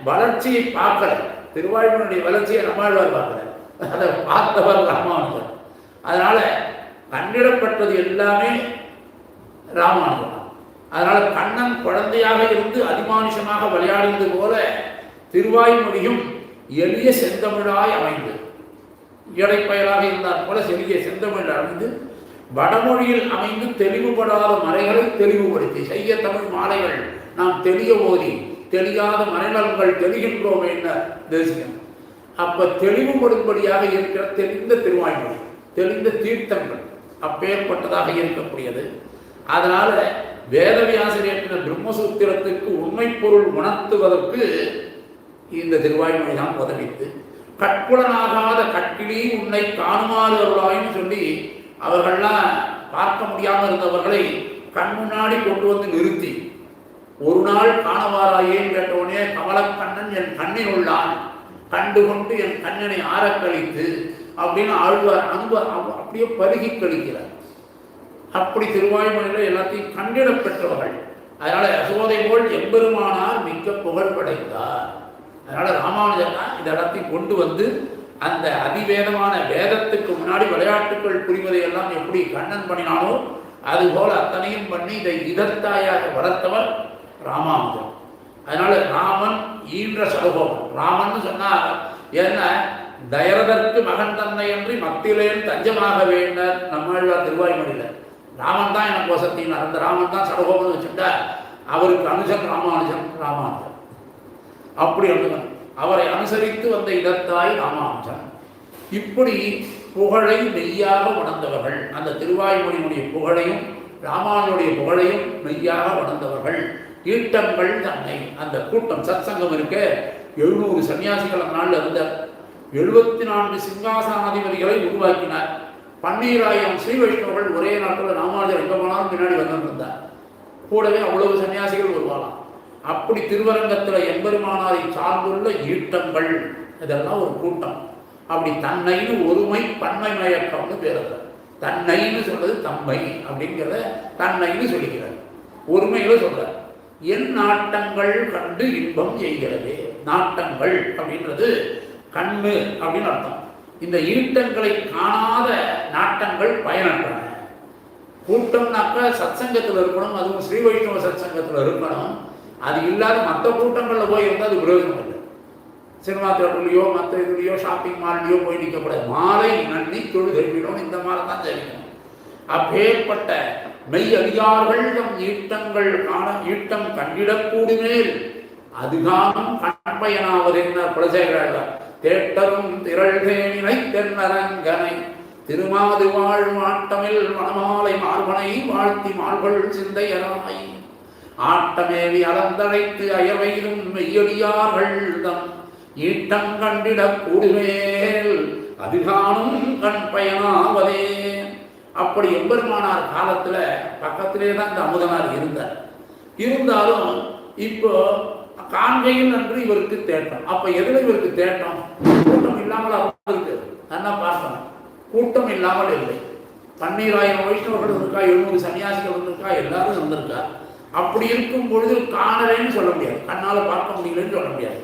வளர்ச்சியை பார்க்கல, திருவாய்மொழியுடைய வளர்ச்சியை நம்மாழ்வார் பார்க்கல, அதை பார்த்தவர் ராமானுஜர். அதனால கண்ணிடப்பட்டது எல்லாமே ராமானுஜன். அதனால கண்ணன் குழந்தையாக இருந்து அதிமானுஷமாக விளையாடியது போல திருவாய்மொழியும் எளிய செந்தமிழாய் அமைந்து இடைப்பயலாக இருந்தார் போல செலிய செந்தமிழ் அமைந்து வடமொழியில் அமைந்து தெளிவுபடாத மறைகளை தெளிவுபடுத்தி செய்ய தமிழ் மாலைகள் நாம் தெளிய ஓதி தெளியாத மறைநலன்கள் தெளிகின்றோம் என்ன தேசியம். அப்ப தெளிவுபடும்படியாக இருக்கிற தெளிந்த திருவாய்மொழி, தெளிந்த தீர்த்தங்கள் அப்பேற்பட்டதாக இருக்கக்கூடியது. அதனால வேதவியாசிரியர் பிரம்மசூத்திரத்துக்கு உண்மை பொருள் உணர்த்துவதற்கு இந்த திருவாய்மொழி தான் உதவித்து, கட்புலனாகாத கட்டிலி உன்னை காணுமாறு அருளாயின்னு சொல்லி அவர்கள்லாம் பார்க்க முடியாமல் இருந்தவர்களை கண் முன்னாடி கொண்டு வந்து நிறுத்தி ஒரு நாள் காணவாராயேன்னு கேட்டவுடனே கமலக்கண்ணன் என் கண்ணில் உள்ளான் கண்டு கொண்டு என் கண்ணனை ஆரக்கழித்து அப்படின்னு ஆழ்வார் அன்பு அப்படியே பருகி கழிக்கிறார். அப்படி திருவாய்மொழியில் எல்லாத்தையும் கண்டிட பெற்றவர்கள். அதனால யசோதை போல் எம்பெருமானார் மிக்க புகழ் படைத்தார். அதனால ராமானுஜர் தான் இதெல்லாத்தையும் கொண்டு வந்து அந்த அதிவேதமான வேதத்துக்கு முன்னாடி விளையாட்டுக்கள் புரிவதை எல்லாம் எப்படி கண்ணன் பண்ணினானோ அதுபோல் அத்தனையும் பண்ணி இதை இதத்தாயாக வளர்த்தவர் ராமானுஜர். அதனால ராமன் ஈன்ற சடகோபன். ராமன் சொன்னார் என்ன, தயரதற்கு மகன் தன்னை என்று மத்திலேன் தஞ்சமாக வேண்டார் நம்மாழ்வார் திருவாய்மொழியில். ராமன் தான் எனக்கு வசத்தினார், அந்த ராமன் தான் சடகோபன் வச்சுட்டார். அவருக்கு அனுசன் ராமானுஜன். ராமானுஜன் அப்படி அனுசன் அவரை அனுசரித்து வந்த இடத்தாய் ராமானுஜன். இப்படி புகழை மெய்யாக உணர்ந்தவர்கள், அந்த திருவாய்மொழியினுடைய புகழையும் ராமானுடைய புகழையும் மெய்யாக உணர்ந்தவர்கள். ஈட்டங்கள் தன்னை அந்த கூட்டம் சத்சங்கம் இருக்க 700 சன்னியாசிகள் அந்த நாளில் இருந்தார். 74 சிங்காசனாதிபதிகளை உருவாக்கினார். 12,000 ஸ்ரீ வைஷ்ணவர்கள் ஒரே நாட்டில் ராமானுஜர் எங்கே போனாலும் பின்னாடி வந்திருந்தார். கூடவே அவ்வளவு சன்னியாசிகள் வருவாளாம். அப்படி திருவரங்கத்தில் எம்பெருமானாரை சார்ந்துள்ள ஈட்டங்கள் இதெல்லாம் ஒரு கூட்டம். அப்படி தன்னைன்னு ஒருமை பன்மை மயக்கம்னு பேர். தன்னைன்னு சொல்றது தம்மை அப்படிங்கிறத தன்னைன்னு சொல்லிக்கிறார். ஒருமையில சொல்றார். என் நாட்டங்கள் கண்டு இன்பம் எய்கிறது. நாட்டங்கள் அப்படின்றது கண்ணு அப்படின்னு அர்த்தம். இந்த ஈட்டங்களை காணாத நாட்டங்கள் பயனற்றன. கூட்டம்னாக்க சத்சங்கத்தில் இருக்கணும், அதுவும் ஸ்ரீ வைஷ்ணவ சத்சங்கத்தில் இருக்கணும். அது இல்லாத மற்ற கூட்டங்களில் போய் இருந்தால் அது பிரயோஜனம் இல்லை. சினிமா தேட்டர்லையோ மற்ற இதுலையோ ஷாப்பிங் மால்லையோ போய் நிற்கக்கூடாது. மாலை நன்னி தொழு தெரிவிக்கணும், இந்த மாதிரி தான் தெரிவிக்கணும். அப்பேற்பட்ட மெய் அதிகார்கள் தம் ஈட்டங்கள் காண ஈட்டம் கண்டிடக்கூடுமேல் அதுகானம் கண்பயனாவது என்ன குலசேகராழ்வார். தேட்டரும் திரள்தேனினை தென்னரங்கனை திருமாது வாழ் மாட்டமில் மணமாலை மார்பனை வாழ்த்தி மாள்கள் சிந்தையராய் ஆட்டமேவி அலந்தழைத்து அயவையிலும் மெய்யடியார்கள் தம் ஈட்டம் கண்டிட கூடுவேல் அதிகானும் கண் பயனாவதே. அப்படி எம்பெருமானார் காலத்துல பக்கத்திலே தான் இந்த அமுதனார் இருந்தார். இருந்தாலும் இப்போ காண்கையில் நன்று இவருக்கு தேட்டம். அப்ப எதுல இவருக்கு தேட்டம்? கூட்டம் இல்லாமல் இருக்கு. நல்லா பார்க்கணும், கூட்டம் இல்லாமல் இல்லை. 12,000 வைஷ்ணவர்கள் இருக்கா, 700 சன்னியாசிகள் இருந்திருக்கா, எல்லாரும் இருந்திருக்கா. அப்படி இருக்கும் பொழுது காணலைன்னு சொல்ல முடியாது, கண்ணால பார்க்க முடியலன்னு சொல்ல முடியாது.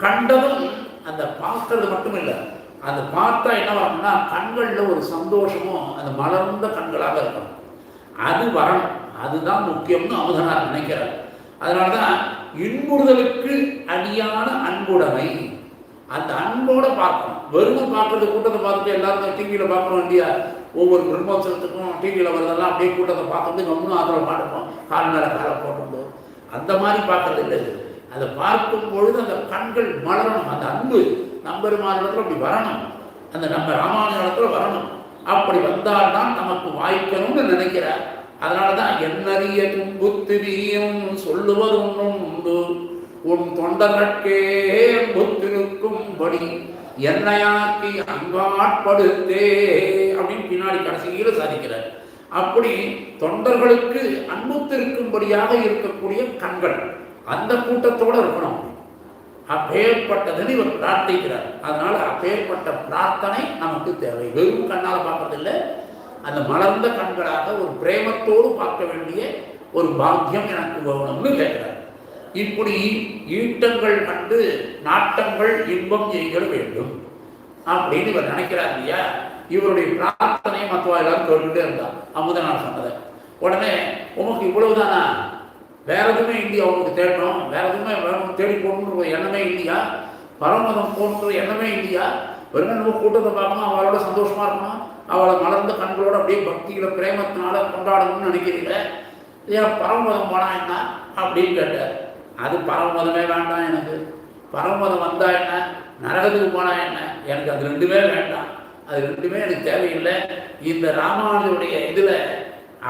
கண்டதும் அந்த பார்க்கறது மட்டும் இல்லை, அந்த பார்த்தா என்ன வரணும்னா கண்கள்ல ஒரு சந்தோஷமும் அந்த மலர்ந்த கண்களாக இருக்கணும். அது வரணும், அதுதான் முக்கியம்னு அமுதனார் நினைக்கிறார். அதனாலதான் இன்புறுதலுக்கு அடியான அன்புடைமை. அந்த அன்போட பார்க்கணும். வெறும் பார்க்கறது, கூட்டத்தை பார்த்துட்டு எல்லாரும் டிவியில் பார்க்கணும் இல்லையா? ஒவ்வொரு பிரம்மோத்சவத்துக்கும் டிவியில் வரதெல்லாம் அப்படியே கூட்டத்தை பார்க்கறது கம்முன்னு அதில் பார்ப்போம், கால் மேலே காலை போட்டு அந்த மாதிரி பார்க்கறது இல்லை. அதை பார்க்கும் பொழுது அந்த கண்கள் மலரணும். அந்த அன்பு நம்பெருமானிடத்தில் அப்படி வரணும், அந்த நம்ம ராமானுஜத்தில் வரணும். அப்படி வந்தால்தான் நமக்கு வாய்க்கணும்னு நினைக்கிறார். அதனால தான் என்னறிய துன்புத்திரியும் சொல்லுவது ஒன்றும் உண்டு, உன் தொண்டர்கே புத்திருக்கும்படி என்னையாக்கி அன்பாட்படுத்தே அப்படின்னு பின்னாடி கடைசியில் சாதிக்கிறார். அப்படி தொண்டர்களுக்கு அன்புத்திருக்கும்படியாக இருக்கக்கூடிய கண்கள் அந்த கூட்டத்தோடு இருக்கணும். அப்பேற்பட்டதுன்னு இவர் பிரார்த்திக்கிறார். அதனால அப்பேற்பட்ட பிரார்த்தனை நமக்கு தேவை. வெறும் கண்ணால் பார்க்கறதில்லை, அந்த மலர்ந்த கண்களாக ஒரு பிரேமத்தோடு பார்க்க வேண்டிய ஒரு பாக்கியம் எனக்கு வேணும்னு கேட்கிறார். இப்படி ஈட்டங்கள் கண்டு நாட்டங்கள் இன்பம் செய்ய வேண்டும் அப்படின்னு இவர் நினைக்கிறார் இல்லையா? இவருடைய பிரார்த்தனையை மற்றவா எல்லாரும் கேட்டுட்டே இருந்தார். அமுதனார் சொன்னதை உடனே உமக்கு இவ்வளவுதானா, வேற எதுவுமே இல்லையா உங்களுக்கு தேடணும், வேற எதுவுமே வேணும் தேடி போகணுன்ற எண்ணமே இல்லையா, பரமதம் போகணுன்ற எண்ணமே இல்லையா, வெறும் நம்ம கூட்டத்தை பார்க்கணும், அவளோட சந்தோஷமா இருக்கணும், அவளை மலர்ந்த கண்களோட அப்படியே பக்தியில பிரேமத்தினால கொண்டாடணும்னு நினைக்கிறீங்க, ஏன் பரமதம் போனா என்ன அப்படின்னு கேட்டார். அது பரமதமே வேண்டாம் எனக்கு, பரமதம் வந்தா என்ன, நரகத்துக்கு போனா என்ன, எனக்கு அது ரெண்டுமே வேண்டாம், அது ரெண்டுமே எனக்கு தேவையில்லை. இந்த ராமானுஜருடைய இதுல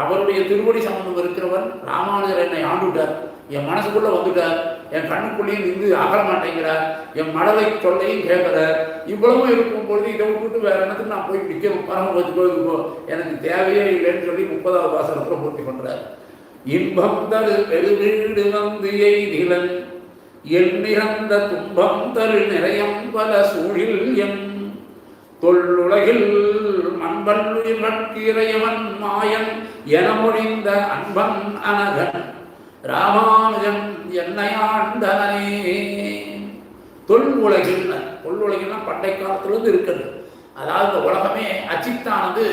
அவருடைய திருவடி சம்பந்தம் இருக்கிறவர் ராமானுஜர் என்னை ஆண்டுட்டார், என் மனசுக்குள்ள வந்துட்டார், என் கண்ணுக்குள்ளேயும் நின்று அகல மாட்டேங்கிறார், என் மனதை சொல்லையும் கேட்கிறார். இவ்வளவும் இருக்கும் பொழுது இதை விட்டுட்டு வேற என்னத்துக்கு நான் போய் நிற்க பரமபத்துக்கோ எனக்கு தேவையே இல்லைன்னு சொல்லி 30வது வாசகத்துல பூர்த்தி பண்றார். இன்பம் தரு பெருவீடு வந்து எய்திலன் என் நிறந்த துன்பம் தரு நிறையம் பல சூழில் என் தொல்லுலகில் மண்பன் உயிர்கட்கு இறையவன் மாயன் என மொழிந்த அன்பன் அனகன் ராமானுஜன் என்னை ஆண்டனே. தொல்லுலகில், தொல்லுலகில்னா பண்டை காலத்திலிருந்து இருக்குது. அதாவது இந்த உலகமே அச்சித்தானது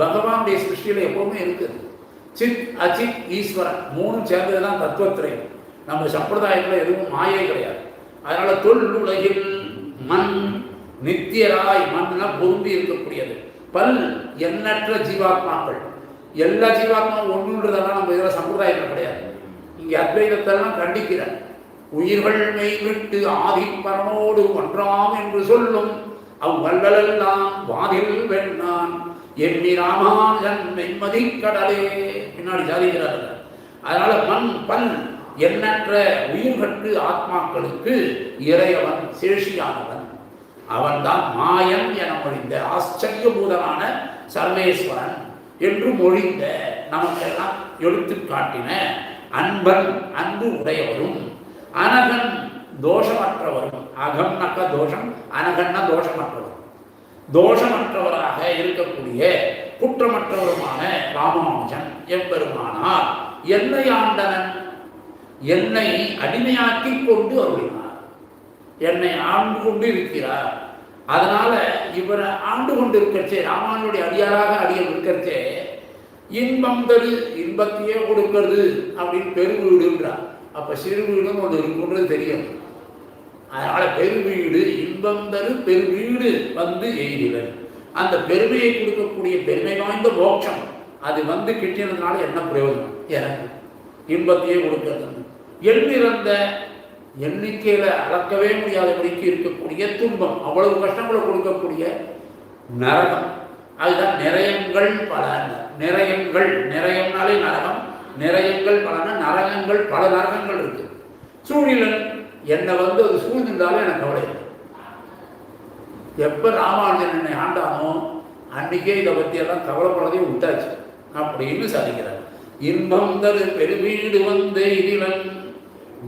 பகவானுடைய சிருஷ்டியில எப்பவுமே இருக்குது. சித் அச்சித் ஈஸ்வரன் மூணும் சேர்ந்ததுதான் தத்துவத்திரையும். நம்ம சம்பிரதாயத்தில் எதுவும் மாயை கிடையாது. அதனால தொல்லுலகில் மண் நித்தியராய், மண்ணா பொருந்தி இருக்கக்கூடியது. பல் எண்ணற்ற ஜீவாத்மாக்கள், எல்லா ஜீவாத்மாவும் ஒன்றுன்றதெல்லாம் நம்ம இதில் சம்பிரதாயத்தில் கிடையாது. இங்கே அத்வைதத்தெல்லாம் கண்டிக்கிறார். உயிர்கள் மெய்விட்டு ஆதிப்பரனோடு ஒன்றாம் என்று சொல்லும் அவ்வல்லலெல்லாம் வாதில் வெண்ணான் எண்ணி ராமானுஜன் மெய்மதி கடலே பின்னாடி சாதிக்கிறார்கள். அதனால மண் பல் எண்ணற்ற உயிர்கட்டு ஆத்மாக்களுக்கு இறையவன் சேஷியானவன், அவன்தான் மாயன் என மொழிந்த ஆச்சரியபூதனான சர்வேஸ்வரன் என்று மொழிந்த நமக்கெல்லாம் எடுத்து காட்டின அன்பன், அன்பு உடையவரும், அனகன் தோஷமற்றவரும், அகம்னக்க தோஷம், அனகன்னா தோஷமற்றவர், தோஷமற்றவராக இருக்கக்கூடிய குற்றமற்றவருமான ராமானுஜன் எம்பெருமானார் என்னை ஆண்டனன், என்னை அடிமையாக்கி கொண்டு அருளினார், என்னை ஆண்டு கொண்டு இருக்கிறார். அதனால இவரை ஆண்டு கொண்டு இருக்கிறச்சே, ராமானுடைய அடியாராக அடியல் இருக்கிறச்சே, இன்பம் தரு இன்பத்தையே கொடுக்கிறது அப்படின்னு பெருவீடுன்றார். அப்ப சிறு வீடுன்னு ஒன்று இருக்குன்றது தெரியும். அதனால பெருவீடு இன்பம் தரு பெருவீடு வந்து எய்தினர், அந்த பெருமையை கொடுக்கக்கூடிய பெருமை வாய்ந்த மோட்சம் அது வந்து கிட்டினதுனால என்ன பிரயோஜனம், எனக்கு இன்பத்தையே கொடுக்கிறது. எண்ணிறந்த எண்ணிக்கையில அளக்கவே முடியாதபடிக்கு இருக்கக்கூடிய துன்பம், அவ்வளவு கஷ்டங்களை கொடுக்கக்கூடிய நரகம், அதுதான் நிறையங்கள் பல. நிறையங்கள், நிறையம்னாலே நரகம், நிறையங்கள் பலன நரகங்கள், பல நரகங்கள் இருக்கு. சூழிலன் என்னை வந்து அது சூழ்ந்திருந்தாலும் எனக்கு கவலை இல்லை. எப்போ ராமானுஜன் என்னை ஆண்டானோ அன்றைக்கே இதை பற்றியெல்லாம் கவலைப்படுறதையும் விட்டாச்சு அப்படின்னு சாதிக்கிறார். இன்பம் தரு பெருவீடு வந்து இதிலன்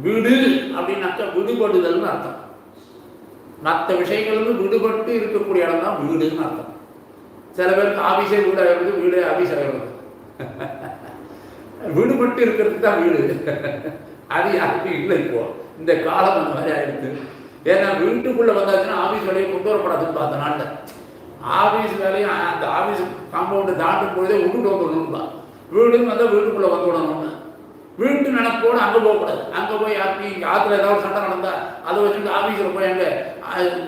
விடு அப்படின்னாக்கா விடுபடுதல்னு அர்த்தம். மற்ற விஷயங்களுக்கு விடுபட்டு இருக்கக்கூடிய இடம் தான் வீடுன்னு அர்த்தம். சில பேருக்கு ஆஃபீஸே வீடு ஆகிறது, வீடே ஆஃபீஸ் ஆகிறது. விடுபட்டு இருக்கிறதுக்கு தான் வீடு. அது யாருக்கும் இல்லை. இப்போ இந்த காலம் அந்த மாதிரி ஆயிடுச்சு. ஏன்னா வீட்டுக்குள்ளே வந்தாச்சுன்னா ஆஃபீஸ் வேலையை கொண்டு வரப்படாதுன்னு பார்த்த நாளில் ஆஃபீஸ் வேலையும் அந்த ஆஃபீஸ் காம்பவுண்டு தாண்டும் பொழுதே விட்டுட்டு வந்துடணும் தான். வீடுன்னு வந்தால் வீட்டுக்குள்ளே வந்து விடணும்னு வீட்டு நினைப்போடு அங்கே போகக்கூடாது. அங்கே போய் யாருக்கு இங்கே ஆற்றுல ஏதாவது சண்டை நடந்தால் அதை வச்சுட்டு ஆஃபீஸில் போய் அங்கே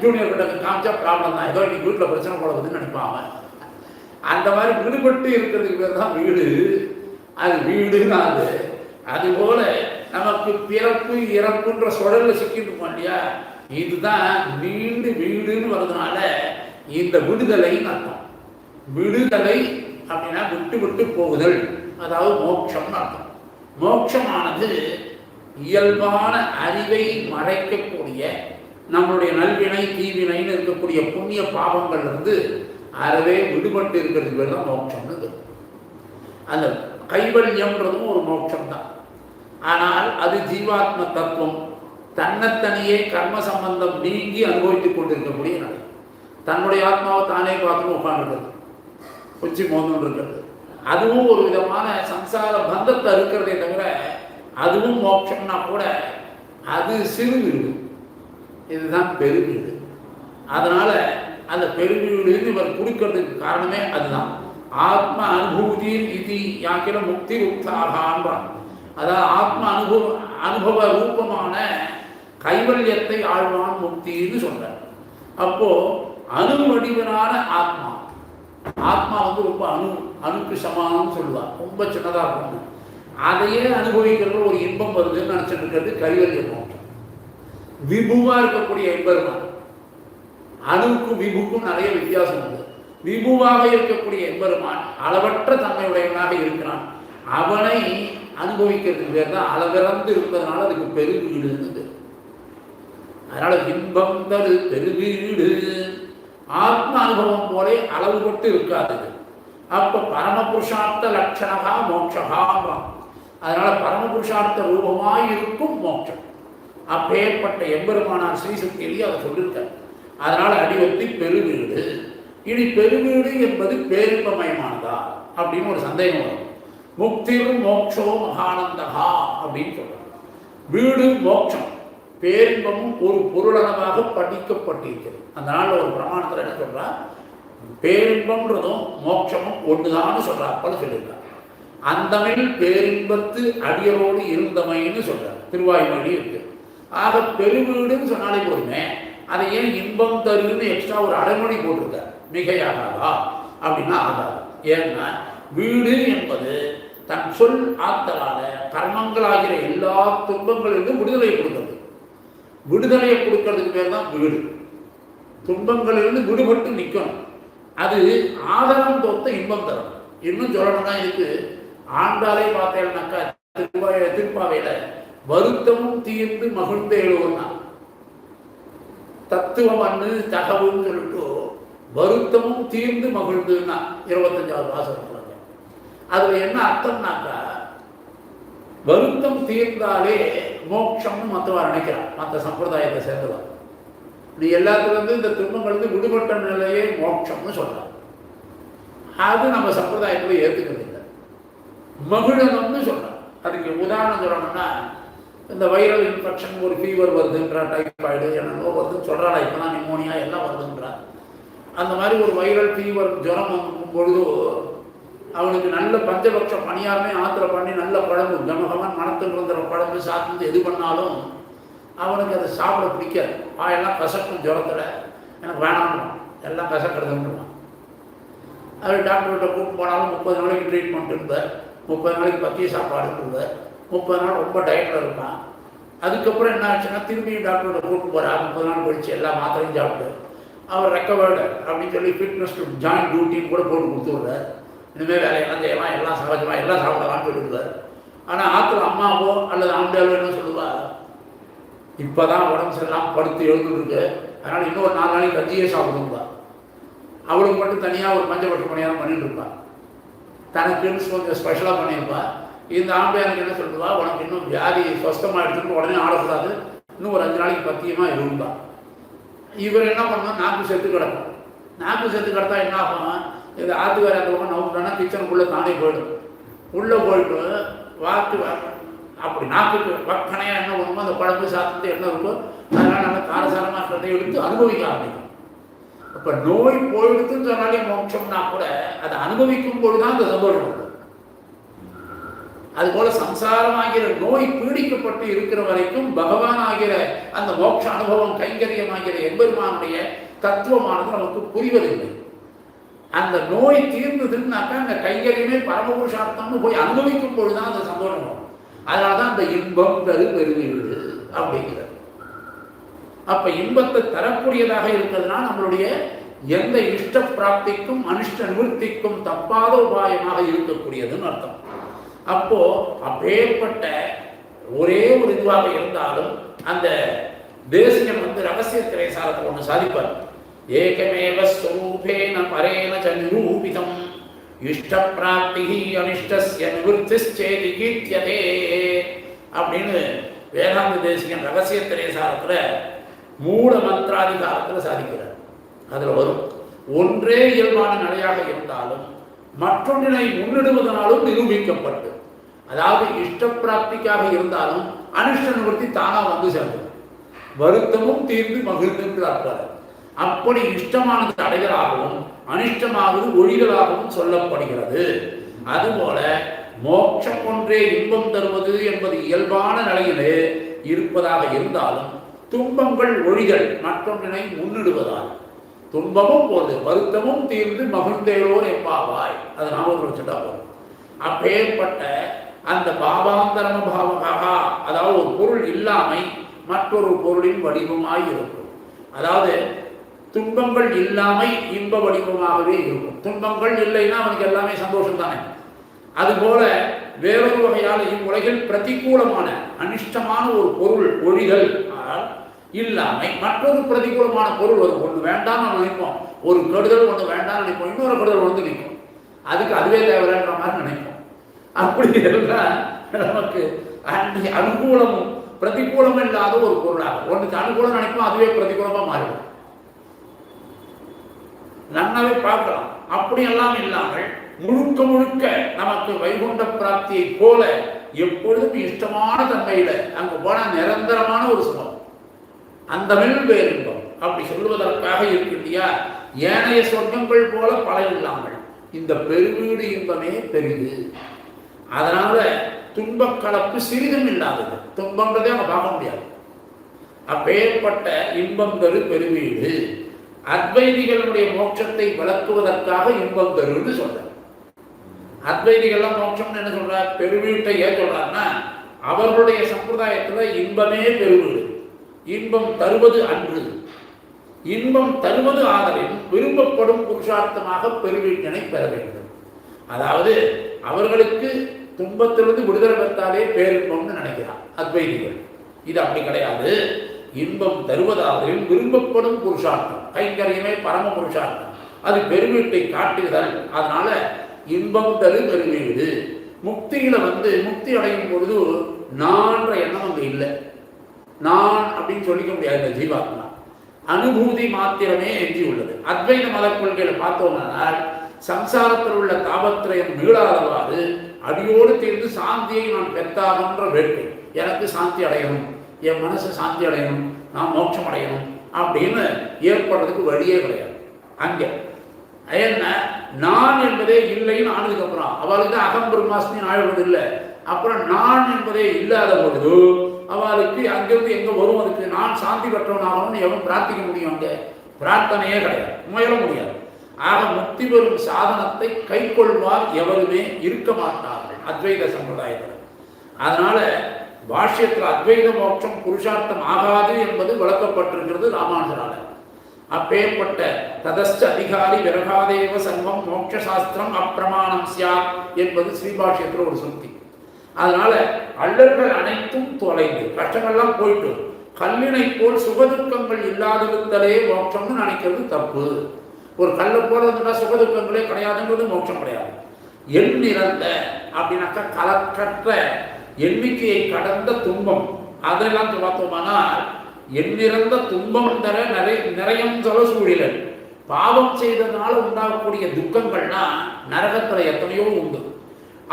ஜூனியர் கிட்ட காமிச்சா ப்ராப்ளம் தான். ஏதோ இன்னைக்கு வீட்டில் பிரச்சனை போடுறதுன்னு நினைப்பாங்க. அந்த மாதிரி விடுபட்டு இருக்கிறதுக்கு பேர் தான் வீடு. அது வீடுன்னா அதுபோல நமக்கு பிறப்பு இறப்புன்ற சுழலில் சிக்கிட்டு இருக்கோம் இல்லையா, இதுதான் நீண்டு வீடுன்னு வர்றதுனால இந்த விடுதலைன்னு அர்த்தம். விடுதலை அப்படின்னா விட்டு விட்டு போகுதல், அதாவது மோட்சம்னு அர்த்தம். மோட்சமானது இயல்பான அறிவை மறைக்கக்கூடிய நம்மளுடைய நல்வினை தீவினைன்னு இருக்கக்கூடிய புண்ணிய பாவங்கள் இருந்து அறவே விடுபட்டு இருக்கிறதுக்கு பேர் தான் மோட்சம்னு. அந்த கைவல்யம்ன்றதும் ஒரு மோட்சம் தான். ஆனால் அது ஜீவாத்ம தத்துவம் தன்னைத்தனியே கர்ம சம்பந்தம் நீங்கி அனுபவித்துக் கொண்டிருக்கக்கூடிய நிலை. தன்னுடைய ஆத்மாவை தானே பார்த்து உட்காந்துருக்கிறது, உச்சி மோந்து இருக்கிறது, அதுவும் ஒரு விதமான சம்சார பந்தத்தை இருக்கிறதே தவிர அதுவும் மோட்சம்னா கூட அது சிறு வீடு, இதுதான் பெருவீடு. அதனால அந்த பெருவீடுன்னு இவர் கொடுக்கறதுக்கு காரணமே அதுதான். ஆத்ம அனுபூதியில் இது யாக்கிற முக்தி உத்தாகான்றான். அதாவது ஆத்ம அனுபவ ரூபமான கைவல்யத்தை ஆழ்வான் முக்தின்னு சொல்றார். அப்போ அணுவடிவனான ஆத்மா, ஆத்மா வந்து ரொம்ப அணுக்கு சமானம்னு சொல்லுவார், ரொம்ப சின்னதாக இருக்கும். அதையே அனுபவிக்கிறது ஒரு இன்பம் வருதுன்னு நினைச்சிட்டு இருக்கிறது கைவல்யம் மோட்சம். விபுவா இருக்கக்கூடிய எம்பெருமான், அணுவுக்கும் விபுக்கும் நிறைய வித்தியாசம் உண்டு. விபுவாக இருக்கக்கூடிய எம்பெருமான் அளவற்ற தன்மையுடையவனாக இருக்கிறான். அவனை அனுபவிக்கிறதுக்கு பேர் தான் அளவிறந்து இருப்பதனால அதுக்கு பெருவீடுன்னு. அதனால இன்பம் தரு பெருவீடு ஆத்ம அனுபவம் போல அளவுபட்டு இருக்காது. அப்ப பரமபுருஷார்த்த லட்சணகா மோட்சகா. அதனால பரமபுருஷார்த்த ரூபமாய் இருக்கும் மோட்சம். அப்பேற்பட்ட எம்பெருமானார் ஸ்ரீசக்தியிலேயே அதை சொல்லியிருக்கார். அதனால அடிவத்தி பெருவீடு. இனி பெருவீடு என்பது பேரின்பமயமானதா அப்படின்னு ஒரு சந்தேகம் வரும். முக்திரும் மோட்சோ மகானந்தகா அப்படின்னு சொல்றாங்க. வீடு மோட்சம் பேரின்பமும் ஒரு பொருளளவாக படிக்கப்பட்டிருக்கிறது. அதனால ஒரு பிரமாணத்தில் என்ன சொல்றா, பேரின்பம்ன்றதும் மோட்சமும் ஒன்றுதான்னு சொல்றா. அப்பன்னு சொல்லியிருக்காங்க. அந்தமில் பேரின்பத்து அடியரோடு இருந்தமைன்னு சொல்றாரு, திருவாய்மொழி இருக்கு. ஆக பெருவீடுன்னு சொன்னாலே போதுமே, அதை ஏன் இன்பம் தருன்னு எக்ஸ்ட்ரா ஒரு அடைமொழி போட்டிருக்காரு, மிகையாகாதா அப்படின்னா ஆகாது. ஏன்னா வீடு என்பது தன் சொல் ஆத்தலால கர்மங்களாகிற எல்லா துன்பங்களிலிருந்து விடுதலையை கொடுக்கிறது. விடுதலையை கொடுக்கறதுக்கு பேர் தான் வீடு. துன்பங்களிலிருந்து விடுபட்டு நிற்கணும். அது ஆதரம் தோத்த இன்பம் தரும். இன்னும் சொல்லணும்னா இதுக்கு ஆண்டாலே பார்த்தேன்னாக்கா திருப்பாவையில வருத்தமும் தீர்ந்து மகிழ்ந்த எழுவனா தத்துவம் அண்ணு தகவுன்னு சொல்லிட்டு வருத்தமும் தீர்ந்து மகிழ்ந்துன்னா 25வது வாசகம். அதுல என்ன அர்த்தம்னாக்கா, வருத்தம் தீர்ந்தாலே மோட்சம்னு மற்றவர் நினைக்கிறான், மற்ற சம்பிரதாயத்தை சேர்ந்தவர். நீ எல்லாத்துலேருந்து இந்த துன்பங்களுக்கு விடுபட்ட நிலையே மோட்சம்னு சொல்றான். அது நம்ம சம்பிரதாயத்தில் ஏற்றுக்கிறது இல்லை. மகிழணும்னு சொல்றான். அதுக்கு உதாரணம் சொல்லணும்னா, இந்த வைரல் இன்ஃபெக்ஷன், ஒரு ஃபீவர் வருதுன்றா, டைஃபாய்டு என்னென்னோ வருதுன்னு சொல்கிறாடா, இப்போலாம் நிமோனியா எல்லாம் வருதுன்றா. அந்த மாதிரி ஒரு வைரல் ஃபீவர் ஜுரம் இருக்கும் பொழுது அவனுக்கு நல்ல பஞ்சபட்ச பணியாரமே ஆத்திர பண்ணி நல்ல குழம்பு கமகமன் மனத்தில் இருந்துற குழம்பு சாப்பிட்டு எது பண்ணாலும் அவனுக்கு அதை சாப்பிட பிடிக்காது. எல்லாம் கசக்கும் ஜுரத்தில், எனக்கு வேணாம்னுவான், எல்லாம் கசக்கிறதுன்றான். அது டாக்டர்கிட்ட கூப்பிட்டு போனாலும் 30 நாளைக்கு ட்ரீட்மெண்ட் இருந்தார், 30 நாளைக்கு பத்திய சாப்பாடு இருந்தார், 30 நாள் ரொம்ப டயட்டில் இருப்பான். அதுக்கப்புறம் என்ன ஆச்சுன்னா திரும்பி டாக்டர்கிட்ட கூப்பிட்டு போகிறார். 30 நாள் கழிச்சு எல்லா மாத்திரையும் சாப்பிட்டு அவர் ரெக்கவர்டு அப்படின்னு சொல்லி ஃபிட்னஸ் டு ஜாயின் டியூட்டின்னு கூட போட்டு கொடுத்துடுறார். இனிமேல் வேலையெல்லாம் செய்யலாம், எல்லாம் சகஜமாக எல்லாம் சாப்பிடலாம்னு சொல்லிடுவார். ஆனால் ஆற்றுல அம்மாவோ அல்லது ஆண்டாவோ என்ன சொல்லுவா, இப்போ தான் உடம்பு சரியில்லாமல் படுத்து எழுந்துருக்கு, அதனால் இன்னொரு 4 நாளைக்கு கஞ்சியே சாப்பிடுவா. அவளுக்கு மட்டும் தனியாக ஒரு மஞ்சள் பட்டு பணியாரம் பண்ணிட்டு இருப்பா, தனக்குன்னு கொஞ்சம் ஸ்பெஷலாக பண்ணியிருப்பா. இந்த ஆம்பளையானுக்கு என்ன சொல்லுவா, உனக்கு இன்னும் வியாதி சொஸ்தமாக எடுத்துட்டு உடனே ஆடக்கூடாது, இன்னும் ஒரு 5 நாளைக்கு பத்தியமாக இருந்தா. இவர் என்ன பண்ணணும், நாக்கு செத்து கிடக்கும். நாக்கு செத்து கிடத்தா என்ன ஆகும், இது ஆத்துக்கார அந்த பக்கம் நவுட்டானா கிச்சனுக்குள்ளே தானே போயிடும். உள்ளே போயிட்டு வாக்கு அப்படி நாக்குக்கு வக்கனையாக என்ன பண்ணுமோ அந்த குழம்பு சாப்பிட்டு என்ன இருக்கோ அதனால் நல்லா காரசாரமாக இருக்கிறதை எடுத்து அனுபவிக்க ஆரம்பிக்கும். அப்போ நோய் போயிடுத்துன்னு சொன்னாலே மோட்சம்னா கூட அதை அனுபவிக்கும் பொழுது தான் அந்த சந்தோஷம் உண்டு. அதுபோல சம்சாரமாகிற நோய் பீடிக்கப்பட்டு இருக்கிற வரைக்கும் பகவான் ஆகிற அந்த மோட்ச அனுபவம் கைங்கரியமாகிற எம்பெருமானுடைய தத்துவமானது நமக்கு புரிவதில்லை. அந்த நோய் தீர்ந்ததுன்னாக்கா அந்த கைங்கரியமே பரமபுருஷார்த்தம்னு போய் அனுபவிக்கும் பொழுதுதான் அந்த சந்தோஷம் வரும். அதனாலதான் அந்த இன்பம் தரு பெருவீடு அப்படிங்கிறது. அப்ப இன்பத்தை தரக்கூடியதாக இருக்கிறதுனா நம்மளுடைய எந்த இஷ்ட பிராப்திக்கும் அனிஷ்ட நிவர்த்திக்கும் தப்பாத உபாயமாக இருக்கக்கூடியதுன்னு அர்த்தம். அப்போ அப்பேற்பட்ட ஒரே ஒரு இதுவாக இருந்தாலும் அந்த தேசியம் ரகசிய திரைசாரத்தில் ஒன்று சாதிப்பார். ஏகமேவ ஸ்வரூபேன பரேன ச நிரூபிதம் இஷ்ட பிராப்தி அனிஷ்டஸ்ய நிவர்த்திச்சேதி கீர்த்தியதே அப்படின்னு வேதாந்த தேசிகன் ரகசிய திரைசாரத்தில் மூல மந்திராதிகாரத்தில் சாதிக்கிறார். அதில் வரும், ஒன்றே இயல்பான நிலையாக இருந்தாலும் மற்றொன்றினை முன்னிடுவதனாலும் நிரூபிக்கப்பட்டு, அதாவது இஷ்ட பிராப்திக்காக இருந்தாலும் அனிஷ்ட நிவர்த்தி தானாக வந்து சேர்ந்தது, வருத்தமும் தீர்ந்து மகிழ்ந்திருக்கிறார். அப்படி இஷ்டமானது அடைதலாகவும் அனிஷ்டமாவது ஒழிதலாகவும் சொல்லப்படுகிறது. அதுபோல மோட்சம் ஒன்றே இன்பம் தருவது என்பது இயல்பான நிலையிலே இருப்பதாக இருந்தாலும் துன்பங்கள் ஒழிதல் மற்றொன்றினை முன்னிடுவதால் துன்பமும் போது வருத்தமும் தீர்ந்து மகிழ்ந்தேரோர் எப்பாவாய், அது நாம வச்சுட்டா போதும். அப்பேற்பட்ட அந்த பாவாந்தரம பாவமாக, அதாவது ஒரு பொருள் இல்லாமை மற்றொரு பொருளின் வடிவமாய் இருக்கும். அதாவது துன்பங்கள் இல்லாமை இன்ப வடிவமாகவே இருக்கும். துன்பங்கள் இல்லைன்னா அவனுக்கு எல்லாமே சந்தோஷம் தானே. அதுபோல வேறொரு வகையால் இவ்வுலகில் பிரதிகூலமான அனிஷ்டமான ஒரு பொருள் ஒழிதல் இல்லாமை மற்றொரு பிரதிகூலமான பொருள் வரும். ஒன்று வேண்டாம்னு நினைப்போம், ஒரு கெடுதல் ஒன்று வேண்டாம்னு நினைப்போம், இன்னொரு கெடுதல் வந்து நிற்கும், அதுக்கு அதுவே தேவைன்ற மாதிரி நினைப்போம். அப்படி எல்லாம் நமக்கு அனுகூலமும் பிரதிகூலமும் இல்லாத ஒரு பொருளாக ஒன்றுக்கு அனுகூலம் நினைப்போம், அதுவே பிரதிகூலமாக மாறிடும். நன்னாவே பார்க்கலாம். அப்படியெல்லாம் இல்லாமல் முழுக்க முழுக்க நமக்கு வைகுண்ட பிராப்தியை போல எப்பொழுதும் இஷ்டமான தன்மையில அங்கு போன நிரந்தரமான ஒரு சுகம், அந்த மெல் பேரின்பம் அப்படி சொல்லுவதற்காக இருக்கின்றியா. ஏனைய சொர்க்கங்கள் போல பல இல்லாமல் இந்த பெருவீடு இன்பமே பெரிது. அதனால துன்பக் கலப்பு சிறிதும் இல்லாதது. துன்பன்றதே அவங்க பார்க்க முடியாது. அப்பேற்பட்ட இன்பம் தரு பெருவீடு. அத்வைதிகளுடைய மோட்சத்தை விளக்குவதற்காக இன்பம் தருன்னு சொல்றார். அத்வைதிகள்லாம் மோட்சம்னு என்ன சொல்றார், பெருவீட்டை ஏன் சொல்றாருன்னா, அவர்களுடைய சம்பிரதாயத்துல இன்பமே பெருவீடு, இன்பம் தருவது அன்று, இன்பம் தருவது ஆதலின் விரும்பப்படும் புருஷார்த்தமாக பெருவீட்டினை பெற வேண்டும். அதாவது அவர்களுக்கு துன்பத்திலிருந்து விடுதலை பெற்றாலே பேரின்பம்னு நினைக்கிறார் அத்வைதிகள். இது அப்படி கிடையாது. இன்பம் தருவதாதலின் விரும்பப்படும் புருஷார்த்தம், கைங்கரியமே பரம புருஷார்த்தம், அது பெருவீட்டை காட்டுகிறார். அதனால இன்பம் தரு பெருவீடு. முக்தியில முக்தி அடையும் பொழுது நான்ற எண்ணம் அங்கே இல்லை. நான் அப்படின்னு சொல்லிக்க முடியாது. இந்த ஜீவாத்மா அனுபூதி மாத்திரமே எஞ்சி உள்ளது. அத்வைத மத கொள்கையில பார்த்தோம்னால் சம்சாரத்தில் உள்ள தாபத்திரயம் மீளாதவாறு அடியோடு தீர்ந்து சாந்தியை நான் பெற்றாகன்ற வேட்கை, எனக்கு சாந்தி அடையணும், என் மனசு சாந்தி அடையணும், நான் மோட்சம் அடையணும் அப்படின்னு ஏற்படுறதுக்கு வழியே கிடையாது. அங்கே என்ன நான் என்பதே இல்லைன்னு ஆனதுக்கப்புறம் அவளுக்கு தான் அகம் பிரம்மாஸ்மின்னு ஆழ்வது இல்லை. அப்புறம் நான் என்பதே இல்லாத பொழுது அவளுக்கு அங்கிருந்து எங்க வரும், அதுக்கு நான் சாந்தி பெற்றவனாகணும்னு எவன் பிரார்த்திக்க முடியும்? அங்கே பிரார்த்தனையே கிடையாது, முயல முடியாது. ஆக முக்தி பெறும் சாதனத்தை கை கொள்வார் எவருமே இருக்க மாட்டார்கள் அத்வைத சம்பிரதாயத்தில். அதனால பாஷ்யத்தில் அத்வைத மோட்சம் புருஷார்த்தம் ஆகாது என்பது விளக்கப்பட்டிருக்கிறது ராமானுஜரால. அப்பேற்பட்ட ததஸ்ட அதிகாரி விரகாதேவ சர்வம் மோட்ச சாஸ்திரம் அப்பிரமாணம் சியாத் என்பது ஸ்ரீபாஷ்யத்தில் ஒரு சுத்தி. அதனால அல்லர்கள் அனைத்தும் தொலைந்து கஷ்டங்கள்லாம் போயிட்டு கல்லினை போல் சுகதுக்கங்கள் இல்லாதிருத்தலே மோட்சம்னு நினைக்கிறது தப்பு. ஒரு கல்லை போல இருந்தா சுகதுக்கங்களே கிடையாதுன்றது மோட்சம் கிடையாது. எண் நிறந்த அப்படின்னாக்கா கலக்கற்ற எண்ணிக்கையை கடந்த துன்பம், அதெல்லாம் பார்த்தோமானால் எண்ணிறந்த துன்பம் தர நிறையம் சொல்ல சூழல். பாவம் செய்ததுனால உண்டாகக்கூடிய துக்கங்கள்னா நரகத்துல எத்தனையோ உண்டு,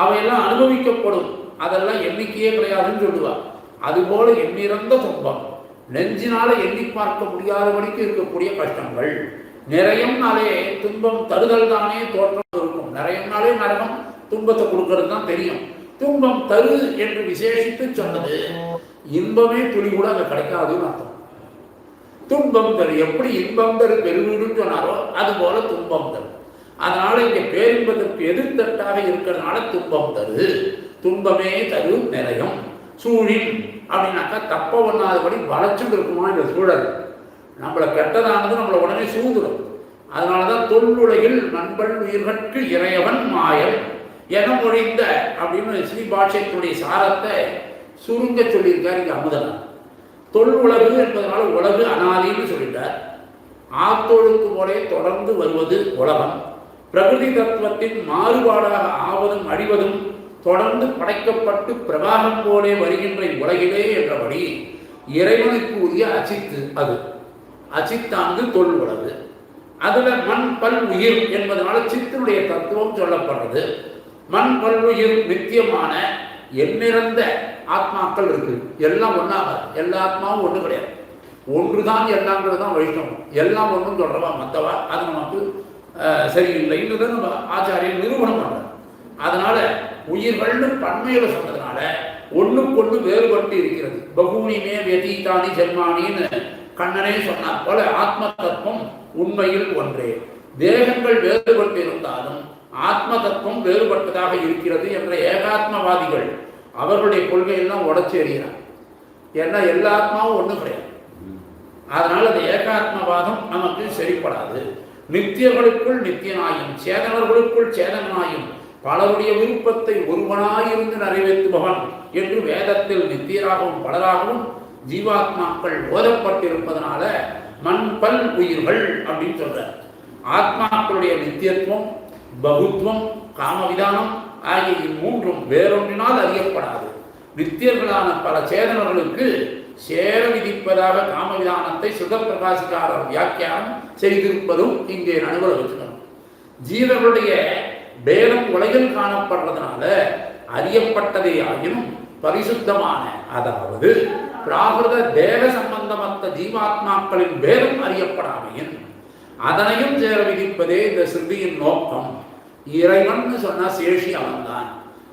அவையெல்லாம் அனுபவிக்கப்படும், அதெல்லாம் எண்ணிக்கையே கிடையாதுன்னு சொல்லுவா. அதுபோல எண்ணிறந்த துன்பம், நெஞ்சினால எண்ணி பார்க்க முடியாதபடிக்கு இருக்கக்கூடிய கஷ்டங்கள். நிறையம்னாலே துன்பம் தருதல் தானே தோற்றம் இருக்கும். நிறையம்னாலே நரகம் துன்பத்தை கொடுக்கறது தான் தெரியும். துன்பம் தரு என்று விசேஷித்து சொன்னது இன்பமே துளி கூட அங்கே கிடைக்காதுன்னு அர்த்தம். துன்பம் தரு, எப்படி இன்பம் தரு பெருவீடுன்னு சொன்னாரோ அது போல துன்பம் தரு. அதனால இங்க பேரின்பதற்கு எதிர்த்தட்டாக இருக்கிறதுனால துன்பம் தரு, துன்பமே தரு நிறையம். சூழின் அப்படின்னாக்கா தப்ப ஒண்ணாதபடி வளைச்சுட்டு இருக்குமா இந்த சூழல். நம்மளை கெட்டதானது நம்மளை உடனே சூழ்ந்துடும். அதனாலதான் தொல்லுலகில் நண்பன் உயிர்கட்கு இறையவன் மாயல் என மொழிந்த அப்படின்னு ஸ்ரீபாஷ்யத்தினுடைய சாரத்தை சுருங்க சொல்லியிருக்கார் இங்க அமுதனார். தொல்லுலகு என்பதனால உலகு அனாதின்னு சொல்லிட்டார். ஆத்தொழுக்கு முறை தொடர்ந்து வருவது உலகம். பிரகிருதி தத்துவத்தின் மாறுபாடாக ஆவதும் அழிவதும் தொடர்ந்து படைக்கப்பட்டு பிரபாகம் போலே வருகின்ற உலகிலே என்றபடி இறைவனுக்கு உரிய அச்சித்து, அது அச்சித்தானது தொல் உலகு. அதுல மண் பல் உயிர் என்பதனால சித்தினுடைய தத்துவம் சொல்லப்படுறது. மண் பல் உயிர் நித்தியமான எண்ணிறந்த ஆத்மாக்கள் இருக்கு. எல்லாம் ஒன்றாக, எல்லா ஆத்மாவும் ஒன்று கிடையாது. ஒன்றுதான் எல்லாங்கிறது தான் வைஷ்ணவம். எல்லாம் ஒன்றும் சொல்றவா மற்றவா அது நமக்கு சரியில்லைன்றதை நம்ம ஆச்சாரியர் நிரூபணம் பண்றாங்க. அதனால உயிர்கள்னு பன்மையில சொன்னதுனால ஒண்ணுக்கொண்டு வேறுபட்டு இருக்கிறது. பகூனிமே வெதீதானி ஜென்மானின்னு கண்ணனே சொன்னார் போல ஆத்ம தத்துவம் உண்மையில் ஒன்றே. தேகங்கள் வேறுபட்டு இருந்தாலும் ஆத்ம தத்துவம் வேறுபட்டதாக இருக்கிறது என்ற ஏகாத்மவாதிகள் அவர்களுடைய கொள்கையெல்லாம் உடச்சி எறிகிறார். ஏன்னா எல்லா ஆத்மாவும் ஒன்றும் கிடையாது. அதனால அந்த ஏகாத்மவாதம் நமக்கு சரிப்படாது. நித்தியர்களுக்குள் நித்தியனாயும் சேதனர்களுக்குள் சேதனாயும் பலருடைய விருப்பத்தை ஒருவனாயிருந்து நிறைவேற்றுபவன் என்று வேதத்தில் நித்தியராகவும் பலராகவும் ஜீவாத்மாக்கள் ஓதப்பட்டிருப்பதனால மண் பல் உயிர்கள் அப்படின்னு சொல்றார். ஆத்மாக்களுடைய நித்தியத்துவம், பகுத்துவம், காமவிதானம் ஆகிய இம்மூன்றும் வேறொன்றினால் அறியப்படாது. நித்தியர்களான பல சேதனர்களுக்கு சேர விதிப்பதாக காமவிதானத்தை சுதப்பிரகாசிக்காரர் வியாக்கியானம் செய்திருப்பதும் இங்கே நடுவில் வச்சுக்கணும். ஜீவர்களுடைய பேதம் உலகில் காணப்படுறதுனால அறியப்பட்டதே ஆகினும் பரிசுத்தமான, அதாவது பிராகிருத தேக சம்பந்தமற்ற ஜீவாத்மாக்களின் பேதம் அறியப்படாமையின் அதனையும் சேர விதிப்பதே இந்த சிருதியின் நோக்கம். இறைவன் சொன்னா சேஷி அவன்தான்.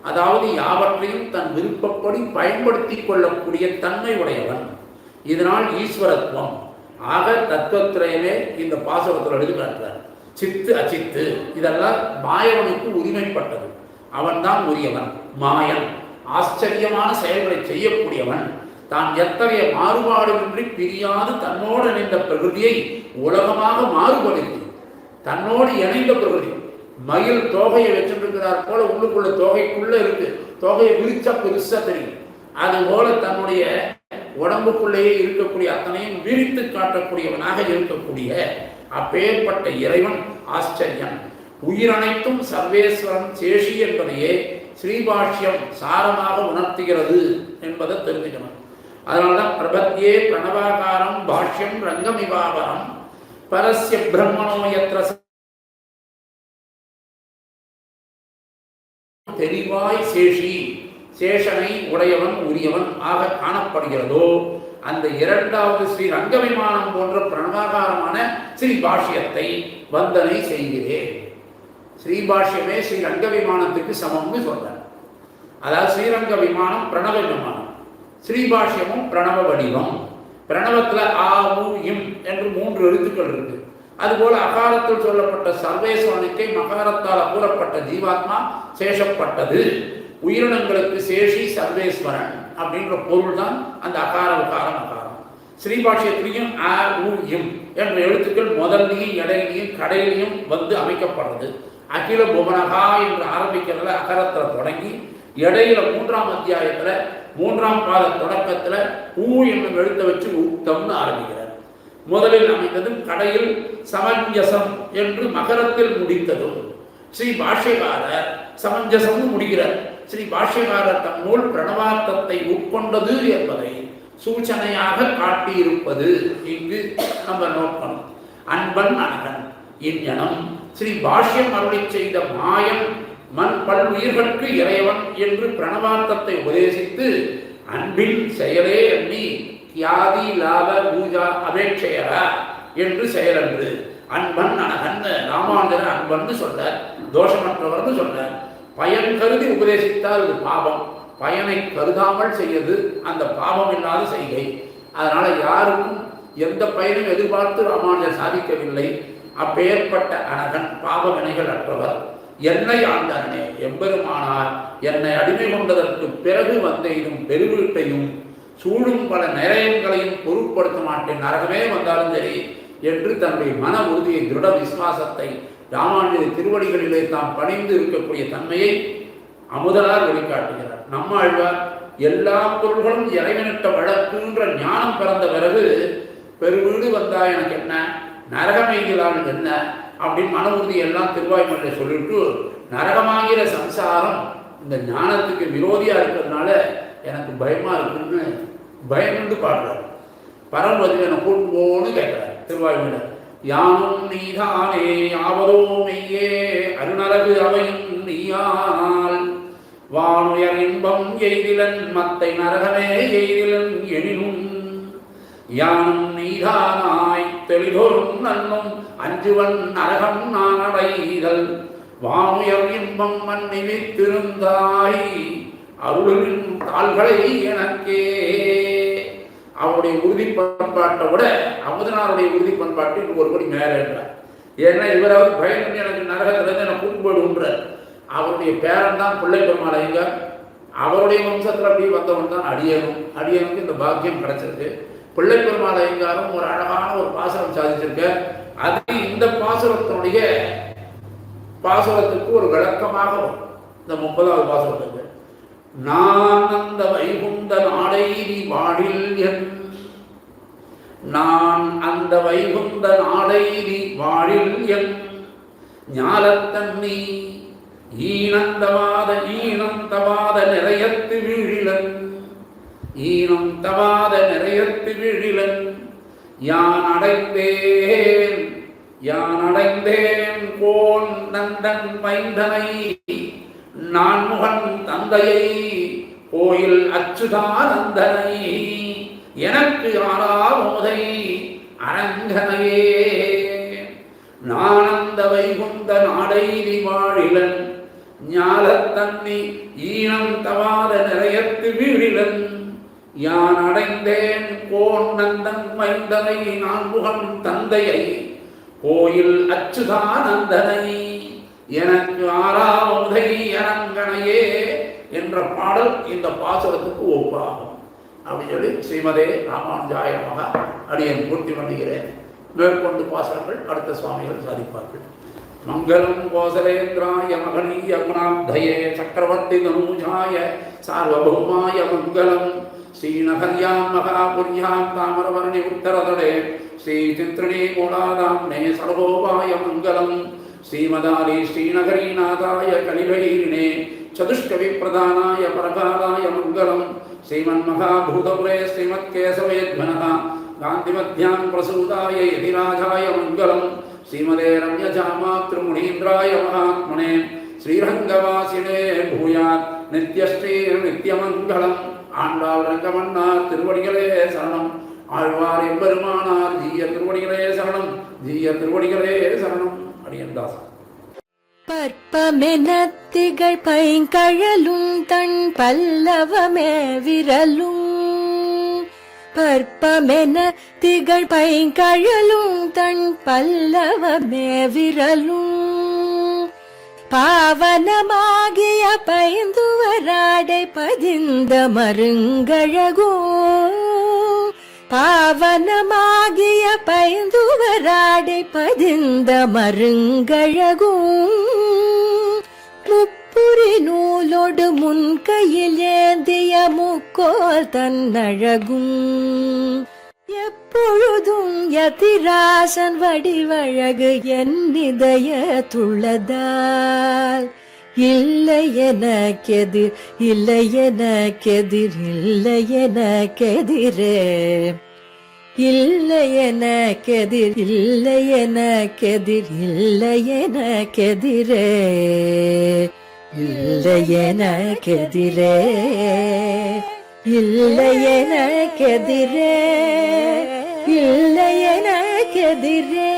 அதாவது யாவற்றையும் தன் விருப்பப்படி பயன்படுத்தி கொள்ளக்கூடிய தன்மை உடையவன். இதனால் ஈஸ்வரத்துவம் ஆக தத்துவத்திரையவே இந்த பாசுரத்தில் எழுதி காட்டுறார். சித்து அச்சித்து இதெல்லாம் மாயவனுக்கு உரிமைப்பட்டது. அவன்தான் உரியவன். மாயன் ஆச்சரியமான செயல்களை செய்யக்கூடியவன். தான் எத்தகைய மாறுபாடுமின்றி பிரியாது தன்னோடு இணைந்த பிரகிருதியை உலகமாக மாறுபடுத்தி தன்னோடு இணைந்த பிரகிருதி. மயில் தோகையை வச்சிருக்கிறார் போல உள்ளுக்குள்ள தோகைக்குள்ள இருக்கு. தோகையை விரிச்சா பெருசா தெரியும். அது போல தன்னுடைய உடம்புக்குள்ளேயே இருக்கக்கூடிய அத்தனையும் விரித்து காட்டக்கூடியவனாக இருக்கக்கூடிய அப்பேற்பட்ட இறைவன் ஆச்சரியன். உயிரனைத்தும் சர்வேஸ்வரன் சேஷி என்பதையே ஸ்ரீபாஷ்யம் சாரமாக உணர்த்துகிறது என்பதை தெரிஞ்சுக்கணும். அதனால்தான் பிரபத்தியே பிரணவாகாரம் பாஷ்யம் ரங்கமிவாபரம் பரஸ்ய பிரம்மணோ யத்ர தெளிவாய் சேஷி, சேஷனை உடையவன் உரியவன் ஆக காணப்படுகிறதோ அந்த இரண்டாவது ஸ்ரீ ரங்கவிமானம் போன்ற பிரணவாகாரமான ஸ்ரீ பாஷ்யத்தை வந்தனை செய்கிறேன். ஸ்ரீபாஷ்யமே ஸ்ரீ ரங்க விமானத்துக்கு சமம்னு சொல்றார். அதாவது ஸ்ரீரங்க விமானம் பிரணவ விமானம், ஸ்ரீபாஷ்யமும் பிரணவ வடிவம். பிரணவத்துல ஆ உ இம் என்று 3 எழுத்துக்கள் இருக்கு. அதுபோல அகாரத்தில் சொல்லப்பட்ட சர்வேஸ்வரனுக்கே மகாரத்தால் கூறப்பட்ட ஜீவாத்மா சேஷப்பட்டது. உயிரினங்களுக்கு சேஷி சர்வேஸ்வரன் அப்படின்ற பொருள் தான் அந்த அகார உகாரம் அகாரம். ஸ்ரீபாஷ்யத்திலையும் அ உ இம் என்ற எழுத்துக்கள் முதல்லையும் இடையிலையும் கடையிலையும் வந்து அமைக்கப்படுறது. அகில புவனகா என்று ஆரம்பிக்கிறதுல அகரத்தில் தொடங்கி இடையில 3ஆம் அத்தியாயத்தில் மூன்றாம் பாத தொடக்கத்துல ஊ என்னும் எழுத்தை வச்சு உக்தம்னு ஆரம்பிக்கிறார். முதலில் அமைந்ததும் கடையில் சமஞ்சசம் என்று மகரத்தில் முடித்ததும் ஸ்ரீ பாஷ்யகாரர் சமஞ்சசம் முடிகிறார். ஸ்ரீ பாஷ்யகாரர் தம் நூல் பிரணவார்த்தத்தை உட்கொண்டது என்பதை சூச்சனையாக காட்டியிருப்பது இங்கு நம்ம நோக்கணும். அன்பன் அனகன் இஞ்ஞனம் ஸ்ரீ பாஷ்யம் அருளி செய்த மாயன் மண் பல்லுயிர்களுக்கு இறைவன் என்று பிரணவார்த்தத்தை உபதேசித்து அன்பின் செயலே எண்ணி தியாதி லாப பூஜா அபேட்சையரா என்று செயலன்று அன்பன் அனகன் ராமானுஜர் அன்பன்னு சொல்றார், தோஷமற்றவர்னு சொல்றார். பயன் கருதி உபதேசித்தால் அது பாபம், பயனை கருதாமல் செய்வது அந்த பாபம் இல்லாத செய்கை. அதனால யாருக்கும் எந்த பயனும் எதிர்பார்த்து ராமானுஜர் சாதிக்கவில்லை. அப்பேற்பட்ட அனகன் பாப வினைகள் அற்றவர். என்னை ஆண்டானே எம்பெருமானார் என்னை அடிமை கொண்டதற்கு பிறகு வந்தேனும் பெருவீட்டையும் சூழும் பல நிலையங்களையும் பொருட்படுத்த மாட்டேன், நரகமே வந்தாலும் சரி என்று தன்னுடைய மன உறுதியை திருட விசுவாசத்தை ராமானுஜர் திருவடிகளிலே தாம் பணிந்து இருக்கக்கூடிய தன்மையை அமுதனார் வெளிக்காட்டுகிறார். நம்மாழ்வார் எல்லா பொருள்களும் இறைவனிட்ட வழக்குன்ற ஞானம் பிறந்த பிறகு பெருவீடு வந்தா எனக்கு என்ன, நரகமைகளால் என்ன அப்படின்னு மன உறுதி எல்லாம் திருவாய்மொழியில் சொல்லிட்டு நரகமாகிற சம்சாரம் இந்த ஞானத்துக்கு விரோதியா இருக்கிறதுனால எனக்கு பயமா இருக்குன்னு பயந்து பாடுறார். பரம்பது என கூட்டுவோன்னு கேட்கிறார் திருவாய்மொழியில். யானும் நீதானே யாவதோ மெய்யே அருணரகு அவையும் நீயானால் வானுயர் இன்பம் எய்திலன் மத்தை நரகமே எய்திலன் எனினும் யானும் நீதானாய் தெளிதோறும் நன்னும் அஞ்சுவன் நரகம் நான் அடைதல் வானுயர் இன்பம் மன்னிவித்திருந்தாய் அருளின் தாள்களை எனக்கே. அவருடைய உறுதி பண்பாட்டை விட அமுதனாருடைய உறுதி பண்பாட்டு ஒரு படி மேலே என்றார். ஏன்னா இவராவது பயன் எனக்கு நரகத்திலிருந்து எனக்கு கூட்டு போடுன்றார். அவருடைய பேரன் தான் பிள்ளை பெருமாளைங்க, அவருடைய வம்சத்தில் அப்படி வந்தவன் தான் அடியனும். அடியனுக்கு இந்த பாக்கியம் கிடைச்சிருக்கு. பிள்ளை பெருமாளையங்காரும் ஒரு அழகான ஒரு பாசுரம் சாதிச்சிருக்க. அது இந்த பாசுரத்துக்கு ஒரு விளக்கமாக இந்த 30வது பாசுரத்துக்கு நான் அந்த வைகுந்த நாடை வாழில் என் நான் அந்த வைகுந்த நாடை வாழில் என் ஞாலத்தன்னி ஈனந்தவாத நிறையத்து வீழிலன் ஈனம் தவாத நிறையத்து வீழிலன் யான் அடைந்தேன் கோன் நந்தன் மைந்தனை நான்முகன் தந்தையை கோயில் அச்சுதானந்தனை எனக்கு ஆறாமோதை அரங்கனையே நானந்த வைகுந்த நாடை வாழிலன் ஞாலத்தன்னி ஈனம் தவாத நிறையத்து வீழிலன் யான் அடைந்தேன் கோன் நந்தன் மைந்தனை நான்முகன் தந்தையை கோயில் அச்சுதானந்தனை எனக்கு ஆறாவதை அரங்கனையே என்ற பாடல் இந்த பாசுரத்துக்கு ஒப்பாகும். அப்படின்னு சொல்லி ஸ்ரீமதே ராமானுஜாய நமஹ அடியேன் பூர்த்தி பண்ணுகிறேன். மேற்கொண்டு பாசுரங்கள் அடுத்த சுவாமிகள் சாதிப்பார்கள். மங்களம் கோசலேந்திராய மகனீய குணாப்தயே சக்கரவர்த்தி தனூஜாய சார்வபௌமாய மங்களம் ஸ்ரீநகர்யாம் மகாபுர்யாம் தாமரவர்ணி உத்தரதடே ஸ்ரீ சித்ரணி மூலாதாம்னே சர்வோபாய மங்களம் ஸ்ரீமதாரி ஸ்ரீநகரீநாதாய கலிபைரிணே சதுஷ்கவி பிரதானாய பரகாலாய மங்களம் ஸ்ரீமன்மகாபூதபுரே ஸ்ரீமத்கேசவேத்மனः காந்திமத்யாம் பிரசூதாய யதிராஜாய மங்களம் ஸ்ரீமதே ரம்யஜாமாத்ருமுனீந்திராய மகாத்மனே ஸ்ரீரங்கவாசினே பூயாத் நித்யஸ்ரீ நித்யமங்கலம். ஆண்டாள் ரங்கமன்னார் திருவடிகளே சரணம். ஆழ்வார் எம்பெருமானார் ஜீய திருவடிகளே சரணம். ஜீய திருவடிகளே சரணம். அடியன்தாசன். பற்பமெனத்திகள் பைங்கழலும் தன் பல்லவமே விரலும் பற்பமென திகழ் பைங்கழலும் தன் பல்லவமே விரலும் பாவனமாகிய பைந்துவராடை பதிந்த மருங்கழகோ பாவனமாகிய பைந்துவராடை பதிந்த மருங்கழகும் முப்புரி நூலோடு முன்கையில் ஏந்திய மங்கிய முக்கோல் தன்னழகும் எப்பொழுதும் யதிராசன் வடிவழகு என் இதயத்துள்ளதால் இல்லை எனக்கெதிர் இல்லை எனக்கெதிர் இல்லை எனக்கெதிரே இல்லை எனக்கெதிர் இல்லை எனக்கெதிர் இல்லை எனக்கெதிரே இல்லை எனக்கெதிரே இல்லை எனக்கெதிரே இல்லை எனக்கெதிரே